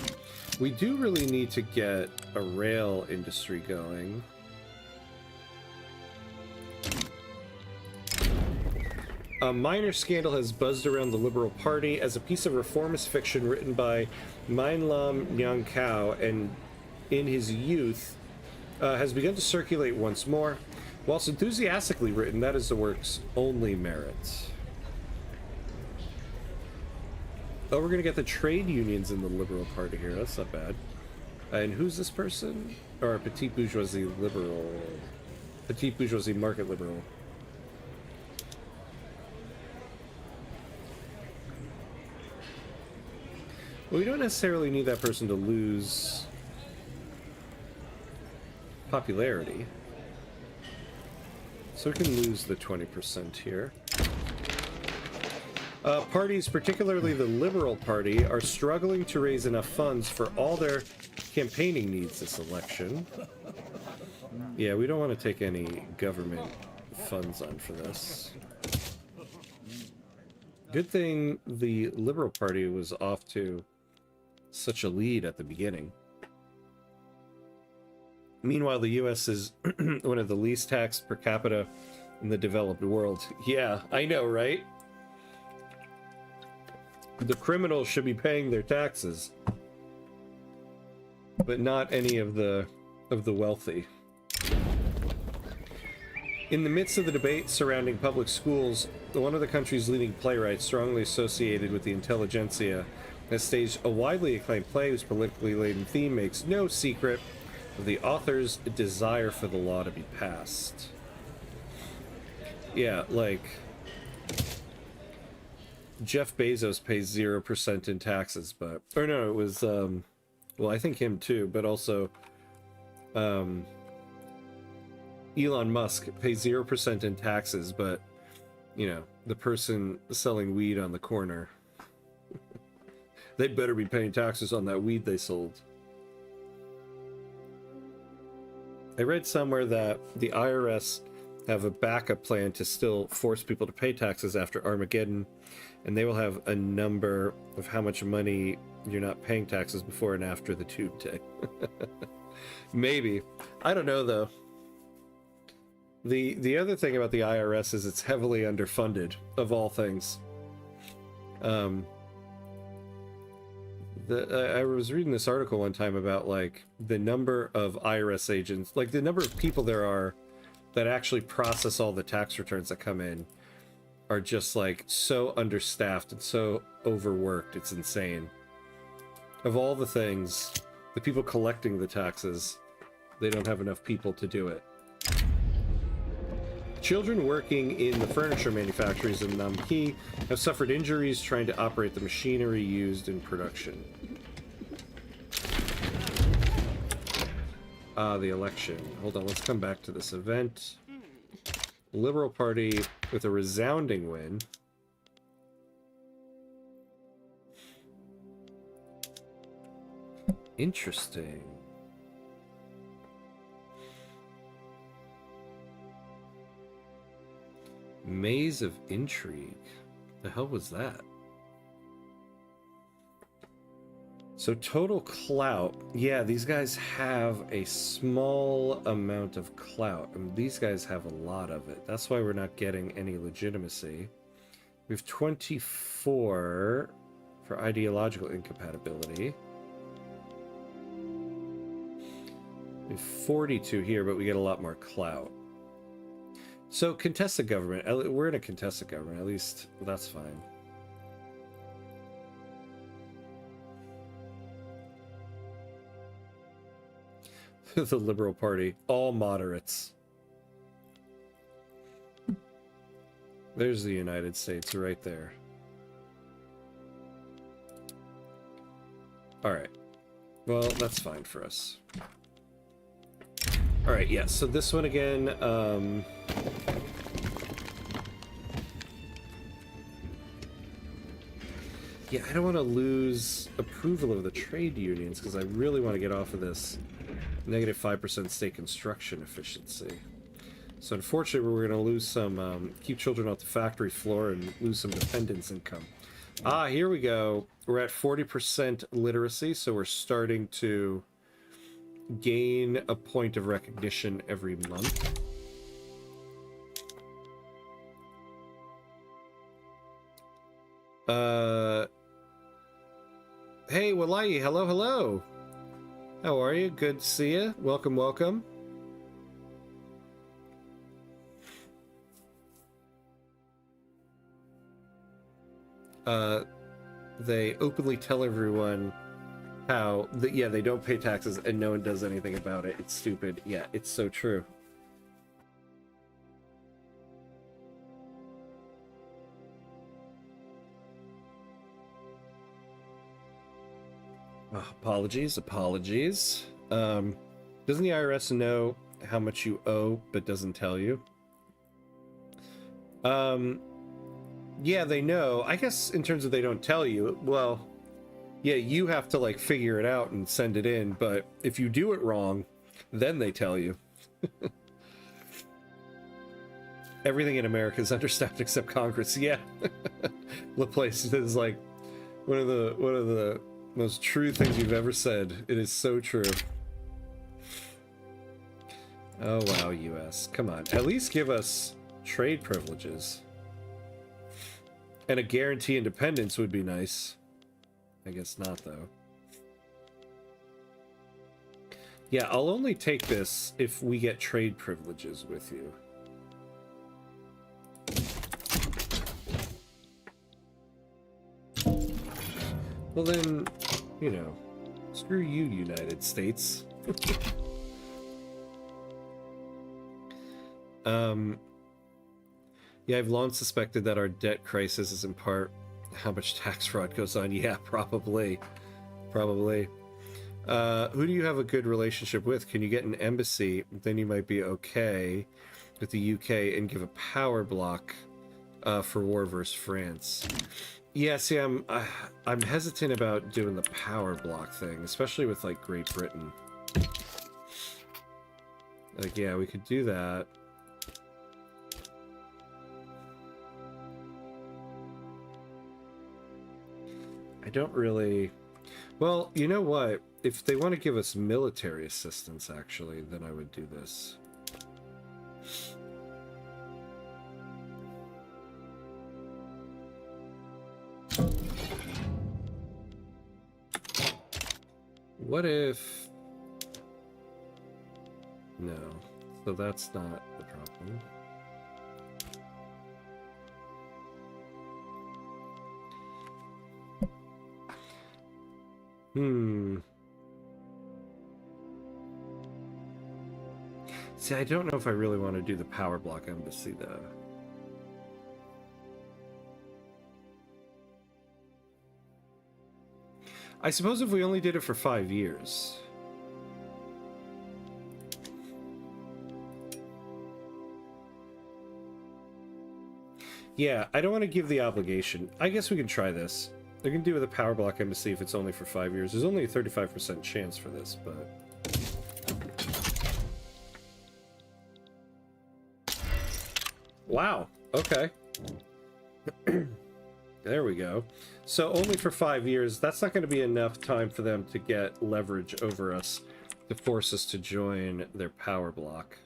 We do really need to get a rail industry going. A minor scandal has buzzed around the Liberal Party as a piece of reformist fiction written by Mein Lam Nyang Kao and in his youth has begun to circulate once more. Whilst enthusiastically written, that is the work's only merit. Oh, we're going to get the trade unions in the Liberal Party here. That's not bad. And who's this person? Or Petite Bourgeoisie Liberal. Petite Bourgeoisie Market Liberal. Well, we don't necessarily need that person to lose popularity. So we can lose the 20% here. Parties, particularly the Liberal Party, are struggling to raise enough funds for all their Campaigning needs this election. Yeah, we don't want to take any government funds on for this. Good thing the Liberal Party was off to such a lead at the beginning. Meanwhile, the US is one of the least taxed per capita in the developed world. Yeah, I know, right? The criminals should be paying their taxes, but not any of the wealthy. In the midst of the debate surrounding public schools, one of the country's leading playwrights, strongly associated with the intelligentsia, has staged a widely acclaimed play whose politically laden theme makes no secret of the author's desire for the law to be passed. Yeah, like, Jeff Bezos pays 0% in taxes, but... Or no, it was, well, I think him too, but also, Elon Musk pays 0% in taxes, but, you know, the person selling weed on the corner, they better be paying taxes on that weed they sold. I read somewhere that the IRS have a backup plan to still force people to pay taxes after Armageddon, and they will have a number of how much money you're not paying taxes before and after the tube day. Maybe. I don't know, though. The other thing about the IRS is it's heavily underfunded, of all things. I was reading this article one time about, like, the number of IRS agents, like, the number of people there are that actually process all the tax returns that come in are just, like, so understaffed and so overworked, it's insane. Of all the things, the people collecting the taxes, they don't have enough people to do it. Children working in the furniture manufacturers in Nam-ite have suffered injuries trying to operate the machinery used in production. The election. Hold on, let's come back to this event. Liberal Party with a resounding win. Interesting. Maze of Intrigue. The hell was that? So total clout. Yeah, these guys have a small amount of clout. I mean, these guys have a lot of it. That's why we're not getting any legitimacy. We have 24 for ideological incompatibility. We have 42 here, but we get a lot more clout. So, contested government. We're in a contested government. At least, that's fine. The Liberal Party. All moderates. There's the United States right there. Alright. Well, that's fine for us. Alright, yeah, so this one again, yeah, I don't want to lose approval of the trade unions, because I really want to get off of this negative 5% state construction efficiency. So unfortunately, we're going to lose some, keep children off the factory floor and lose some dependence income. Ah, here we go. We're at 40% literacy, so we're starting to gain a point of recognition every month. Hey, Walai, hello, hello. How are you? Good to see you. Welcome, welcome. They openly tell everyone how, yeah, they don't pay taxes and no one does anything about it. It's stupid. Yeah, it's so true. Oh, apologies. Doesn't the IRS know how much you owe but doesn't tell you? Yeah, they know. I guess in terms of they don't tell you, well, Yeah, you have to like figure it out and send it in, but if you do it wrong, then they tell you. Everything in America is understaffed except Congress. Yeah. Laplace is like one of the most true things you've ever said. It is so true. Oh wow, US. Come on. At least give us trade privileges. And a guarantee independence would be nice. I guess not, though. Yeah, I'll only take this if we get trade privileges with you. Well then, you know, screw you, United States. Yeah, I've long suspected that our debt crisis is in part how much tax fraud goes on. Yeah, probably. Probably. Who do you have a good relationship with? Can you get an embassy? Then you might be okay with the UK and give a power block for war versus France. Yeah, see, I'm hesitant about doing the power block thing, especially with like Great Britain. Like, yeah, we could do that. I don't really... Well, you know what? If they want to give us military assistance, actually, then I would do this. What if... No. So that's not the problem. See, I don't know if I really want to do the power block embassy, though. I suppose if we only did it for 5 years. Yeah, I don't want to give the obligation. I guess we can try this. They're going to do with a power block embassy if it's only for 5 years. There's only a 35% chance for this, but... Wow, okay. There we go. So only for 5 years. That's not going to be enough time for them to get leverage over us to force us to join their power block.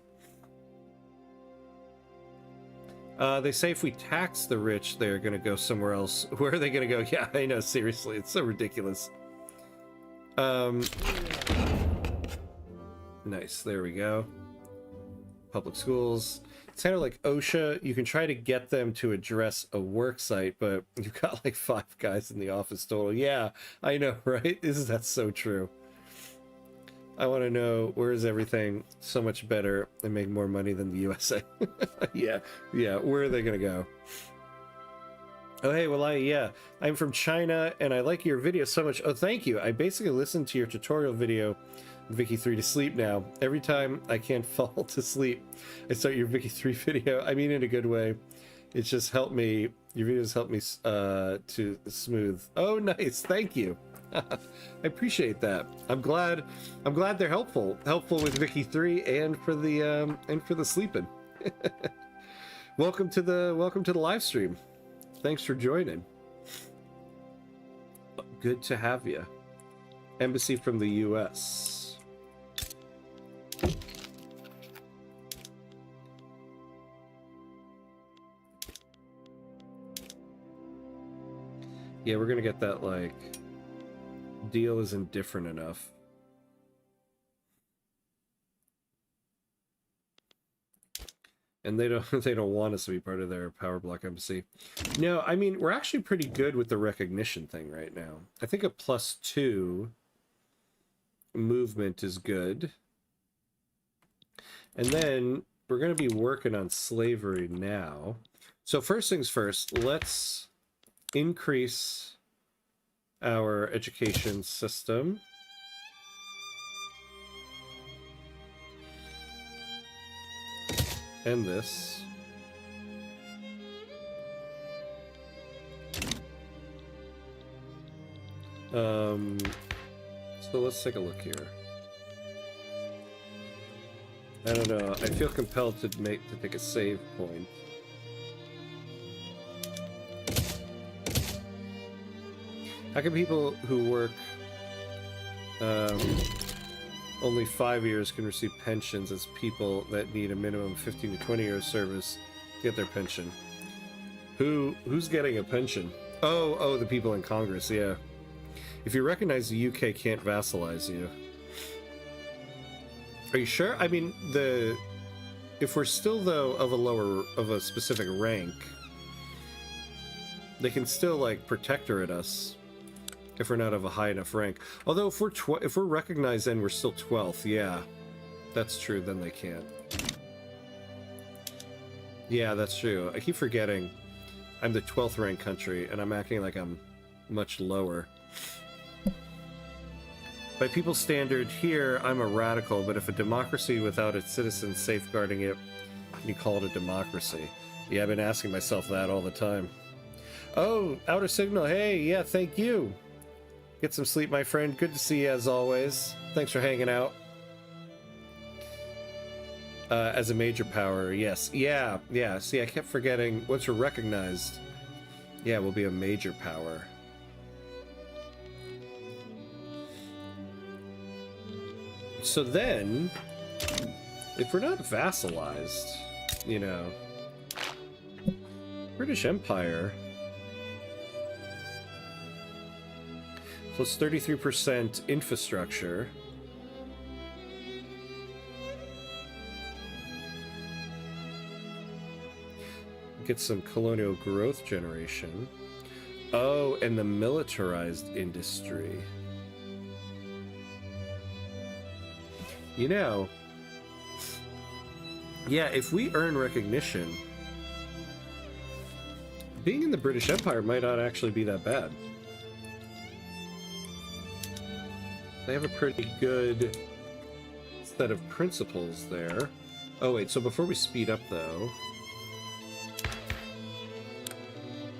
They say if we tax the rich, they're going to go somewhere else. Where are they going to go? Yeah, I know, seriously. It's so ridiculous. Nice, there we go. Public schools. It's kind of like OSHA. You can try to get them to address a work site, but you've got like 5 guys in the office total. Yeah, I know, right? That's so true. I want to know, where is everything so much better and make more money than the USA? Yeah, where are they going to go? Oh, hey, well, I'm from China, and I like your video so much. Oh, thank you. I basically listened to your tutorial video, Vicky 3, to sleep now. Every time I can't fall to sleep, I start your Vicky 3 video. I mean, in a good way. It's just helped me. Your videos help me to smooth. Oh, nice. Thank you. I appreciate that. I'm glad they're helpful with Vicky 3 and for the sleeping. welcome to the live stream. Thanks for joining. Good to have you. Embassy from the US. Yeah, we're gonna get that, like, deal isn't different enough. And they don't want us to be part of their power block embassy. No, I mean, we're actually pretty good with the recognition thing right now. I think a +2 movement is good. And then we're going to be working on slavery now. So first things first, let's increase our education system. And this. So let's take a look here. I don't know. I feel compelled to take a save point. How can people who work only 5 years can receive pensions as people that need a minimum of 15 to 20 years service get their pension? Who's getting a pension? Oh, the people in Congress, yeah. If you recognize the UK can't vassalize you. Are you sure? I mean, if we're still though of a specific rank, they can still like protectorate us if we're not of a high enough rank. Although if we're recognized and we're still 12th, yeah, that's true. Then they can't. Yeah, that's true. I keep forgetting I'm the 12th ranked country, and I'm acting like I'm much lower. By people's standard here, I'm a radical, but if a democracy without its citizens safeguarding it, can you call it a democracy? Yeah, I've been asking myself that all the time. Oh, Outer Signal, hey, yeah, thank you. Get some sleep, my friend. Good to see you as always. Thanks for hanging out. As a major power, yes. Yeah. See, I kept forgetting, once we're recognized, yeah, we'll be a major power. So then, if we're not vassalized, you know, British Empire, so it's 33% infrastructure. Get some colonial growth generation. Oh, and the militarized industry. You know, yeah, if we earn recognition, being in the British Empire might not actually be that bad. They have a pretty good set of principles there. Oh wait, so before we speed up though,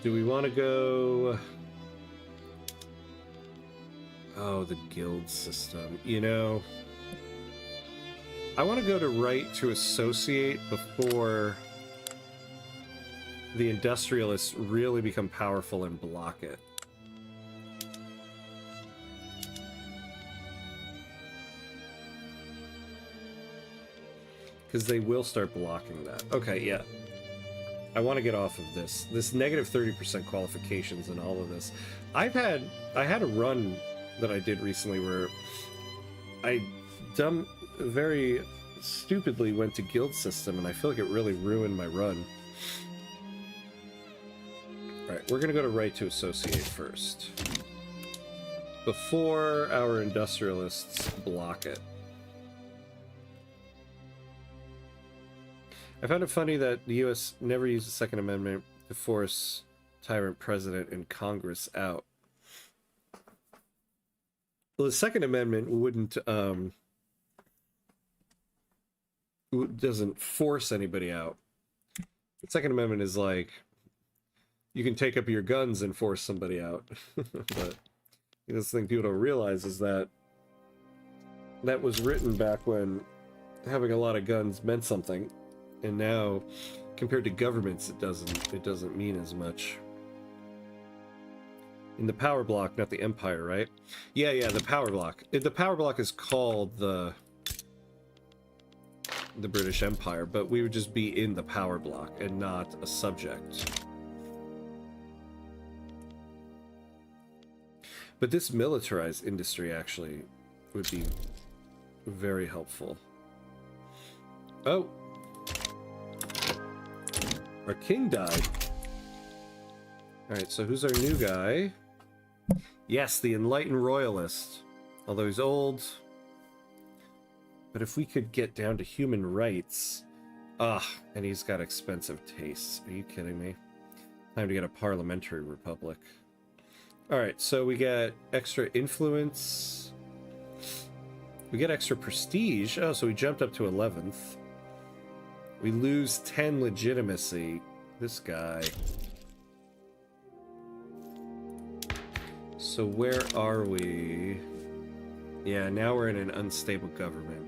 do we want to go... Oh, the guild system. You know, I want to go to right to associate before the industrialists really become powerful and block it. Because they will start blocking that. Okay, yeah. I want to get off of this negative 30% qualifications and all of this. I had a run that I did recently where I very stupidly went to guild system, and I feel like it really ruined my run. Alright, we're gonna go to right to associate first, before our industrialists block it. I found it funny that the US never used the Second Amendment to force tyrant president and Congress out. Well, the Second Amendment doesn't force anybody out. The Second Amendment is like, you can take up your guns and force somebody out. But the thing people don't realize is that that was written back when having a lot of guns meant something, and now compared to governments it doesn't mean as much. In the power block, not the empire, right? Yeah, the power block. The power block is called the British Empire, but we would just be in the power block and not a subject. But this militarized industry actually would be very helpful. Oh! Our king died. Alright, so who's our new guy? Yes, the enlightened royalist. Although he's old. But if we could get down to human rights... and he's got expensive tastes. Are you kidding me? Time to get a parliamentary republic. Alright, so we get extra influence. We get extra prestige. Oh, so we jumped up to 11th. We lose 10 legitimacy. This guy. So where are we? Yeah, now we're in an unstable government.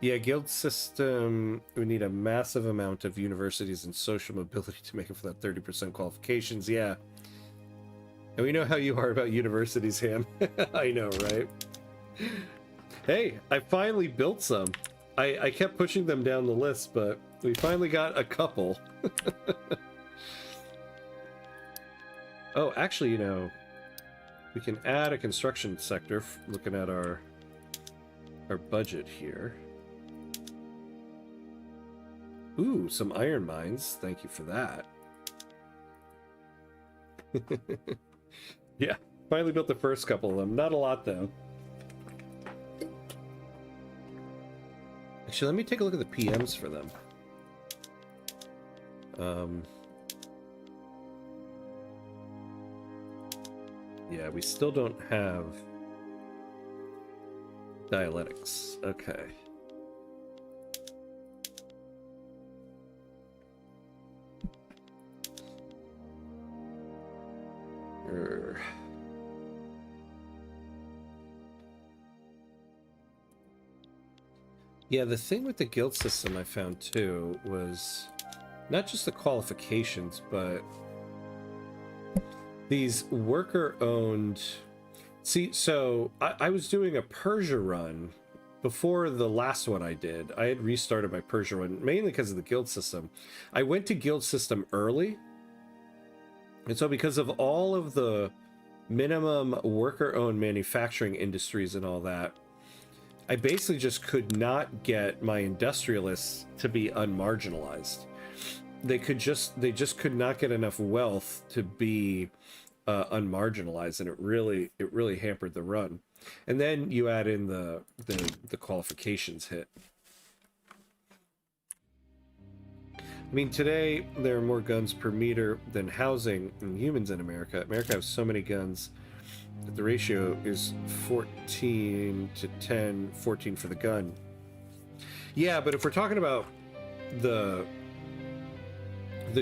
Yeah, guild system, we need a massive amount of universities and social mobility to make it for that 30% qualifications, yeah. And we know how you are about universities, Ham. I know, right? Hey, I finally built some. I kept pushing them down the list, but we finally got a couple. Oh, actually, you know, we can add a construction sector, looking at our budget here. Ooh, some iron mines. Thank you for that. Yeah, finally built the first couple of them. Not a lot, though. Actually, let me take a look at the PMs for them. Yeah, we still don't have dialectics. Okay. Yeah, the thing with the guild system I found too was not just the qualifications, but these worker-owned... See, so I was doing a Persia run before the last one I did. I had restarted my Persia run, mainly because of the guild system. I went to guild system early, and so because of all of the minimum worker-owned manufacturing industries and all that, I basically just could not get my industrialists to be unmarginalized. They just could not get enough wealth to be unmarginalized, and it really hampered the run. And then you add in the qualifications hit. I mean, today there are more guns per meter than housing and humans in America. America has so many guns that the ratio is 14 to 10, 14 for the gun. Yeah, but if we're talking about the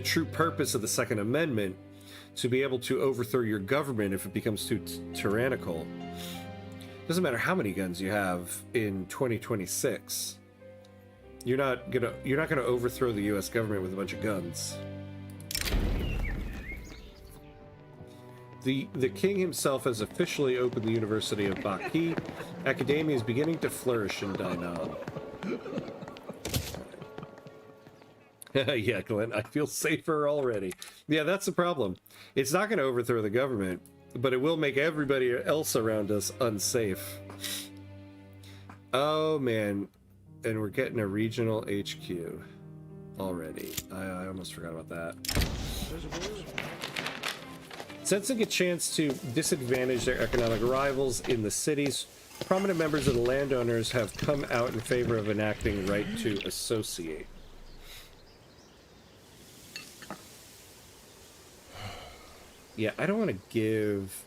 true purpose of the Second Amendment, to be able to overthrow your government if it becomes too tyrannical, doesn't matter how many guns you have in 2026. You're not gonna overthrow the U.S. government with a bunch of guns. The king himself has officially opened the University of Baki. Academia is beginning to flourish in Dai Nam. Yeah, Glenn, I feel safer already. Yeah, that's the problem. It's not going to overthrow the government, but it will make everybody else around us unsafe. Oh, man. And we're getting a regional HQ already. I almost forgot about that. Sensing a chance to disadvantage their economic rivals in the cities, prominent members of the landowners have come out in favor of enacting right to associate. Yeah, I don't want to give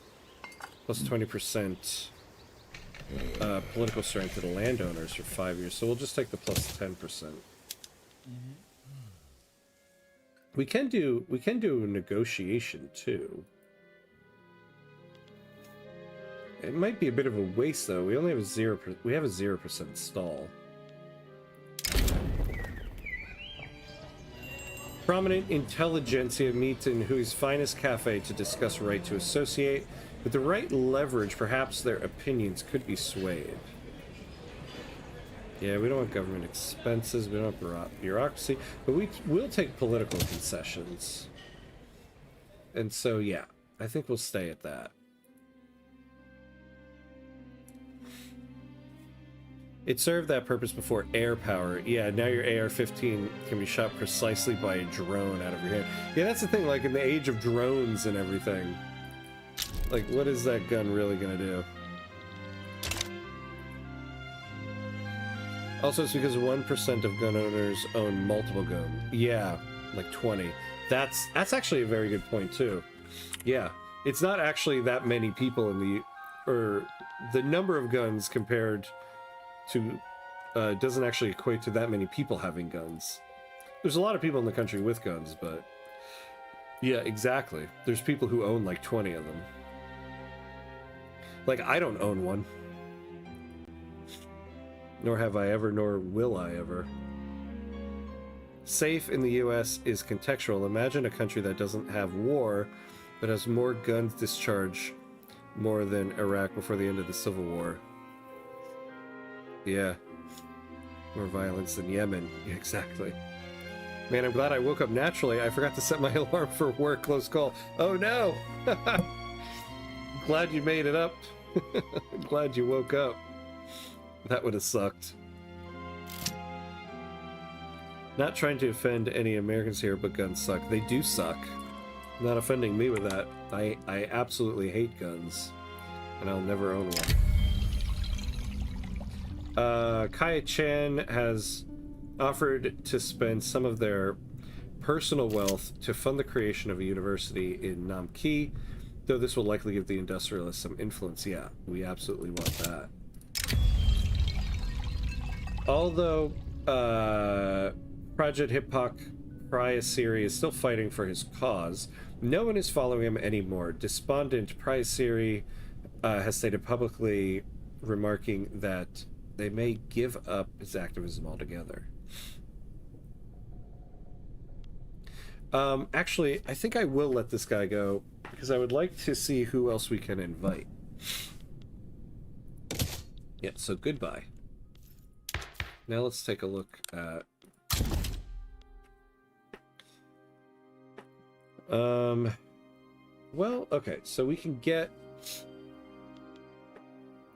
plus 20% political strength to the landowners for 5 years, so we'll just take the plus 10%. We can do a negotiation too. It might be a bit of a waste though. We only have a 0% stall. Prominent intelligentsia meet in Hui's finest cafe to discuss right to associate. With the right leverage, perhaps their opinions could be swayed. Yeah, we don't want government expenses, we don't want bureaucracy, but we will take political concessions. And so, yeah, I think we'll stay at that. It served that purpose before air power. Yeah, now your AR-15 can be shot precisely by a drone out of your hand. Yeah, that's the thing, like in the age of drones and everything. Like, what is that gun really gonna do? Also, it's because 1% of gun owners own multiple guns. Yeah, like 20. That's actually a very good point, too. Yeah, it's not actually that many people in the number of guns compared to doesn't actually equate to that many people having guns. There's a lot of people in the country with guns, but Yeah, exactly. There's people who own like 20 of them. Like, I don't own one. Nor have I ever, nor will I ever. Safe in the US is contextual. Imagine a country that doesn't have war, but has more guns discharged more than Iraq before the end of the Civil War. Yeah. More violence than Yemen. Yeah, exactly. Man, I'm glad I woke up naturally. I forgot to set my alarm for work. Close call. Oh no! Glad you made it up. Glad you woke up. That would have sucked. Not trying to offend any Americans here, but guns suck. They do suck. Not offending me with that. I absolutely hate guns. And I'll never own one. Kaya Chan has offered to spend some of their personal wealth to fund the creation of a university in Nam-ite, though this will likely give the industrialists some influence. Yeah, we absolutely want that. Although Project Hip-Hop Prayasiri is still fighting for his cause, no one is following him anymore. Despondent Prayasiri has stated publicly, remarking that they may give up his activism altogether. Actually, I think I will let this guy go, because I would like to see who else we can invite. Yeah, so goodbye. Now let's take a look at... Well, okay, so we can get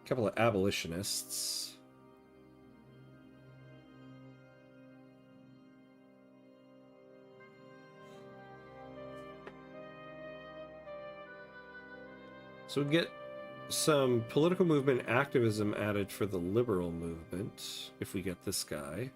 a couple of abolitionists. So we get some political movement activism added for the liberal movement, if we get this guy.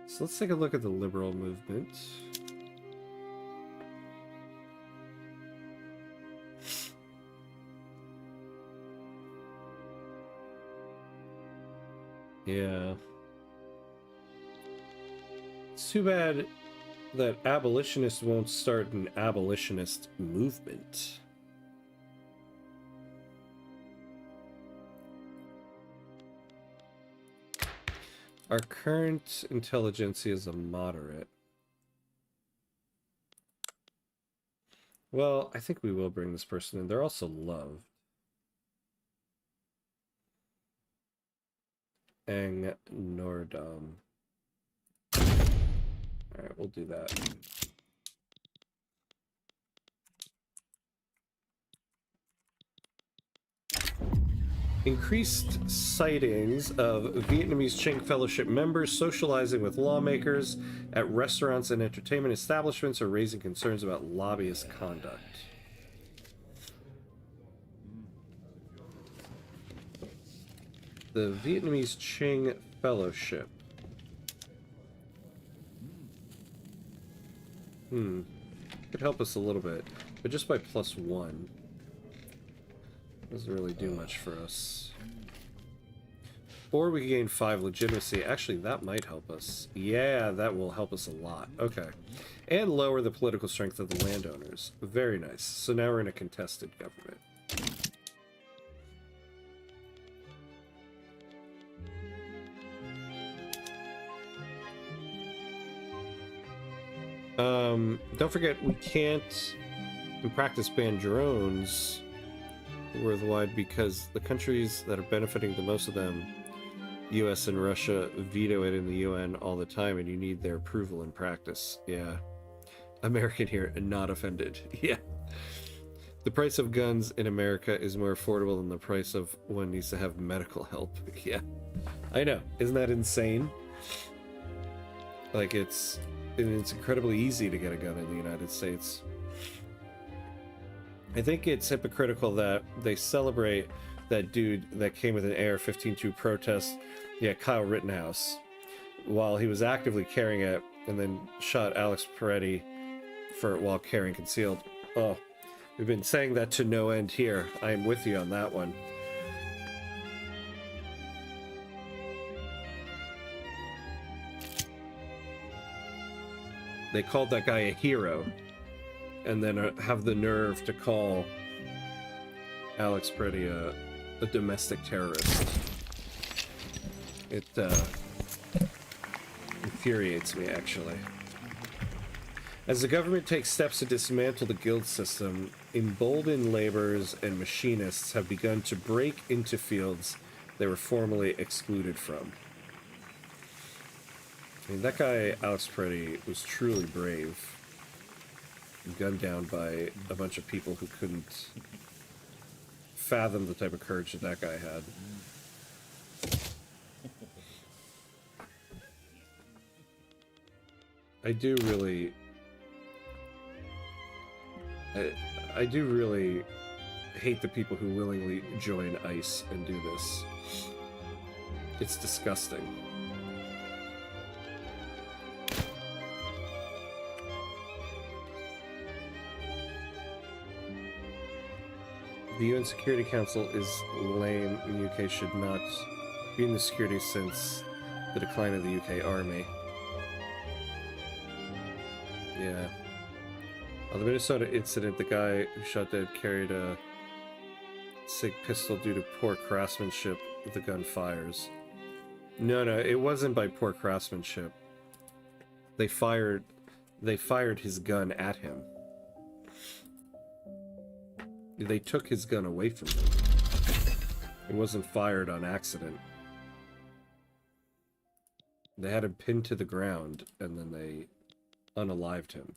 So let's take a look at the liberal movement. Yeah. It's too bad that abolitionists won't start an abolitionist movement. Our current intelligentsia is a moderate. Well, I think we will bring this person in. They're also loved. Eng Nordam. Alright, we'll do that. Increased sightings of Vietnamese Ching Fellowship members socializing with lawmakers at restaurants and entertainment establishments are raising concerns about lobbyist conduct. The Vietnamese Ching Fellowship. Could help us a little bit, but just by +1. Doesn't really do much for us. Or we can gain 5 legitimacy. Actually, that might help us. Yeah, that will help us a lot. Okay. And lower the political strength of the landowners. Very nice. So now we're in a contested government. Don't forget, we can't in practice ban drones worldwide because the countries that are benefiting the most of them, US and Russia, veto it in the UN all the time, and you need their approval in practice. Yeah. American here and not offended. Yeah. The price of guns in America is more affordable than the price of one needs to have medical help. Yeah. I know. Isn't that insane? Like, it's incredibly easy to get a gun in the United States. I think it's hypocritical that they celebrate that dude that came with an AR-15 to protest, yeah, Kyle Rittenhouse, while he was actively carrying it, and then shot Alex Peretti while carrying concealed. Oh, we've been saying that to no end here. I am with you on that one. They called that guy a hero, and then have the nerve to call Alex Pretty a domestic terrorist. It infuriates me, actually. As the government takes steps to dismantle the guild system, emboldened laborers and machinists have begun to break into fields they were formerly excluded from. I mean, that guy, Alex Pretty, was truly brave. Gunned down by a bunch of people who couldn't fathom the type of courage that that guy had. I do really hate the people who willingly join ICE and do this. It's disgusting. The UN Security Council is lame. The UK should not be in the security since the decline of the UK army. Yeah. On the Minnesota incident, the guy who shot dead carried a SIG pistol due to poor craftsmanship. The gun fires. No, it wasn't by poor craftsmanship. They fired his gun at him. They took his gun away from him. It wasn't fired on accident. They had him pinned to the ground, and then they unalived him.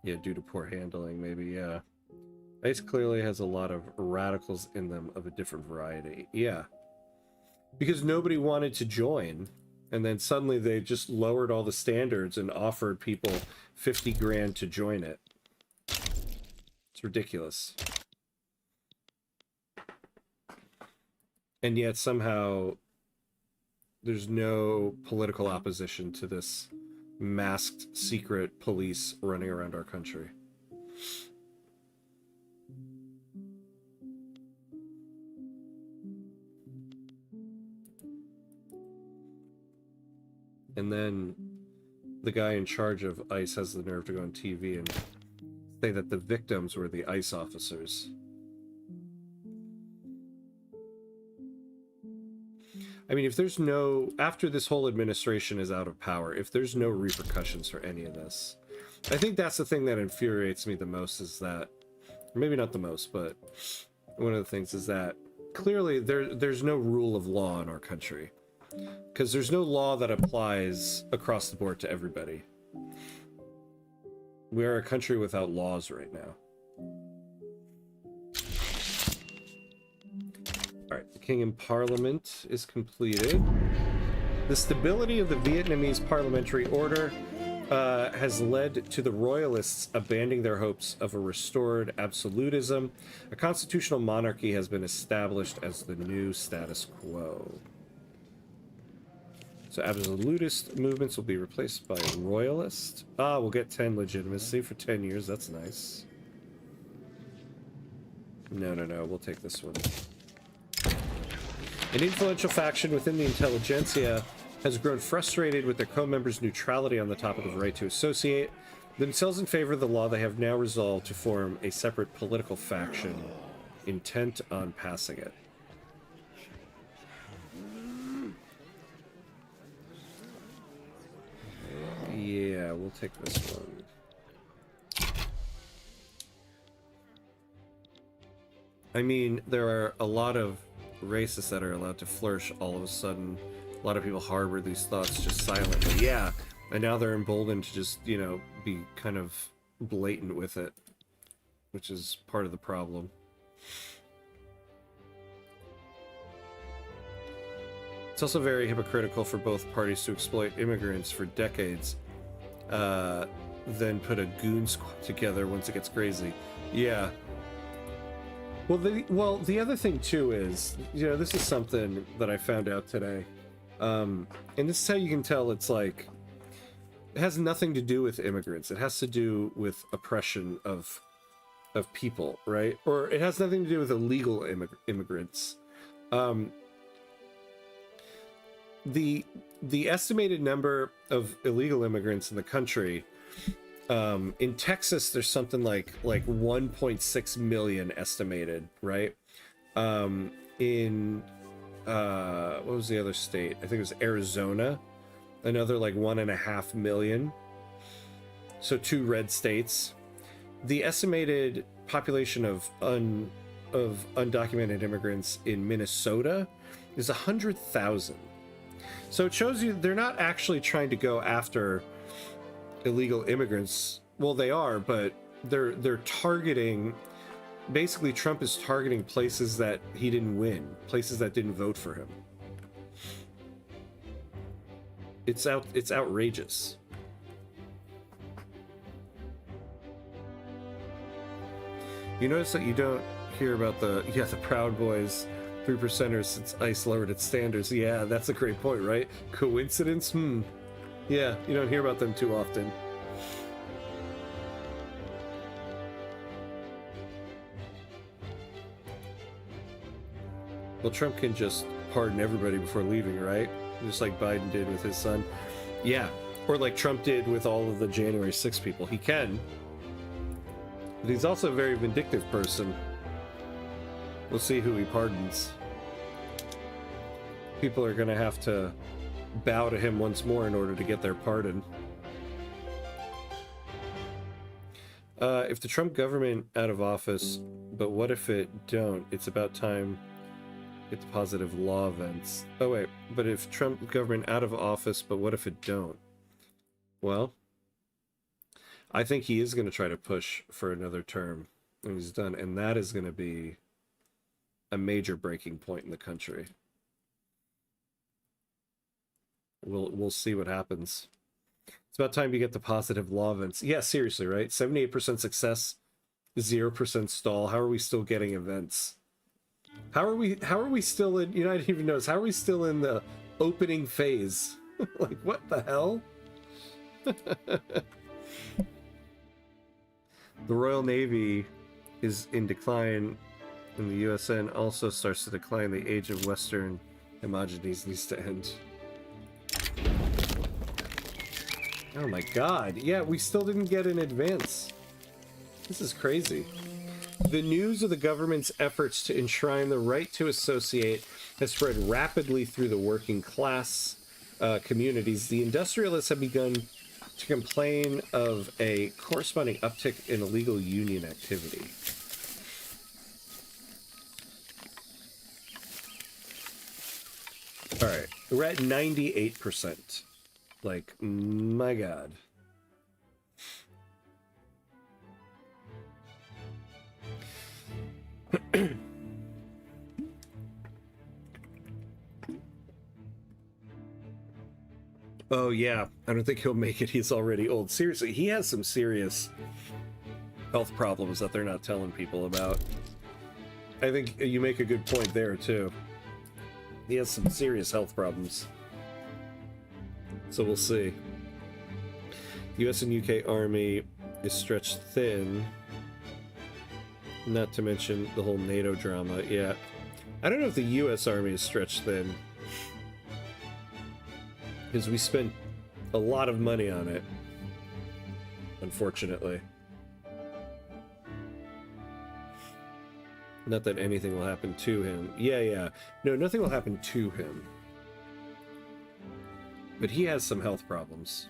Yeah, due to poor handling, maybe, yeah. ICE clearly has a lot of radicals in them of a different variety. Yeah. Because nobody wanted to join, and then suddenly they just lowered all the standards and offered people 50 grand to join it. It's ridiculous. And yet somehow there's no political opposition to this masked secret police running around our country. And then the guy in charge of ICE has the nerve to go on TV and say that the victims were the ICE officers. I mean, if there's no... After this whole administration is out of power, if there's no repercussions for any of this, I think that's the thing that infuriates me the most, is that... Maybe not the most, but one of the things is that clearly there's no rule of law in our country. Because there's no law that applies across the board to everybody. We are a country without laws right now. Alright, the King in Parliament is completed. The stability of the Vietnamese parliamentary order has led to the royalists abandoning their hopes of a restored absolutism. A constitutional monarchy has been established as the new status quo. So absolutist movements will be replaced by royalist. Ah, we'll get 10 legitimacy for 10 years. That's nice. No, we'll take this one. An influential faction within the intelligentsia has grown frustrated with their co-members' neutrality on the topic of the right to associate. Themselves in favor of the law, they have now resolved to form a separate political faction intent on passing it. Yeah, we'll take this one. I mean, there are a lot of racists that are allowed to flourish all of a sudden. A lot of people harbor these thoughts just silently. Yeah, and now they're emboldened to just, you know, be kind of blatant with it, which is part of the problem. It's also very hypocritical for both parties to exploit immigrants for decades, then put a goon squad together once it gets crazy. Yeah. Well, the other thing too is, you know, this is something that I found out today, and this is how you can tell it's like, it has nothing to do with immigrants. It has to do with oppression of people, right? Or it has nothing to do with illegal immigrants. the estimated number of illegal immigrants in the country, in Texas, there's something like 1.6 million estimated, right? In what was the other state? I think it was Arizona, another like 1.5 million. So 2 red states. The estimated population of undocumented immigrants in Minnesota is 100,000. So it shows you they're not actually trying to go after illegal immigrants. Well, they are, but they're targeting. Basically, Trump is targeting places that he didn't win, places that didn't vote for him. It's outrageous. You notice that you don't hear about the Proud Boys 3%ers since ICE lowered its standards. Yeah, that's a great point, right? Coincidence? Yeah, you don't hear about them too often. Well, Trump can just pardon everybody before leaving, right? Just like Biden did with his son. Yeah, or like Trump did with all of the January 6th people. He can. But he's also a very vindictive person. We'll see who he pardons. People are going to have to bow to him once more in order to get their pardon. If the Trump government out of office, but what if it don't? It's about time get the positive law events. Oh wait, but if Trump government out of office, but what if it don't? Well, I think he is going to try to push for another term when he's done, and that is going to be a major breaking point in the country. We'll see what happens. It's about time you get the positive law events. Yeah, seriously, right? 78% success, 0% stall. How are we still getting events? How are we still in, you know, I didn't even notice, how are we still in the opening phase? Like, what the hell? The Royal Navy is in decline, and the USN also starts to decline. The age of Western homogeneity needs to end. Oh my god. Yeah, we still didn't get an advance. This is crazy. The news of the government's efforts to enshrine the right to associate has spread rapidly through the working class communities. The industrialists have begun to complain of a corresponding uptick in illegal union activity. All right, we're at 98%. Like, my god. Oh yeah, I don't think he'll make it. He's already old. Seriously, he has some serious health problems that they're not telling people about. I think you make a good point there too. He has some serious health problems. So we'll see. US and UK Army is stretched thin. Not to mention the whole NATO drama. Yeah. I don't know if the US Army is stretched thin, because we spent a lot of money on it, unfortunately. Not that anything will happen to him. Yeah. No, nothing will happen to him. But he has some health problems.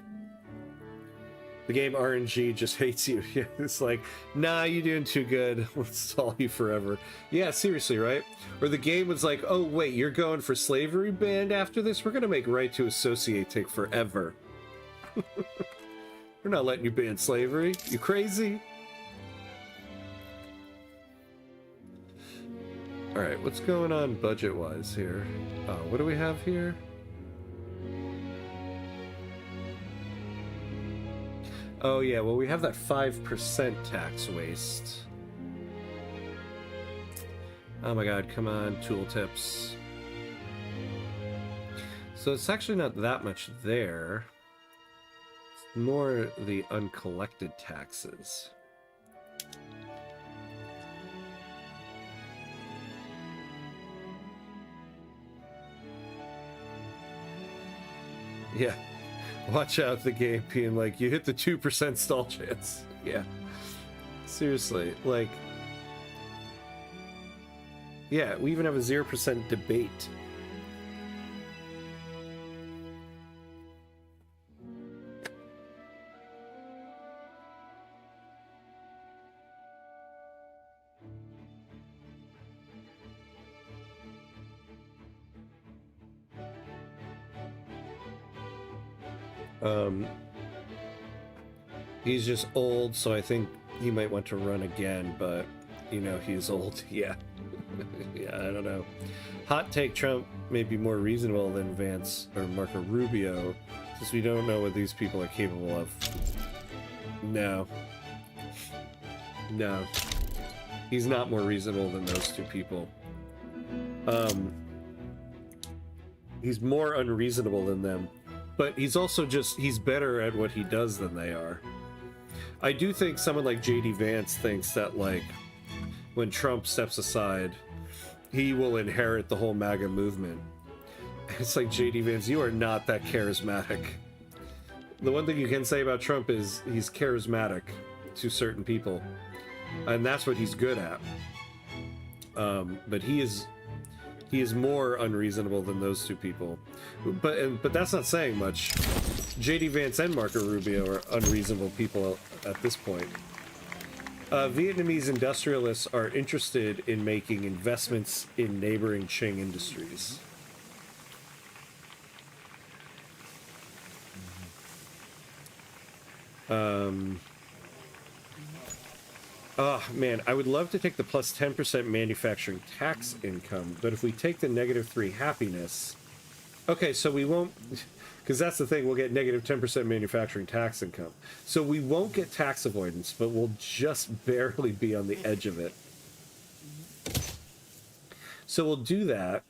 The game RNG just hates you. It's like, nah, you're doing too good. We'll stall you forever. Yeah, seriously, right? Or the game was like, oh, wait, you're going for slavery banned after this? We're going to make right to associate take forever. We're not letting you ban slavery. You crazy? All right, what's going on budget-wise here? What do we have here? Oh yeah, well we have that 5% tax waste. Oh my god, come on, tooltips. So it's actually not that much there. It's more the uncollected taxes. Yeah. Watch out the game being like, you hit the 2% stall chance. Yeah. Seriously, like... Yeah, we even have a 0% debate. He's just old, so I think he might want to run again, but, you know, he's old. Yeah. Yeah, I don't know. Hot take, Trump may be more reasonable than Vance or Marco Rubio, since we don't know what these people are capable of. No. No. He's not more reasonable than those two people. He's more unreasonable than them, but he's also just, he's better at what he does than they are. I do think someone like J.D. Vance thinks that, like, when Trump steps aside, he will inherit the whole MAGA movement. It's like, J.D. Vance, you are not that charismatic. The one thing you can say about Trump is he's charismatic to certain people, and that's what he's good at. But he is more unreasonable than those two people. But that's not saying much. J.D. Vance and Marco Rubio are unreasonable people at this point. Vietnamese industrialists are interested in making investments in neighboring Qing industries. Oh, man, I would love to take the plus 10% manufacturing tax income, but if we take the -3 happiness... Okay, so we won't... Because that's the thing, we'll get -10% manufacturing tax income. So we won't get tax avoidance, but we'll just barely be on the edge of it. So we'll do that.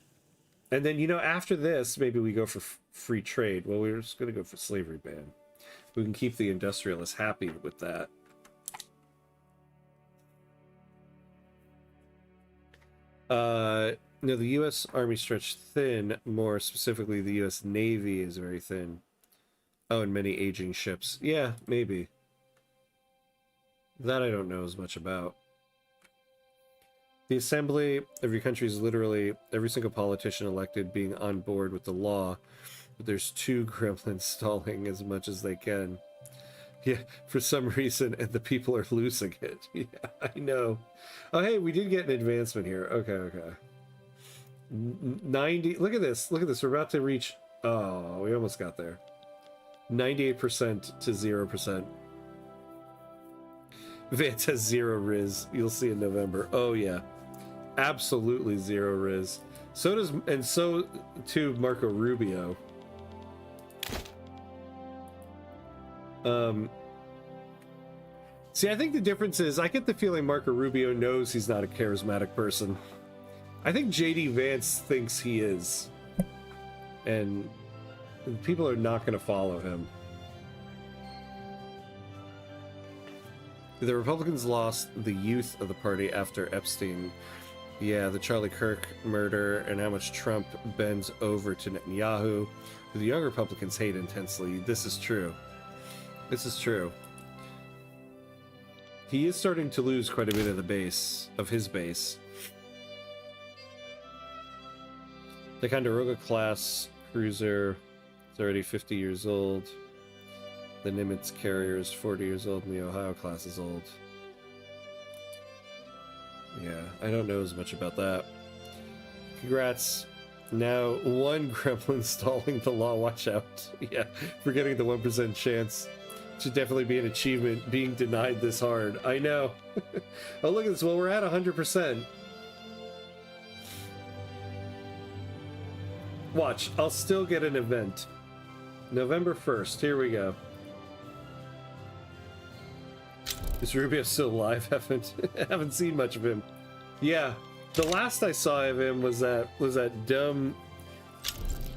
And then, you know, after this, maybe we go for free trade. Well, we're just going to go for slavery ban. We can keep the industrialists happy with that. No, the U.S. Army stretched thin. More specifically, the U.S. Navy is very thin. Oh, and many aging ships. Yeah, maybe. That I don't know as much about. The assembly of your country is literally every single politician elected being on board with the law, but there's two gremlins stalling as much as they can. Yeah, for some reason, and the people are losing it. Yeah, I know. Oh, hey, we did get an advancement here. Okay, okay. 90, look at this, we're about to reach, oh, we almost got there. 98% to 0%. Vance has 0 Riz, you'll see in November. Oh yeah, absolutely 0 Riz. So does, and so too Marco Rubio. See, I think the difference is, I get the feeling Marco Rubio knows he's not a charismatic person. I think J.D. Vance thinks he is. And people are not going to follow him. The Republicans lost the youth of the party after Epstein. Yeah, the Charlie Kirk murder and how much Trump bends over to Netanyahu, who the young Republicans hate intensely. This is true. This is true. He is starting to lose quite a bit of the base, of his base. The Ticonderoga class cruiser is already 50 years old. The Nimitz carrier is 40 years old, and the Ohio class is old. Yeah, I don't know as much about that. Congrats. Now, one gremlin stalling the law. Watch out. Yeah, forgetting the 1% chance. Should definitely be an achievement, being denied this hard. I know. Oh, look at this. Well, we're at 100%. Watch, I'll still get an event. November 1st, here we go. Is Rubio still alive? Haven't seen much of him. Yeah, the last I saw of him was that dumb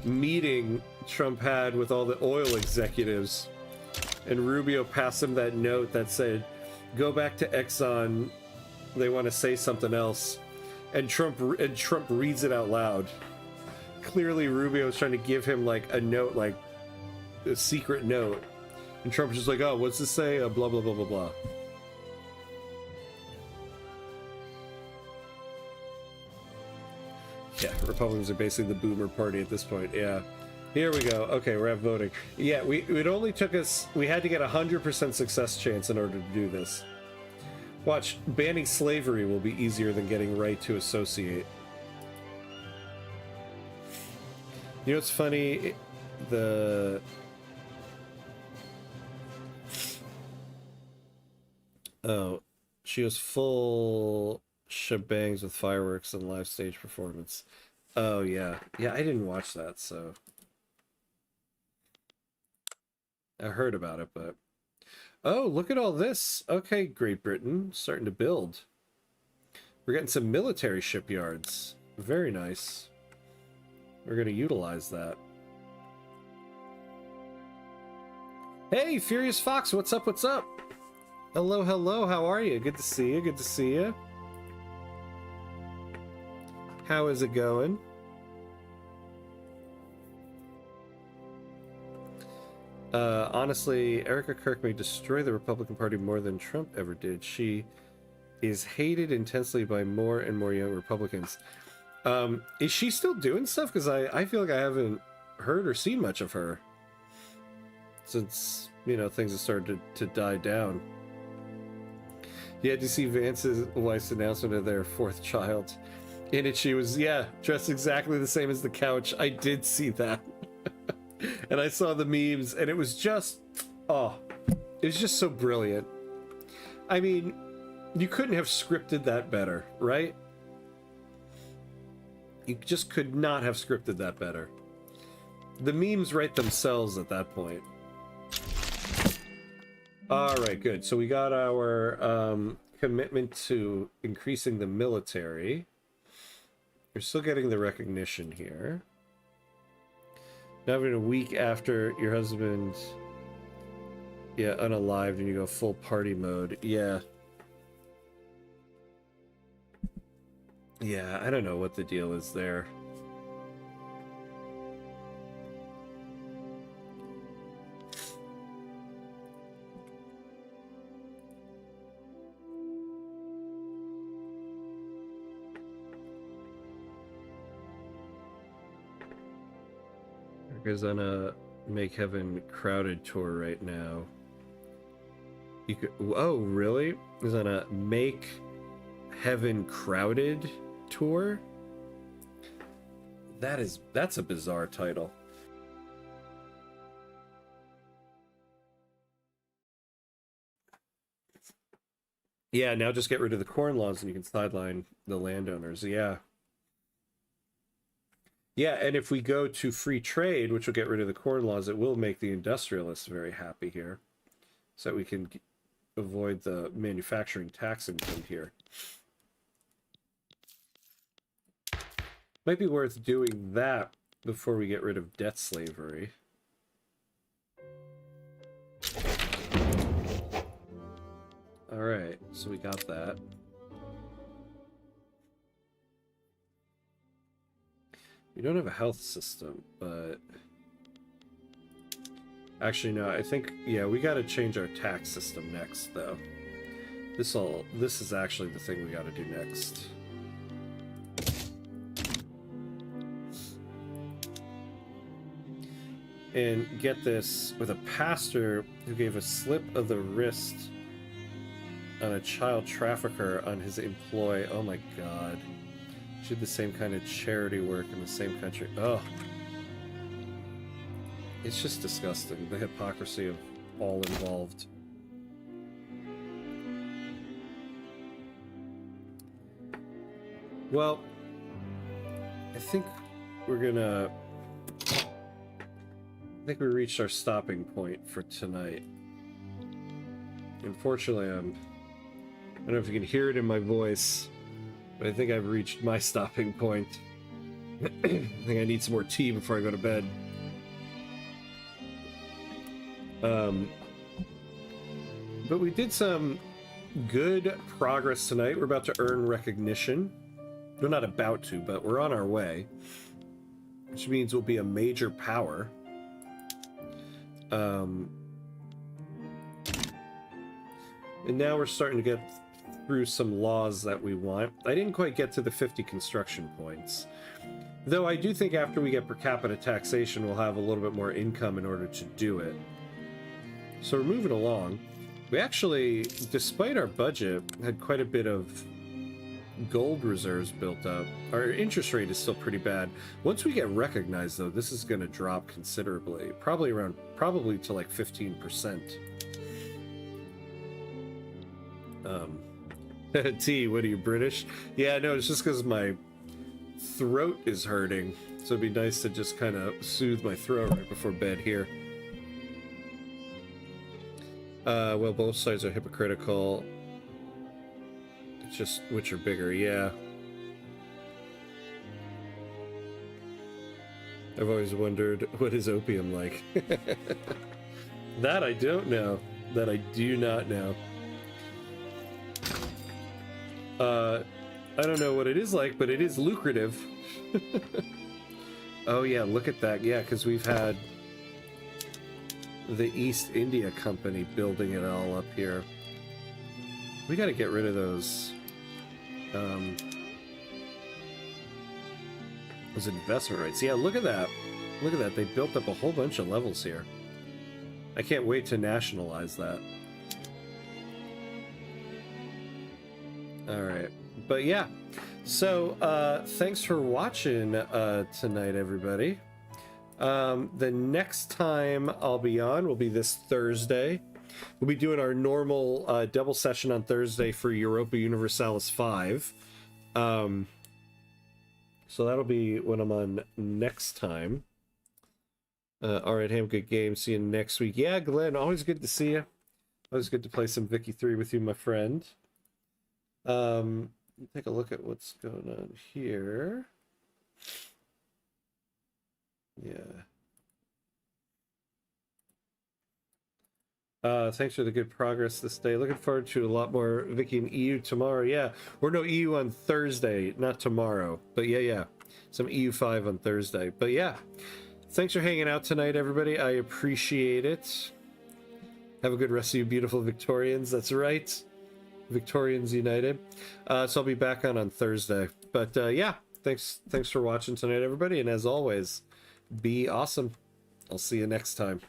meeting Trump had with all the oil executives, and Rubio passed him that note that said, "Go back to Exxon. They want to say something else," and Trump reads it out loud. Clearly, Rubio was trying to give him like a note, like, a secret note. And Trump was just like, oh, what's this say? Blah, blah, blah, blah, blah. Yeah, Republicans are basically the boomer party at this point. Yeah. Here we go. Okay, we're at voting. Yeah, it only took us... We had to get 100% success chance in order to do this. Watch, banning slavery will be easier than getting right to associate. You know what's funny? Oh, she was full shebangs with fireworks and live stage performance. Oh, yeah. Yeah, I didn't watch that, so... I heard about it, but... Oh, look at all this. Okay, Great Britain, starting to build. We're getting some military shipyards. Very nice. We're going to utilize that. Hey, Furious Fox, what's up, what's up? Hello, hello, how are you? Good to see you, good to see you. How is it going? Honestly, Erica Kirk may destroy the Republican Party more than Trump ever did. She is hated intensely by more and more young Republicans. Is she still doing stuff? Because I feel like I haven't heard or seen much of her since, you know, things have started to die down. You had to see Vance's wife's announcement of their fourth child. In it, she was, yeah, dressed exactly the same as the couch. I did see that. And I saw the memes, and it was just, oh, it was just so brilliant. I mean, you couldn't have scripted that better, right? You just could not have scripted that better. The memes write themselves at that point. All right, good. So we got our commitment to increasing the military. You're still getting the recognition here. Now, in a week after your husband, yeah, unalived, and you go full party mode. Yeah. Yeah, I don't know what the deal is there. Is on a Make Heaven Crowded tour right now. You could, oh really? Is on a Make Heaven Crowded tour? That's a bizarre title. Yeah, now just get rid of the corn laws and you can sideline the landowners. Yeah. Yeah, and if we go to free trade, which will get rid of the corn laws, it will make the industrialists very happy here. So that we can avoid the manufacturing tax income here. Might be worth doing that before we get rid of debt slavery. Alright, so we got that. We don't have a health system, but... Actually, no, I think, yeah, we gotta change our tax system next, though. This is actually the thing we gotta do next. And get this, with a pastor who gave a slip of the wrist on a child trafficker on his employee. Oh my god. She did the same kind of charity work in the same country. Oh. It's just disgusting, the hypocrisy of all involved. Well, I think we're gonna... I think we reached our stopping point for tonight. Unfortunately, I don't know if you can hear it in my voice, but I think I've reached my stopping point. I think I need some more tea before I go to bed. But we did some good progress tonight. We're about to earn recognition. We're not about to, but we're on our way. Which means we'll be a major power. And now we're starting to get through some laws that we want. I didn't quite get to the 50 construction points. Though I do think after we get per capita taxation, we'll have a little bit more income in order to do it. So we're moving along. We actually, despite our budget, had quite a bit of gold reserves built up. Our interest rate is still pretty bad. Once we get recognized, though, this is going to drop considerably. Probably to like 15%. T, what are you, British? Yeah, no, it's just because my throat is hurting. So it'd be nice to just kind of soothe my throat right before bed here. Well, both sides are hypocritical. It's just which are bigger, yeah. I've always wondered, what is opium like? That I don't know. That I do not know. I don't know what it is like, but it is lucrative. Oh yeah, look at that. Yeah, because we've had the East India Company building it all up here. We got to get rid of those investment rights. Yeah, look at that. Look at that. They built up a whole bunch of levels here. I can't wait to nationalize that. All right. But yeah. So, thanks for watching tonight, everybody. The next time I'll be on will be this Thursday. We'll be doing our normal double session on Thursday for Europa Universalis 5. So that'll be when I'm on next time. All right, have a good game. See you next week. Yeah, Glenn, always good to see you. Always good to play some Vicky 3 with you, my friend. Take a look at what's going on here. Yeah. Thanks for the good progress this day. Looking forward to a lot more Vicky and EU tomorrow. Yeah, or no, EU on Thursday, not tomorrow. But yeah, some EU5 on Thursday. But yeah, thanks for hanging out tonight, everybody. I appreciate it. Have a good rest of you beautiful Victorians. That's right. Victorians United. So I'll be back on Thursday. But yeah, thanks for watching tonight, everybody. And as always, be awesome. I'll see you next time.